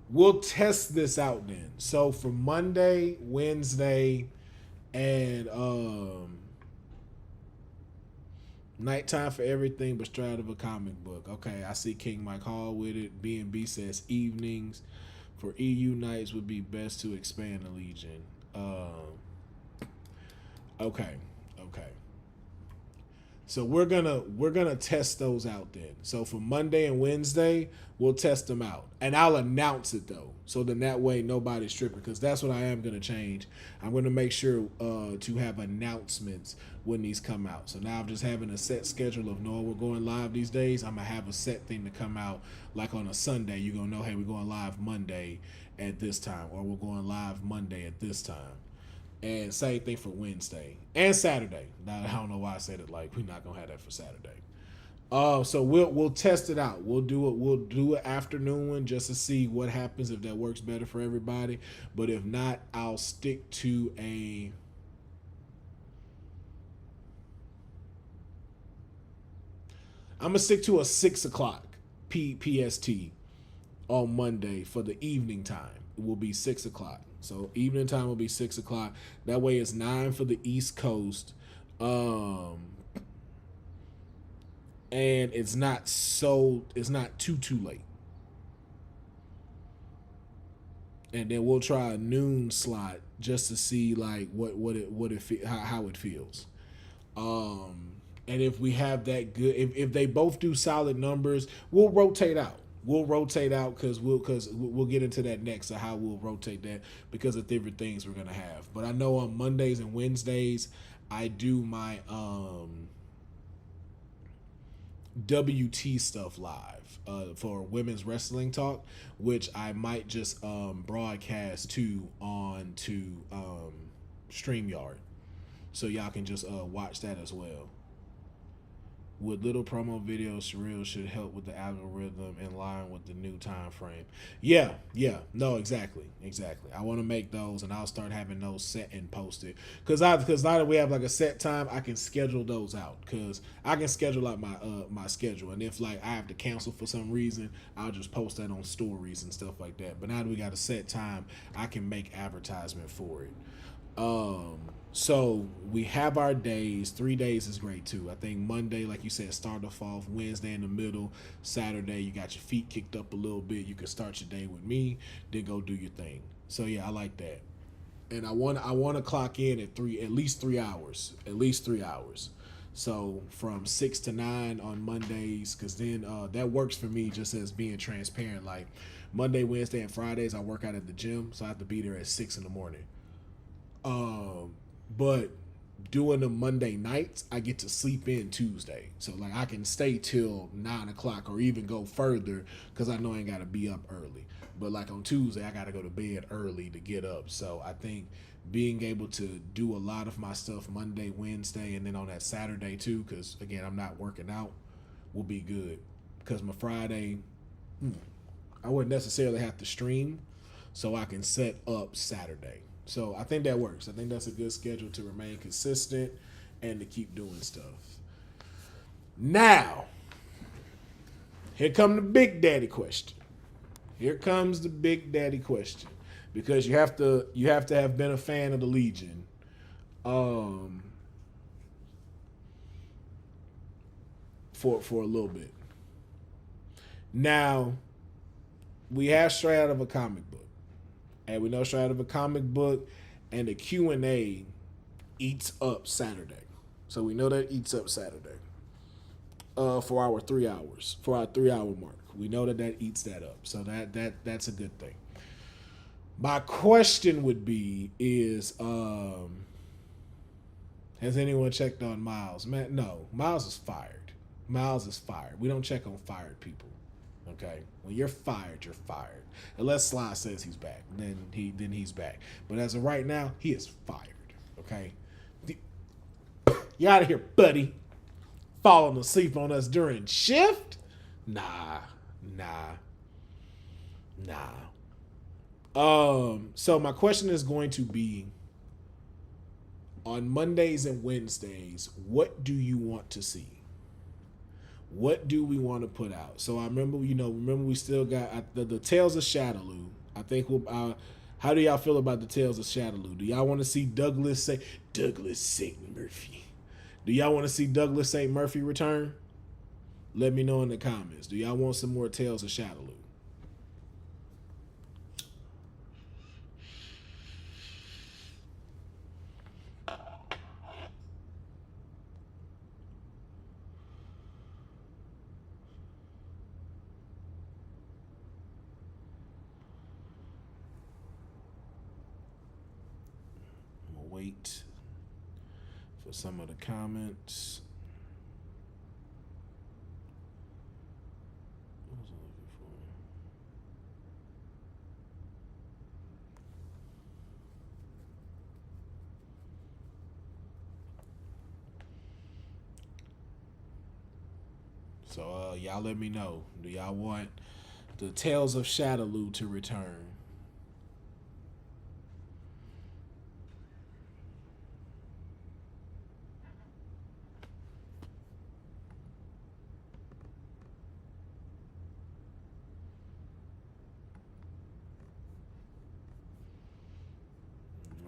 we'll test this out then. So for Monday, Wednesday, and nighttime for everything but straight out of a comic book. Okay, I see King Mike Hall with it. B&B says evenings. For EU nights would be best to expand the Legion. Okay. So we're gonna test those out then. So for Monday and Wednesday, we'll test them out, and I'll announce it though. So then that way nobody's tripping, because that's what I am gonna change. I'm gonna make sure to have announcements when these come out. So now I'm just having a set schedule of knowing we're going live these days. I'm gonna have a set thing to come out like on a Sunday. You're gonna know, hey, we're going live Monday at this time, or we're going live Monday at this time. And same thing for Wednesday and Saturday. Now I don't know why I said it like we're not gonna have that for Saturday. So we'll test it out. We'll do an afternoon one just to see what happens, if that works better for everybody. But if not, I'll stick to a 6 o'clock PST on Monday for the evening time. It will be 6 o'clock. So evening time will be 6 o'clock. That way it's 9 for the East Coast. And it's not too late. And then we'll try a noon slot just to see like how it feels. And if we have that good, if they both do solid numbers, we'll rotate out. Because we'll get into that next, of how we'll rotate that because of different things we're gonna have. But I know on Mondays and Wednesdays I do my WT stuff live for Women's Wrestling Talk, which I might just broadcast onto StreamYard, so y'all can just watch that as well. With little promo videos, Surreal should help with the algorithm in line with the new time frame. Yeah, no, exactly. I want to make those, and I'll start having those set and posted. Because now that we have like a set time, I can schedule those out. Because I can schedule out my schedule, and if like I have to cancel for some reason, I'll just post that on stories and stuff like that. But now that we got a set time, I can make advertisement for it. So we have our days. 3 days is great too. I think Monday, like you said, start off. Wednesday in the middle. Saturday, you got your feet kicked up a little bit. You can start your day with me, then go do your thing. So yeah, I like that. And I want to clock in at least 3 hours. So from 6 to 9 on Mondays, because then that works for me, just as being transparent. Like Monday, Wednesday, and Fridays, I work out at the gym, so I have to be there at 6 in the morning. But doing the Monday nights, I get to sleep in Tuesday. So like I can stay till 9 o'clock or even go further, because I know I ain't got to be up early. But like on Tuesday, I got to go to bed early to get up. So I think being able to do a lot of my stuff Monday, Wednesday, and then on that Saturday too, because again, I'm not working out, will be good. Because my Friday, I wouldn't necessarily have to stream, so I can set up Saturday. So I think that works. I think that's a good schedule to remain consistent and to keep doing stuff. Now, here comes the big daddy question. Because you have to have been a fan of the Legion. For a little bit. Now, we have straight out of a comic book. And we know straight out of a comic book, and the Q&A eats up Saturday. So we know that eats up Saturday for our 3 hours, for our 3 hour mark. We know that eats that up. So that's a good thing. My question would be is, has anyone checked on Miles? Man, no. Miles is fired. We don't check on fired people. Okay, when you're fired, you're fired. Unless Sly says he's back, then he's back. But as of right now, he is fired. Okay, you out of here, buddy. Falling asleep on us during shift. Nah, nah, nah. So my question is going to be on Mondays and Wednesdays, what do you want to see? What do we want to put out? So I remember, we still got the Tales of Shadaloo. I think how do y'all feel about the Tales of Shadaloo? Do y'all want to see Douglas St. Murphy? Do y'all want to see Douglas St. Murphy return? Let me know in the comments. Do y'all want some more Tales of Shadaloo? Wait for some of the comments. What was I looking for? So y'all let me know. Do y'all want the Tales of Shadaloo to return?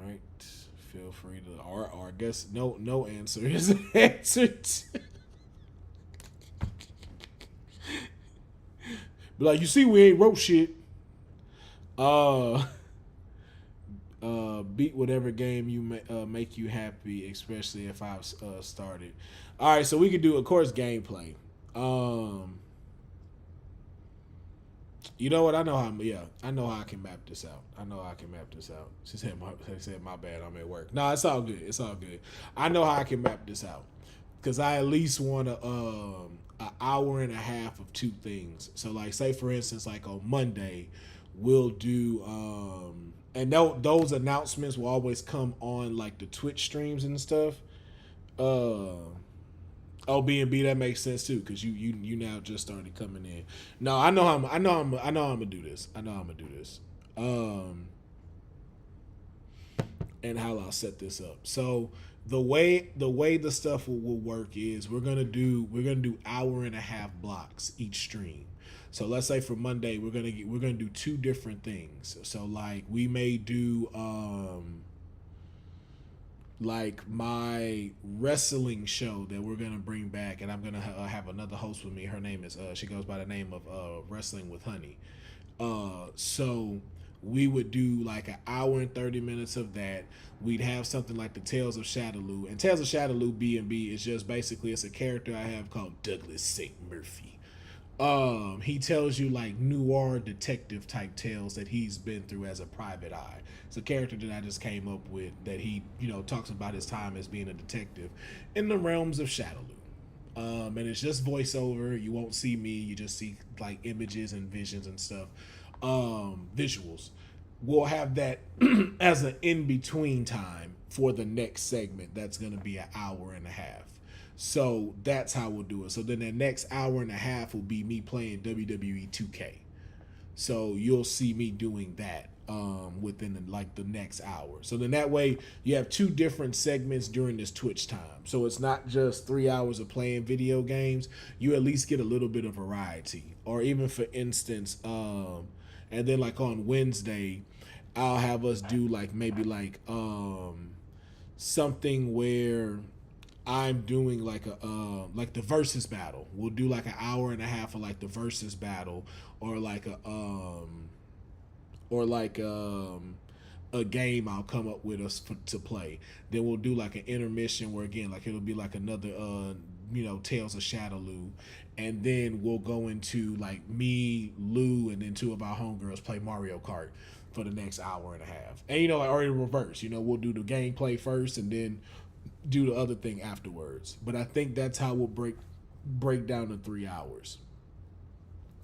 Right. Feel free to or I guess no answer is answered. But like, you see, we ain't wrote shit. Beat whatever game you make you happy, especially if I've started. All right, so we could do, of course, gameplay. You know what? I know how I can map this out. She said my bad. I'm at work. No, it's all good. I know how I can map this out because I at least want an hour and a half of two things. So, like, say for instance, like on Monday, we'll do and those announcements will always come on like the Twitch streams and stuff. B&B, that makes sense too, because you now just started coming in. No, I know I'm gonna do this. And how I'll set this up. So the way the stuff will work is we're gonna do hour and a half blocks each stream. So let's say for Monday we're gonna do two different things. So like we may do like my wrestling show that we're gonna bring back, and I'm gonna have another host with me. Her name is she goes by the name of Wrestling with Honey. So we would do like an hour and 30 minutes of that. We'd have something like the Tales of Shadaloo, and Tales of Shadaloo B&B is just basically, it's a character I have called Douglas St. Murphy. He tells you like noir detective type tales that he's been through as a private eye. It's a character that I just came up with that he, talks about his time as being a detective in the realms of Shadaloo. And it's just voiceover. You won't see me. You just see like images and visions and stuff. Visuals. We'll have that as an in-between time for the next segment. That's going to be an hour and a half. So that's how we'll do it. So then the next hour and a half will be me playing WWE 2K. So you'll see me doing that within the next hour. So then that way you have two different segments during this Twitch time. So it's not just 3 hours of playing video games. You at least get a little bit of variety. Or even for instance, and then like on Wednesday, I'll have us do like maybe like something where I'm doing like the versus battle. We'll do like an hour and a half of like the versus battle, or like a game I'll come up with us to play. Then we'll do like an intermission where again like it'll be like another Tales of Shadaloo, and then we'll go into like me, Lou, and then two of our homegirls play Mario Kart for the next hour and a half. And or in reverse, we'll do the gameplay first and then do the other thing afterwards. But I think that's how we'll break down to 3 hours.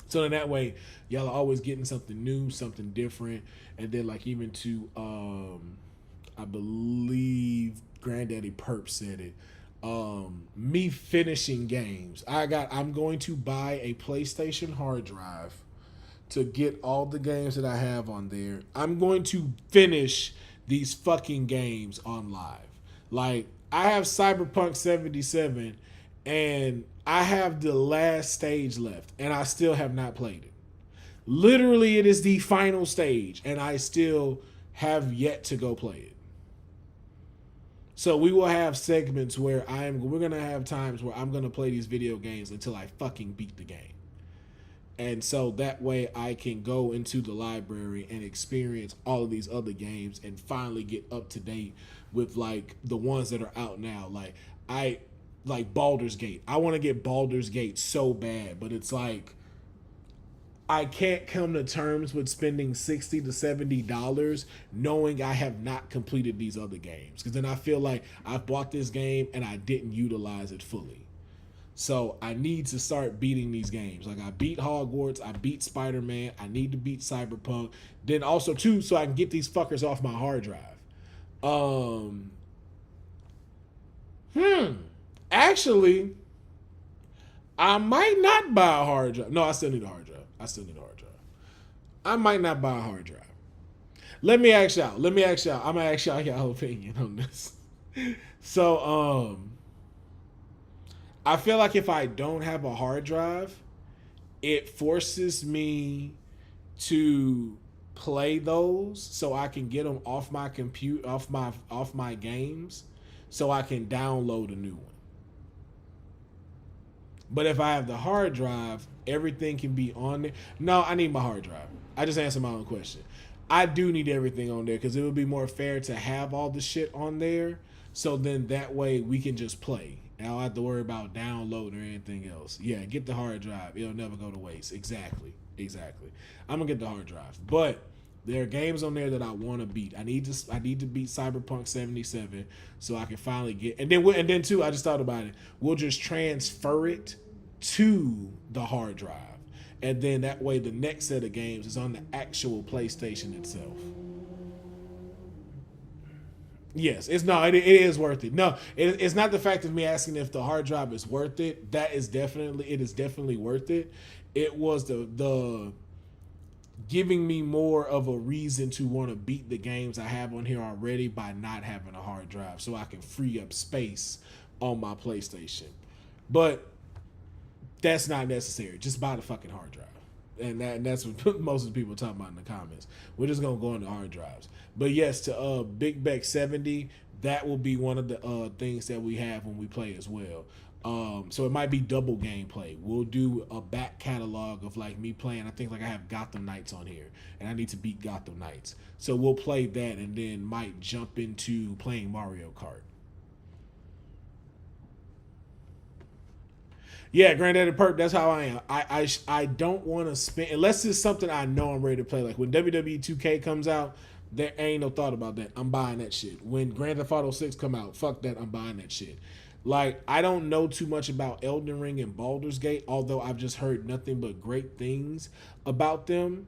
So in that way, y'all are always getting something new, something different. And then like even to I believe Granddaddy Perp said it. Me finishing games. I'm going to buy a PlayStation hard drive to get all the games that I have on there. I'm going to finish these fucking games on live. Like, I have Cyberpunk 77 and I have the last stage left and I still have not played it. Literally, it is the final stage and I still have yet to go play it. So we will have segments where we're going to have times where I'm going to play these video games until I fucking beat the game. And so that way I can go into the library and experience all of these other games and finally get up to date with like the ones that are out now. Like Baldur's Gate. I want to get Baldur's Gate so bad, but it's like I can't come to terms with spending $60 to $70 knowing I have not completed these other games. Because then I feel like I've bought this game and I didn't utilize it fully. So I need to start beating these games. Like I beat Hogwarts, I beat Spider-Man, I need to beat Cyberpunk. Then also too, so I can get these fuckers off my hard drive. Actually, I might not buy a hard drive. No, I still need a hard drive. I might not buy a hard drive. Let me ask y'all. I'm gonna ask y'all your opinion on this. So, I feel like if I don't have a hard drive, it forces me to play those so I can get them off my computer, off my games, so I can download a new one. But if I have the hard drive, everything can be on there. No, I need my hard drive. I just answered my own question. I do need everything on there because it would be more fair to have all the shit on there. So then that way we can just play. I don't have to worry about downloading or anything else. Yeah, get the hard drive. It'll never go to waste. Exactly. I'm gonna get the hard drive. But there are games on there that I want to beat. I need to beat Cyberpunk 77 so I can finally get. And then too, I just thought about it. We'll just transfer it to the hard drive, and then that way the next set of games is on the actual PlayStation itself. Yes, it is worth it. No, it's not the fact of me asking if the hard drive is worth it. It is definitely worth it. It was the giving me more of a reason to want to beat the games I have on here already by not having a hard drive so I can free up space on my PlayStation. But that's not necessary. Just buy the fucking hard drive. And that's what most of the people are talking about in the comments. We're just going to go into hard drives. But yes, to Big Beck 70, that will be one of the things that we have when we play as well. So it might be double gameplay. We'll do a back catalog of like me playing. I think like I have Gotham Knights on here, and I need to beat Gotham Knights. So we'll play that, and then might jump into playing Mario Kart. Yeah, Granddaddy Perk. That's how I am. I don't want to spend unless it's something I know I'm ready to play. Like when WWE 2K comes out, there ain't no thought about that. I'm buying that shit. When Grand Theft Auto 6 come out, fuck that. I'm buying that shit. Like, I don't know too much about Elden Ring and Baldur's Gate, although I've just heard nothing but great things about them.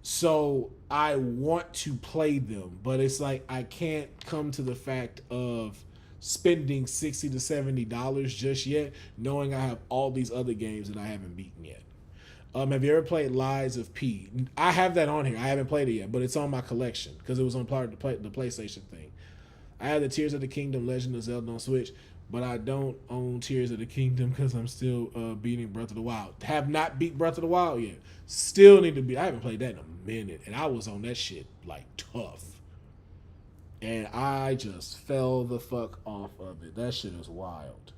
So I want to play them, but it's like I can't come to the fact of spending $60 to $70 just yet, knowing I have all these other games that I haven't beaten yet. Have you ever played Lies of P? I have that on here. I haven't played it yet, but it's on my collection because it was on part of the PlayStation thing. I have the Tears of the Kingdom Legend of Zelda on Switch, but I don't own Tears of the Kingdom because I'm still beating Breath of the Wild. Have not beat Breath of the Wild yet. Still need to beat. I haven't played that in a minute, and I was on that shit like tough. And I just fell the fuck off of it. That shit is wild.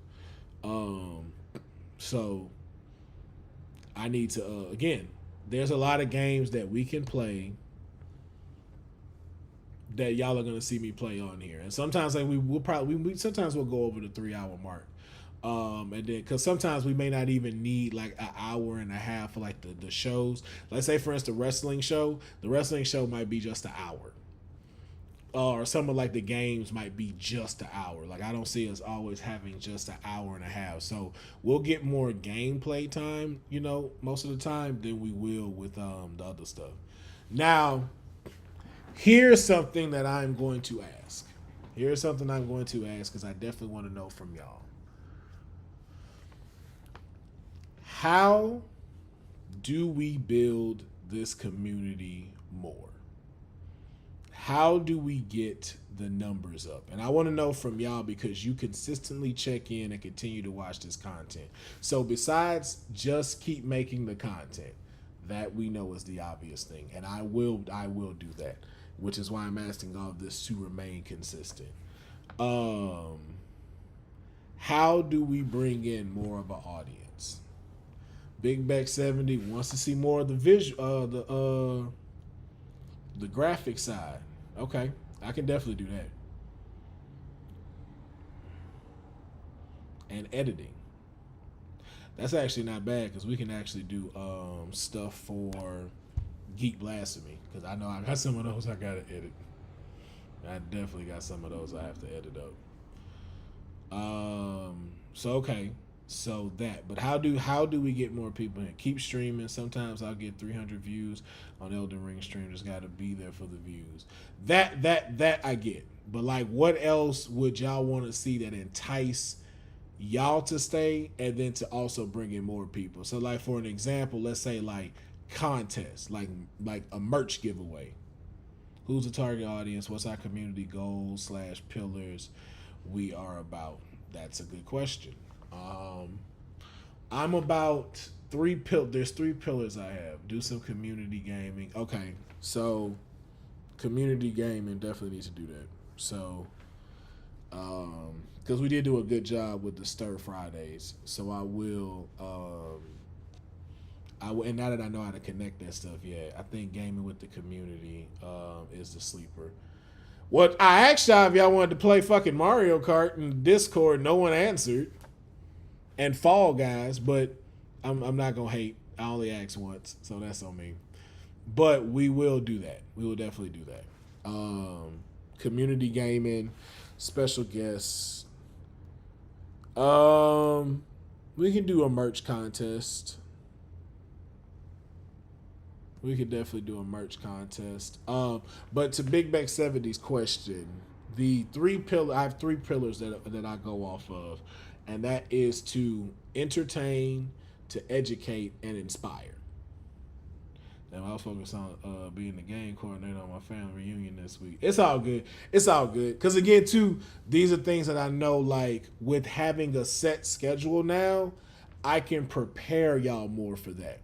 So I need to again. There's a lot of games that we can play that y'all are gonna see me play on here, and sometimes like sometimes we'll go over the 3-hour mark, and then because sometimes we may not even need like an hour and a half for like the shows. Let's say for instance the wrestling show might be just an hour, or some of like the games might be just an hour. Like I don't see us always having just an hour and a half, so we'll get more gameplay time, most of the time than we will with the other stuff. Now here's something that I'm going to ask. Because I definitely want to know from y'all. How do we build this community more? How do we get the numbers up? And I want to know from y'all because you consistently check in and continue to watch this content. So besides just keep making the content, that we know is the obvious thing. And I will do that, which is why I'm asking all of this to remain consistent. How do we bring in more of an audience? Big Beck 70 wants to see more of the visual, the graphic side. Okay, I can definitely do that. And editing. That's actually not bad because we can actually do stuff for Geek Blasphemy because I know I got some of those I gotta edit. I definitely got some of those I have to edit up. So okay, so that. But how do we get more people in? Keep streaming. Sometimes I'll get 300 views on Elden Ring stream. Just got to be there for the views. That I get. But like, what else would y'all want to see that entice y'all to stay and then to also bring in more people? So like, for an example, let's say like contests, like a merch giveaway. Who's the target audience? What's our community goals / pillars we are about? That's a good question. I'm about there's 3 pillars I have. Do some community gaming. Okay, so community gaming, definitely need to do that. So because we did do a good job with the Stir Fridays, so I will and now that I know how to connect that stuff, yeah, I think gaming with the community is the sleeper. What I asked y'all if y'all wanted to play fucking Mario Kart in Discord, no one answered. And Fall Guys, but I'm not gonna hate. I only asked once, so that's on me. But we will do that. We will definitely do that. Community gaming, special guests. We can do a merch contest. We could definitely do a merch contest. But to Big Beck 70's question, I have 3 pillars that I go off of, and that is to entertain, to educate, and inspire. Now I was focused on being the game coordinator on my family reunion this week. It's all good. It's all good. Because again, too, these are things that I know, like with having a set schedule now, I can prepare y'all more for that.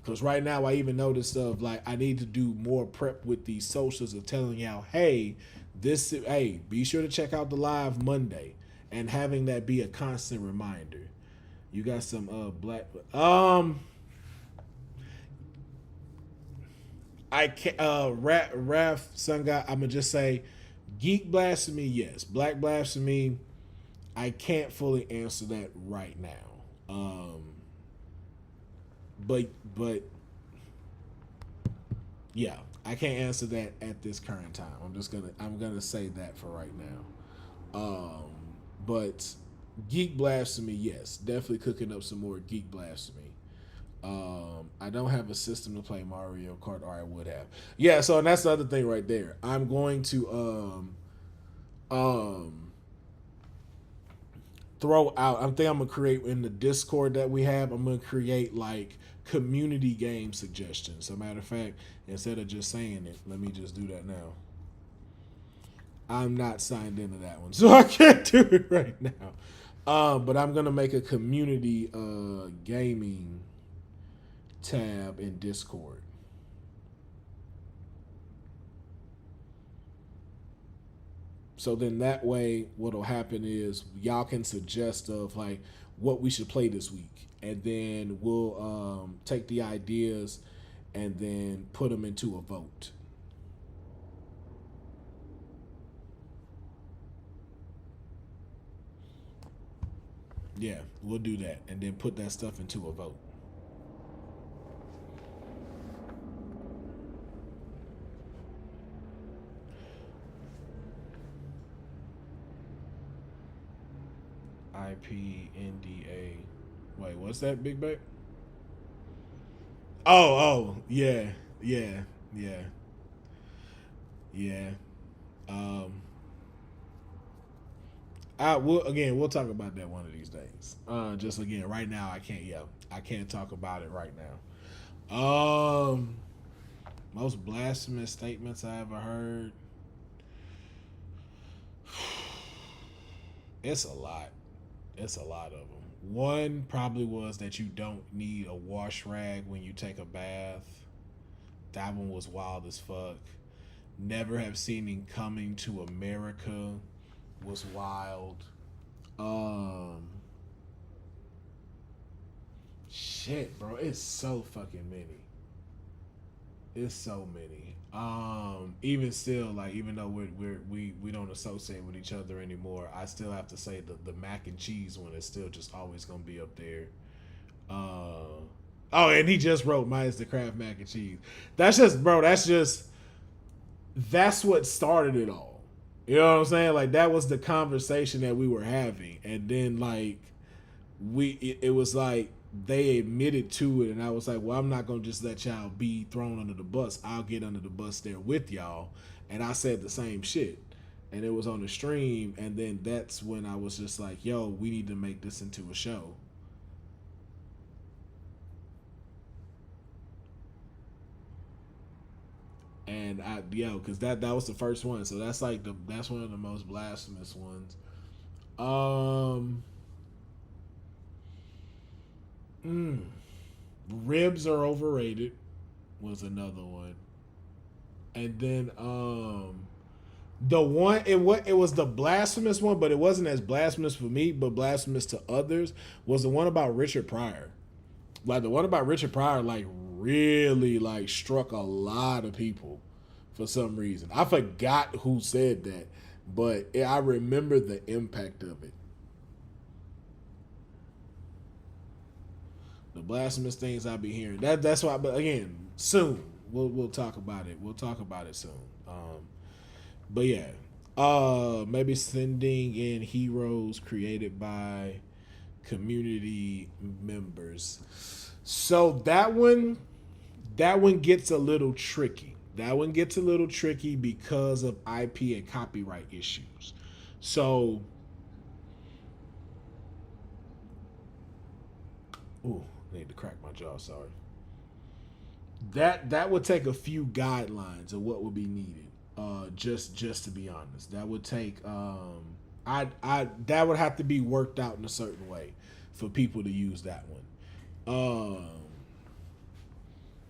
Because right now I even noticed of like I need to do more prep with these socials of telling y'all, hey, be sure to check out the live Monday, and having that be a constant reminder. You got some black I can't Raf Sun Guy, I'ma just say Geek Blasphemy, yes. Black Blasphemy, I can't fully answer that right now. But yeah, I can't answer that at this current time. I'm gonna say that for right now. But Geek Blasphemy, yes, definitely cooking up some more Geek Blasphemy. I don't have a system to play Mario Kart, or I would have. Yeah, so and that's the other thing right there. I'm going to throw out. I'm gonna create in the Discord that we have. I'm gonna create like community game suggestions. As a matter of fact, instead of just saying it, let me just do that now. I'm not signed into that one, so I can't do it right now. But I'm gonna make a community gaming tab in Discord. So then that way, what'll happen is y'all can suggest of like what we should play this week, and then we'll take the ideas and then put them into a vote. Yeah, we'll do that, and then put that stuff into a vote. IPNDA. Wait, what's that, Big Beck? Oh, yeah. We'll talk about that one of these days. Just again, right now I can't. Yeah, I can't talk about it right now. Most blasphemous statements I ever heard. It's a lot. It's a lot of them. One probably was that you don't need a wash rag when you take a bath. That one was wild as fuck. Never have seen him coming to America was wild. Shit, bro, it's so fucking many. It's so many. Even still, like, even though we don't associate with each other anymore, I still have to say the mac and cheese one is still just always gonna be up there. Oh, and he just wrote mine's the Kraft mac and cheese. That's just, bro. That's what started it all. You know what I'm saying? Like, that was the conversation that we were having, and then like it was like they admitted to it, and I was like, well, I'm not gonna just let y'all be thrown under the bus. I'll get under the bus there with y'all. And I said the same shit, and it was on the stream, and then that's when I was just like, yo, we need to make this into a show. And because that was the first one, so that's like that's one of the most blasphemous ones. Ribs are overrated was another one. And then the one it was the blasphemous one, but it wasn't as blasphemous for me, but blasphemous to others was the one about Richard Pryor. Like, the one about Richard Pryor, like, really like struck a lot of people for some reason. I forgot who said that, but I remember the impact of it. The blasphemous things I be hearing. That's why. But again, soon we'll talk about it. We'll talk about it soon. But yeah, maybe sending in heroes created by community members. So that one gets a little tricky. That one gets a little tricky because of IP and copyright issues. So, ooh, I need to crack my jaw. Sorry. That would take a few guidelines of what would be needed. Just to be honest, that would take that would have to be worked out in a certain way for people to use that one.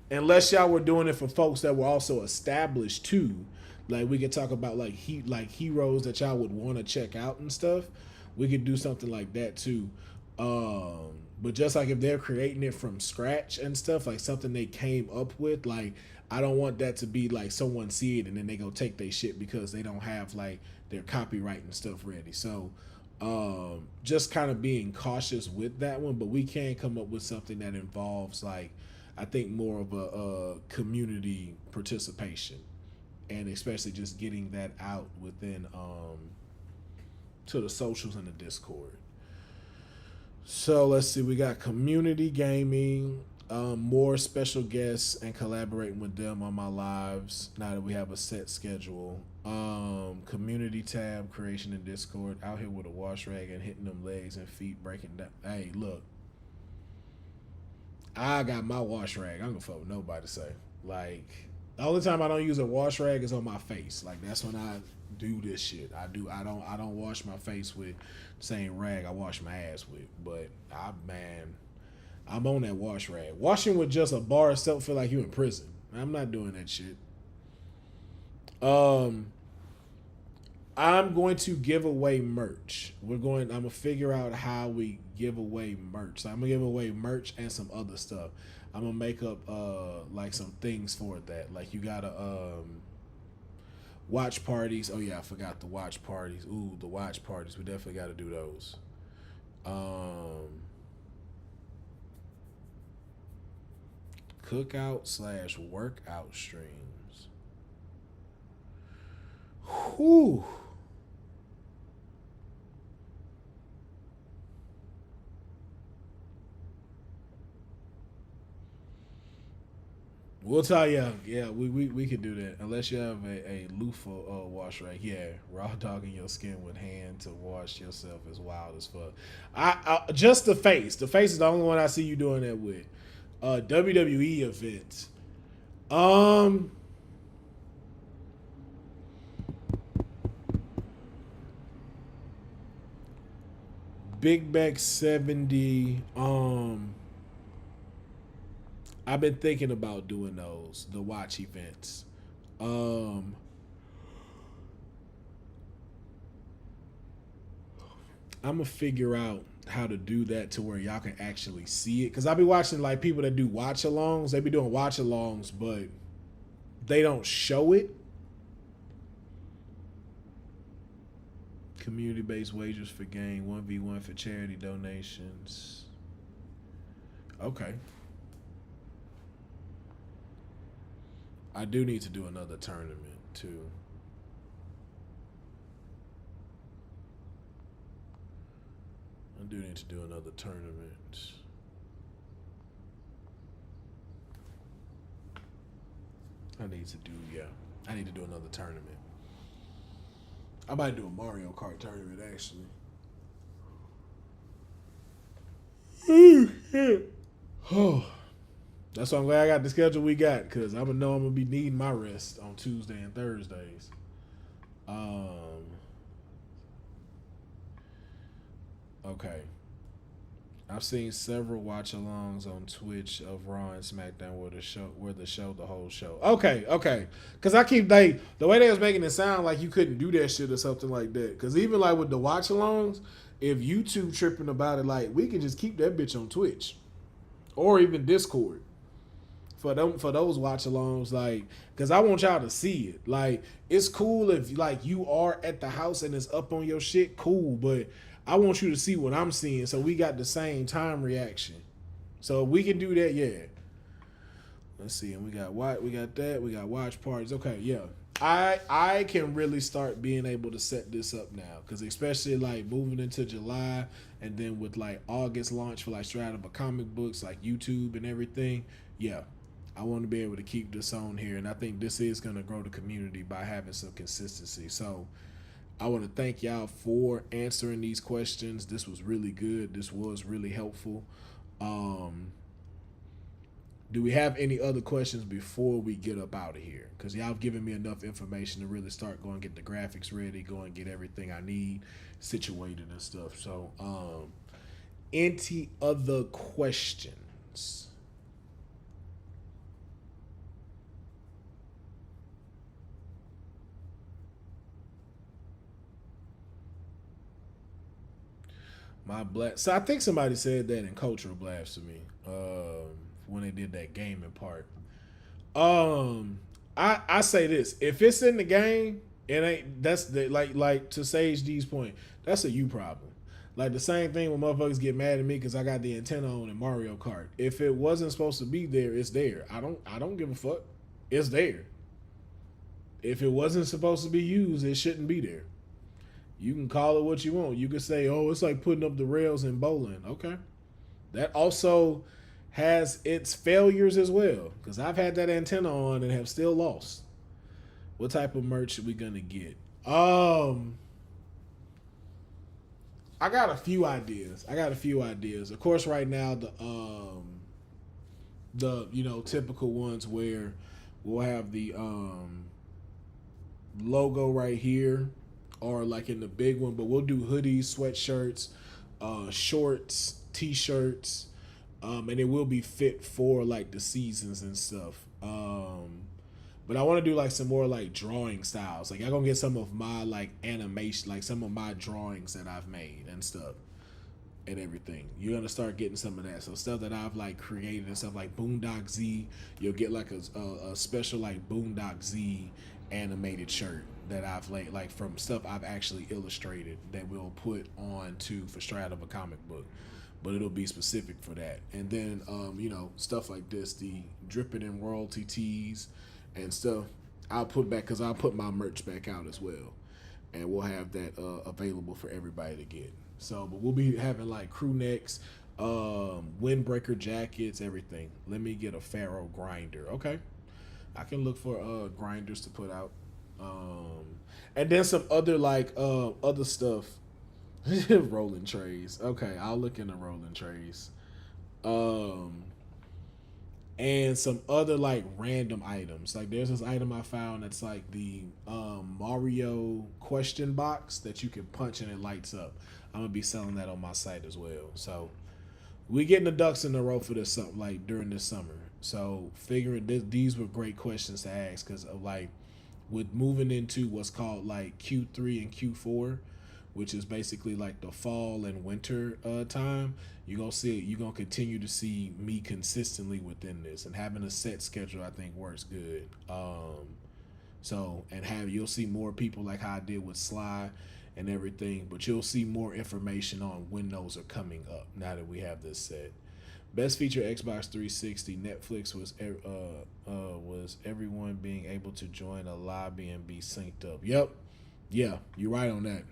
Unless y'all were doing it for folks that were also established too, like we could talk about like heroes that y'all would want to check out and stuff. We could do something like that too. But just like if they're creating it from scratch and stuff, like something they came up with, like I don't want that to be like someone see it and then they go take their shit because they don't have like their copyright and stuff ready. So just kind of being cautious with that one, but we can come up with something that involves like I think more of a community participation, and especially just getting that out within to the socials and the Discord. So let's see, we got community gaming, more special guests and collaborating with them on my lives now that we have a set schedule. Community tab creation in Discord, out here with a wash rag and hitting them legs and feet, breaking down. Hey, look, I got my wash rag. I'm gonna fuck with nobody say. Like, the only time I don't use a wash rag is on my face. Like, that's when I do this shit. I don't wash my face with the same rag I wash my ass with. But I'm on that wash rag. Washing with just a bar of soap feel like you in prison. I'm not doing that shit. I'm going to give away merch. I'm gonna figure out how we give away merch. So I'm gonna give away merch and some other stuff. I'm gonna make up like some things for that. Like, you gotta watch parties. Oh yeah, I forgot the watch parties. Ooh, the watch parties. We definitely gotta do those. Cookout/workout streams. Whew. We'll tell you. Yeah, we can do that. Unless you have a loofah wash right here. Raw dogging your skin with hand to wash yourself is wild as fuck. I just the face. The face is the only one I see you doing that with. WWE events. Big Back 70. I've been thinking about doing those, the watch events. I'm gonna figure out how to do that to where y'all can actually see it. Cause I be watching like people that do watch alongs. They be doing watch alongs, but they don't show it. Community-based wagers for game, 1v1 for charity donations. Okay. I do need to do another tournament too. I do need to do another tournament. I need to do another tournament. I might do a Mario Kart tournament actually. Oh, that's why I'm glad I got the schedule we got, because I'm gonna be needing my rest on Tuesday and Thursdays. Okay. I've seen several watch-alongs on Twitch of Raw and SmackDown the whole show. Okay. Because the way they was making it sound like you couldn't do that shit or something like that. Because even like with the watch-alongs, if YouTube tripping about it, like we can just keep that bitch on Twitch or even Discord for those watch-alongs. Like, because I want y'all to see it. Like, it's cool if like you are at the house and it's up on your shit. Cool, but I want you to see what I'm seeing, so we got the same time reaction. So we can do that, yeah. Let's see, and we got that. We got watch parties. Okay, yeah. I can really start being able to set this up now, because especially like moving into July, and then with like August launch for like straight out of comic books, like YouTube and everything. Yeah, I want to be able to keep this on here, and I think this is going to grow the community by having some consistency. So I want to thank y'all for answering these questions. This was really good. This was really helpful. Do we have any other questions before we get up out of here? Because y'all have given me enough information to really start going get the graphics ready, go and get everything I need situated and stuff. So, any other questions? So I think somebody said that in cultural blasphemy when they did that gaming part. I say this: if it's in the game, it ain't. That's the like to Sage D's point. That's a you problem. Like the same thing when motherfuckers get mad at me because I got the antenna on in Mario Kart. If it wasn't supposed to be there, it's there. I don't give a fuck. It's there. If it wasn't supposed to be used, it shouldn't be there. You can call it what you want. You can say, oh, it's like putting up the rails in bowling. Okay. That also has its failures as well, because I've had that antenna on and have still lost. What type of merch are we going to get? I got a few ideas. Of course, right now, the typical ones where we'll have the logo right here, or like in the big one, but we'll do hoodies, sweatshirts, shorts, t-shirts, and it will be fit for like the seasons and stuff. But I want to do like some more like drawing styles. Like I'm gonna get some of my like animation, like some of my drawings that I've made and stuff and everything. You're gonna start getting some of that. So stuff that I've like created and stuff like Boondock Z. You'll get like a special like Boondock Z animated shirt that I've like from stuff I've actually illustrated that we'll put on for straight out of a comic book, but it'll be specific for that. And then stuff like this, the dripping in royalty tees and stuff, I'll put back, because I'll put my merch back out as well, and we'll have that available for everybody to get. So, but we'll be having like crew necks, windbreaker jackets, everything. Let me get a Pharaoh grinder. Okay. I can look for grinders to put out. And then some other like other stuff. Rolling trays. Okay, I'll look into rolling trays. And some other like random items. Like there's this item I found that's like the Mario question box that you can punch and it lights up. I'm gonna be selling that on my site as well. So we getting the ducks in a row for this something like during this summer. So figuring these were great questions to ask because of like with moving into what's called like Q3 and Q4, which is basically like the fall and winter time. You're gonna continue to see me consistently within this, and having a set schedule I think works good. So and you'll see more people like how I did with Sly and everything, but you'll see more information on when those are coming up now that we have this set. Best feature Xbox 360. Netflix was everyone being able to join a lobby and be synced up. Yep, yeah, you're right on that.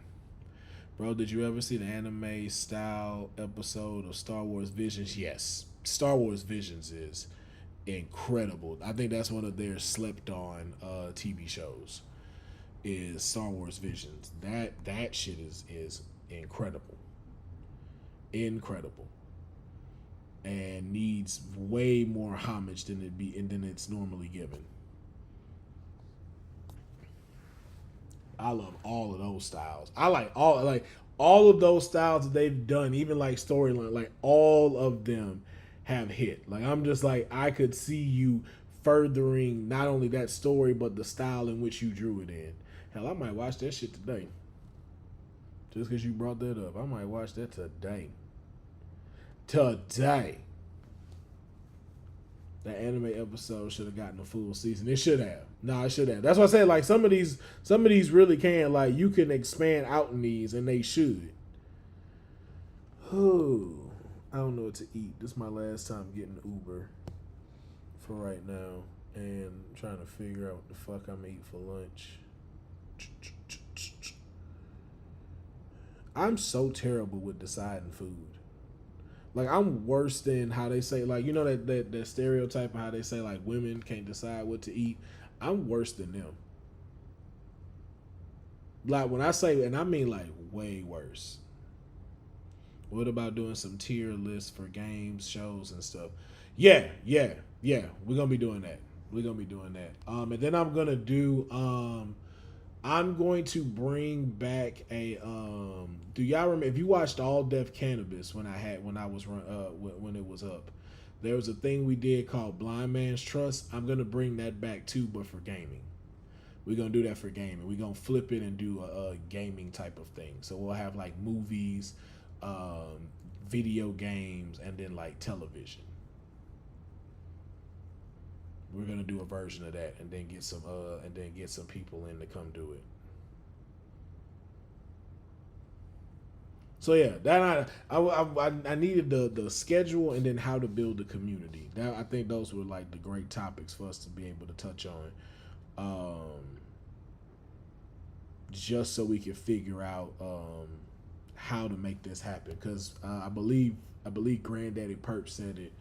Bro, did you ever see the anime style episode of Star Wars Visions? Yes. Star Wars Visions is incredible. I think that's one of their slept on TV shows is Star Wars Visions. That shit is incredible. Incredible. And needs way more homage than it's normally given. I love all of those styles. I like all of those styles that they've done, even like storyline, like all of them have hit. Like I'm just like I could see you furthering not only that story but the style in which you drew it in. Hell, I might watch that shit today. Just because you brought that up, I might watch that today. Today. That anime episode should have gotten a full season. It should have. No, it should have. That's why I say like some of these really can like you can expand out in these and they should. Oh, I don't know what to eat. This is my last time getting Uber for right now, and I'm trying to figure out what the fuck I'm eating for lunch. I'm so terrible with deciding food. Like I'm worse than how they say like you know that stereotype of how they say like women can't decide what to eat. I'm worse than them. Like when I say and I mean like way worse. What about doing some tier lists for games, shows, and stuff? Yeah. We're gonna be doing that. And then I'm gonna do I'm going to bring back a do y'all remember if you watched All Def Cannabis when it was up, there was a thing we did called Blind Man's Trust. I'm gonna bring that back too, but for gaming. We're gonna do that for gaming. We're gonna flip it and do a gaming type of thing. So we'll have like movies, video games, and then like television. We're gonna do a version of that, and then get some people in to come do it. So yeah, that I needed the schedule and then how to build the community. That I think those were like the great topics for us to be able to touch on, just so we can figure out how to make this happen. Because I believe Granddaddy Perp said it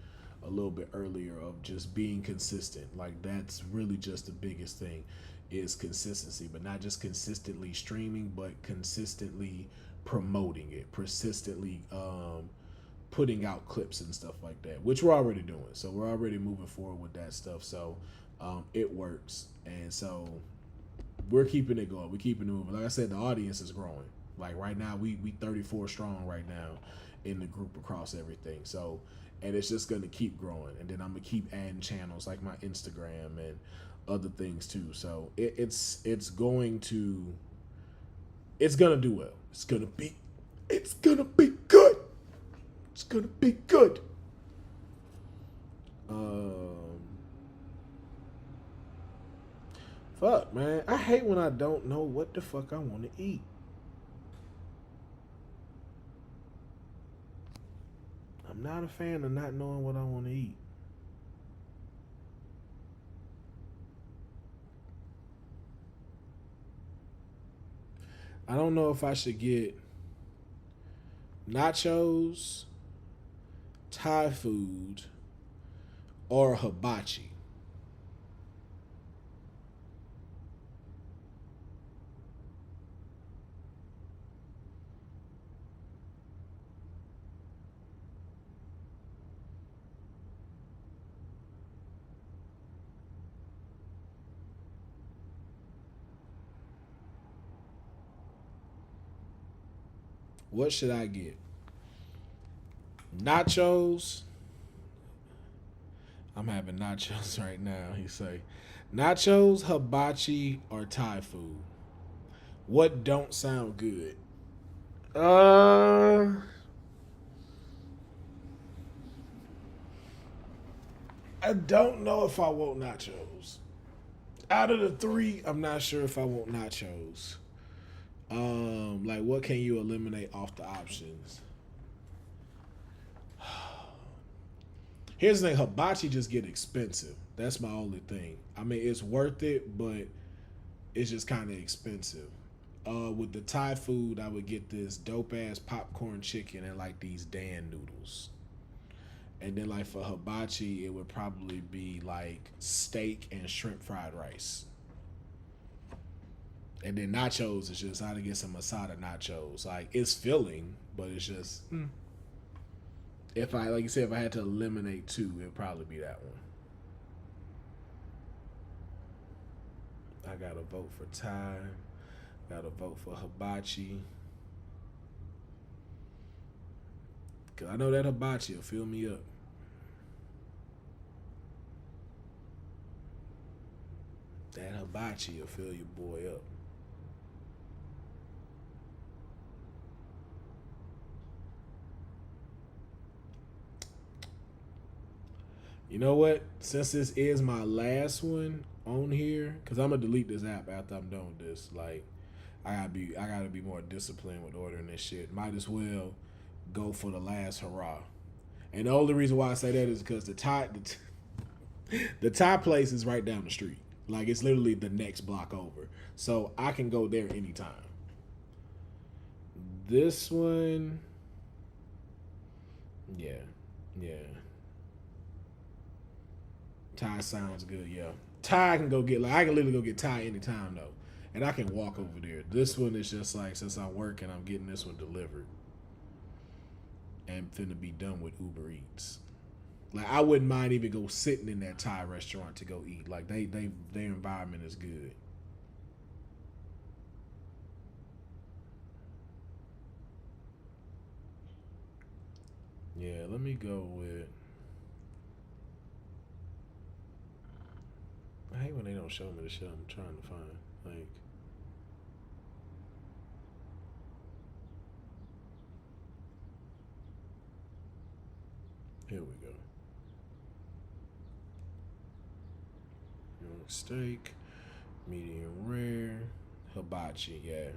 a little bit earlier of just being consistent. Like that's really just the biggest thing is consistency, but not just consistently streaming, but consistently promoting it, persistently putting out clips and stuff like that, which we're already doing. So we're already moving forward with that stuff. So it works. And so we're keeping it going. We're keeping it moving. Like I said, the audience is growing. Like right now, we 34 strong right now in the group across everything. So and it's just gonna keep growing, and then I'm gonna keep adding channels like my Instagram and other things too. So it's gonna do well. It's gonna be good. It's gonna be good. Fuck, man. I hate when I don't know what the fuck I want to eat. I'm not a fan of not knowing what I want to eat. I don't know if I should get nachos, Thai food, or hibachi. What should I get? Nachos. I'm having nachos right now. He say, nachos, hibachi, or Thai food. What don't sound good? I don't know if I want nachos. Out of the three, I'm not sure if I want nachos. Like what can you eliminate off the options? Here's the thing, hibachi just get expensive. That's my only thing. I mean, it's worth it, but it's just kind of expensive. With the Thai food, I would get this dope ass popcorn chicken and like these Dan noodles. And then like for hibachi, it would probably be like steak and shrimp fried rice. And then nachos is just I'd get some masada nachos. Like it's filling, but it's just if I like you said, if I had to eliminate two, it'd probably be that one. I gotta vote for Thai. Gotta vote for hibachi. Cause I know that hibachi will fill me up. That hibachi will fill your boy up. You know what? Since this is my last one on here, because I'm gonna delete this app after I'm done with this. Like, I gotta be more disciplined with ordering this shit. Might as well go for the last hurrah. And the only reason why I say that is because the Thai place is right down the street. Like it's literally the next block over. So I can go there anytime. This one, yeah. Thai sounds good, yeah. Thai I can go get, like I can literally go get Thai anytime though. And I can walk over there. This one is just like, since I'm working, I'm getting this one delivered. And finna be done with Uber Eats. Like I wouldn't mind even go sitting in that Thai restaurant to go eat. Like their environment is good. Yeah, let me go with. I hate when they don't show me the shit I'm trying to find. Like. Here we go. Steak, medium rare, hibachi, yeah.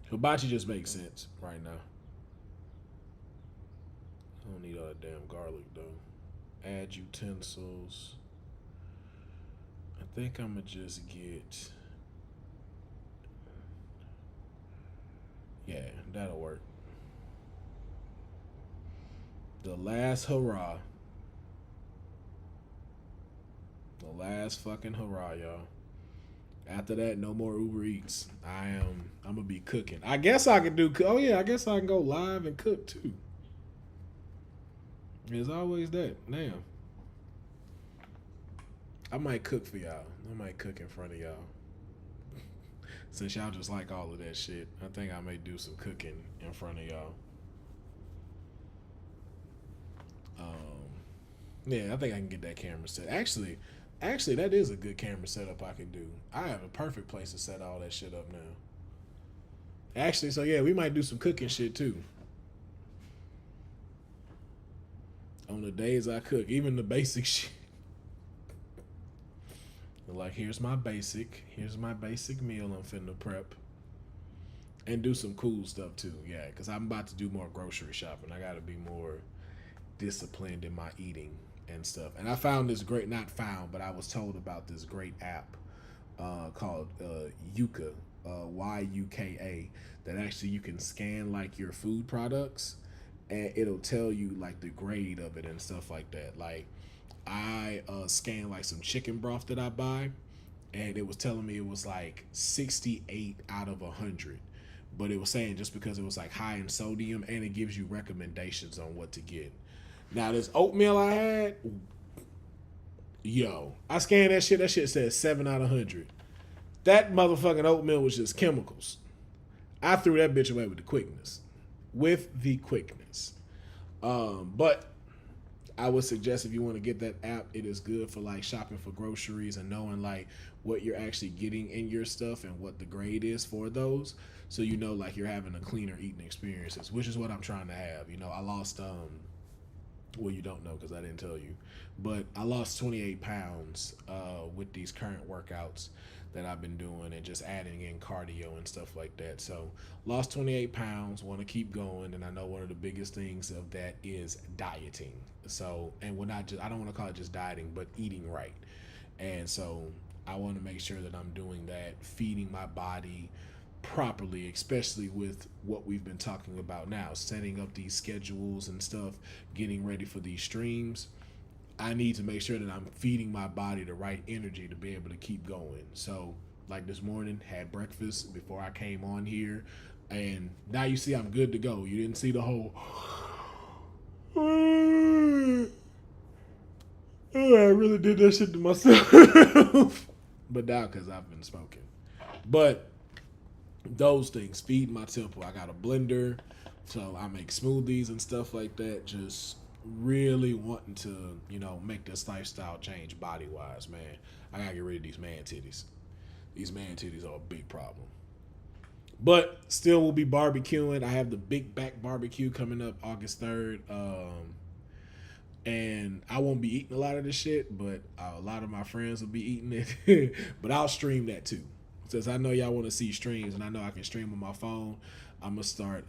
Hibachi just makes sense right now. I don't need all that damn garlic though. Add utensils. I think I'm gonna just get. Yeah, that'll work. The last hurrah. The last fucking hurrah, y'all. After that, no more Uber Eats. I'm gonna be cooking. I guess I can do. Oh yeah, I guess I can go live and cook too. There's always that. Now, I might cook for y'all. I might cook in front of y'all. Since y'all just like all of that shit, I think I may do some cooking in front of y'all. Yeah, I think I can get that camera set. Actually, that is a good camera setup I can do. I have a perfect place to set all that shit up now. Actually, so yeah, we might do some cooking shit too. On the days I cook, even the basic shit. Like, here's my basic meal I'm finna prep. And do some cool stuff too, yeah, because I'm about to do more grocery shopping. I gotta be more disciplined in my eating and stuff. And I found this great, not found, but I was told about this great app called Yuka, Yuka, that actually you can scan like your food products and it'll tell you like the grade of it and stuff like that. Like I scanned like some chicken broth that I buy and it was telling me it was like 68 out of 100. But it was saying just because it was like high in sodium and it gives you recommendations on what to get. Now this oatmeal I had, yo, I scanned that shit said 7 out of 100. That motherfucking oatmeal was just chemicals. I threw that bitch away with the quickness. But I would suggest if you want to get that app, it is good for like shopping for groceries and knowing like what you're actually getting in your stuff and what the grade is for those. So you know like you're having a cleaner eating experiences, which is what I'm trying to have. You know, I lost well, you don't know because I didn't tell you, but I lost 28 pounds with these current workouts that I've been doing and just adding in cardio and stuff like that. So lost 28 pounds, want to keep going. And I know one of the biggest things of that is dieting. So, and I don't want to call it just dieting, but eating right. And so I want to make sure that I'm doing that, feeding my body properly, especially with what we've been talking about now, setting up these schedules and stuff, getting ready for these streams. I need to make sure that I'm feeding my body the right energy to be able to keep going. So like this morning, had breakfast before I came on here, and now you see I'm good to go. You didn't see the whole I really did that shit to myself. But now because I've been smoking. But those things, feed my temple. I got a blender, so I make smoothies and stuff like that. Just really wanting to, you know, make this lifestyle change body wise, man. I gotta get rid of these man titties. These man titties are a big problem. But still will be barbecuing. I have the Big Back Barbecue coming up August 3rd. And I won't be eating a lot of this shit, but a lot of my friends will be eating it. But I'll stream that too. Since I know y'all want to see streams and I know I can stream on my phone, I'm going to start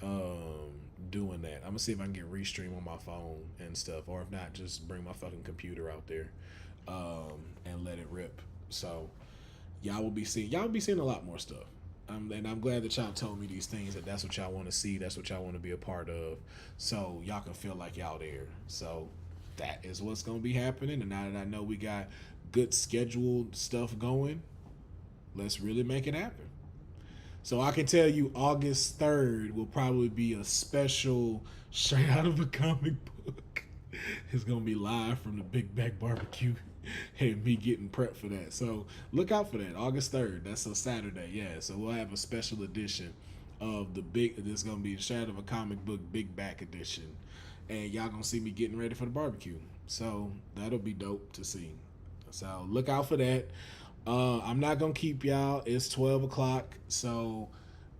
doing that. I'm going to see if I can get restream on my phone and stuff. Or if not, just bring my fucking computer out there and let it rip. So y'all will be seeing a lot more stuff. And I'm glad that y'all told me these things, that's what y'all want to see. That's what y'all want to be a part of. So y'all can feel like y'all there. So that is what's going to be happening. And now that I know we got good scheduled stuff going, let's really make it happen. So I can tell you August 3rd will probably be a special straight out of a comic book. It's going to be live from the Big Back Barbecue and me getting prepped for that. So look out for that. August 3rd. That's a Saturday. Yeah. So we'll have a special edition of this going to be straight out of a comic book Big Back edition. And y'all going to see me getting ready for the barbecue. So that'll be dope to see. So look out for that. I'm not gonna keep y'all. It's 12 o'clock, so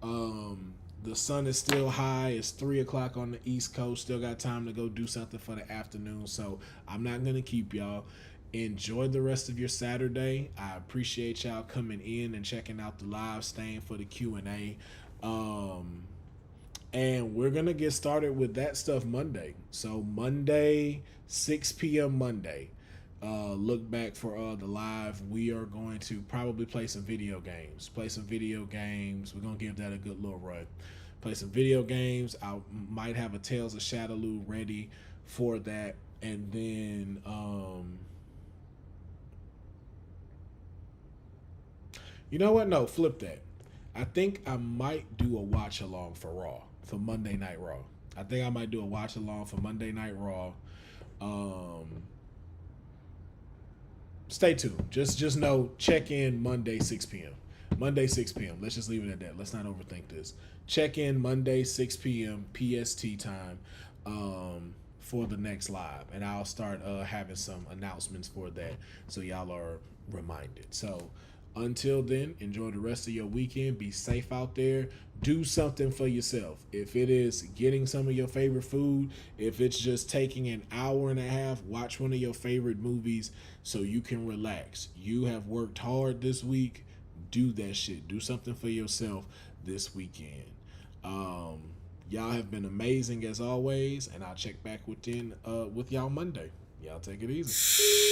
the sun is still high. It's 3 o'clock on the East Coast. Still got time to go do something for the afternoon, so I'm not gonna keep y'all. Enjoy the rest of your Saturday. I appreciate y'all coming in and checking out the live, staying for the Q&A. And we're gonna get started with that stuff Monday. So Monday, 6 p.m. Monday. Look back for the live. We are going to probably play some video games. We're going to give that a good little run. Play some video games. I might have a Tales of Shadaloo ready for that. And then you know what? No, flip that. I think I might do a watch along for Raw, for Monday Night Raw. I think I might do a watch along for Monday Night Raw. Stay tuned. Just know, check in Monday, 6 p.m. Monday, 6 p.m. Let's just leave it at that. Let's not overthink this. Check in Monday, 6 p.m. PST time for the next live. And I'll start having some announcements for that so y'all are reminded. So until then, enjoy the rest of your weekend. Be safe out there. Do something for yourself. If it is getting some of your favorite food, if it's just taking an hour and a half, watch one of your favorite movies so you can relax. You have worked hard this week. Do that shit. Do something for yourself this weekend. Y'all have been amazing as always, and I'll check back with y'all Monday. Y'all take it easy.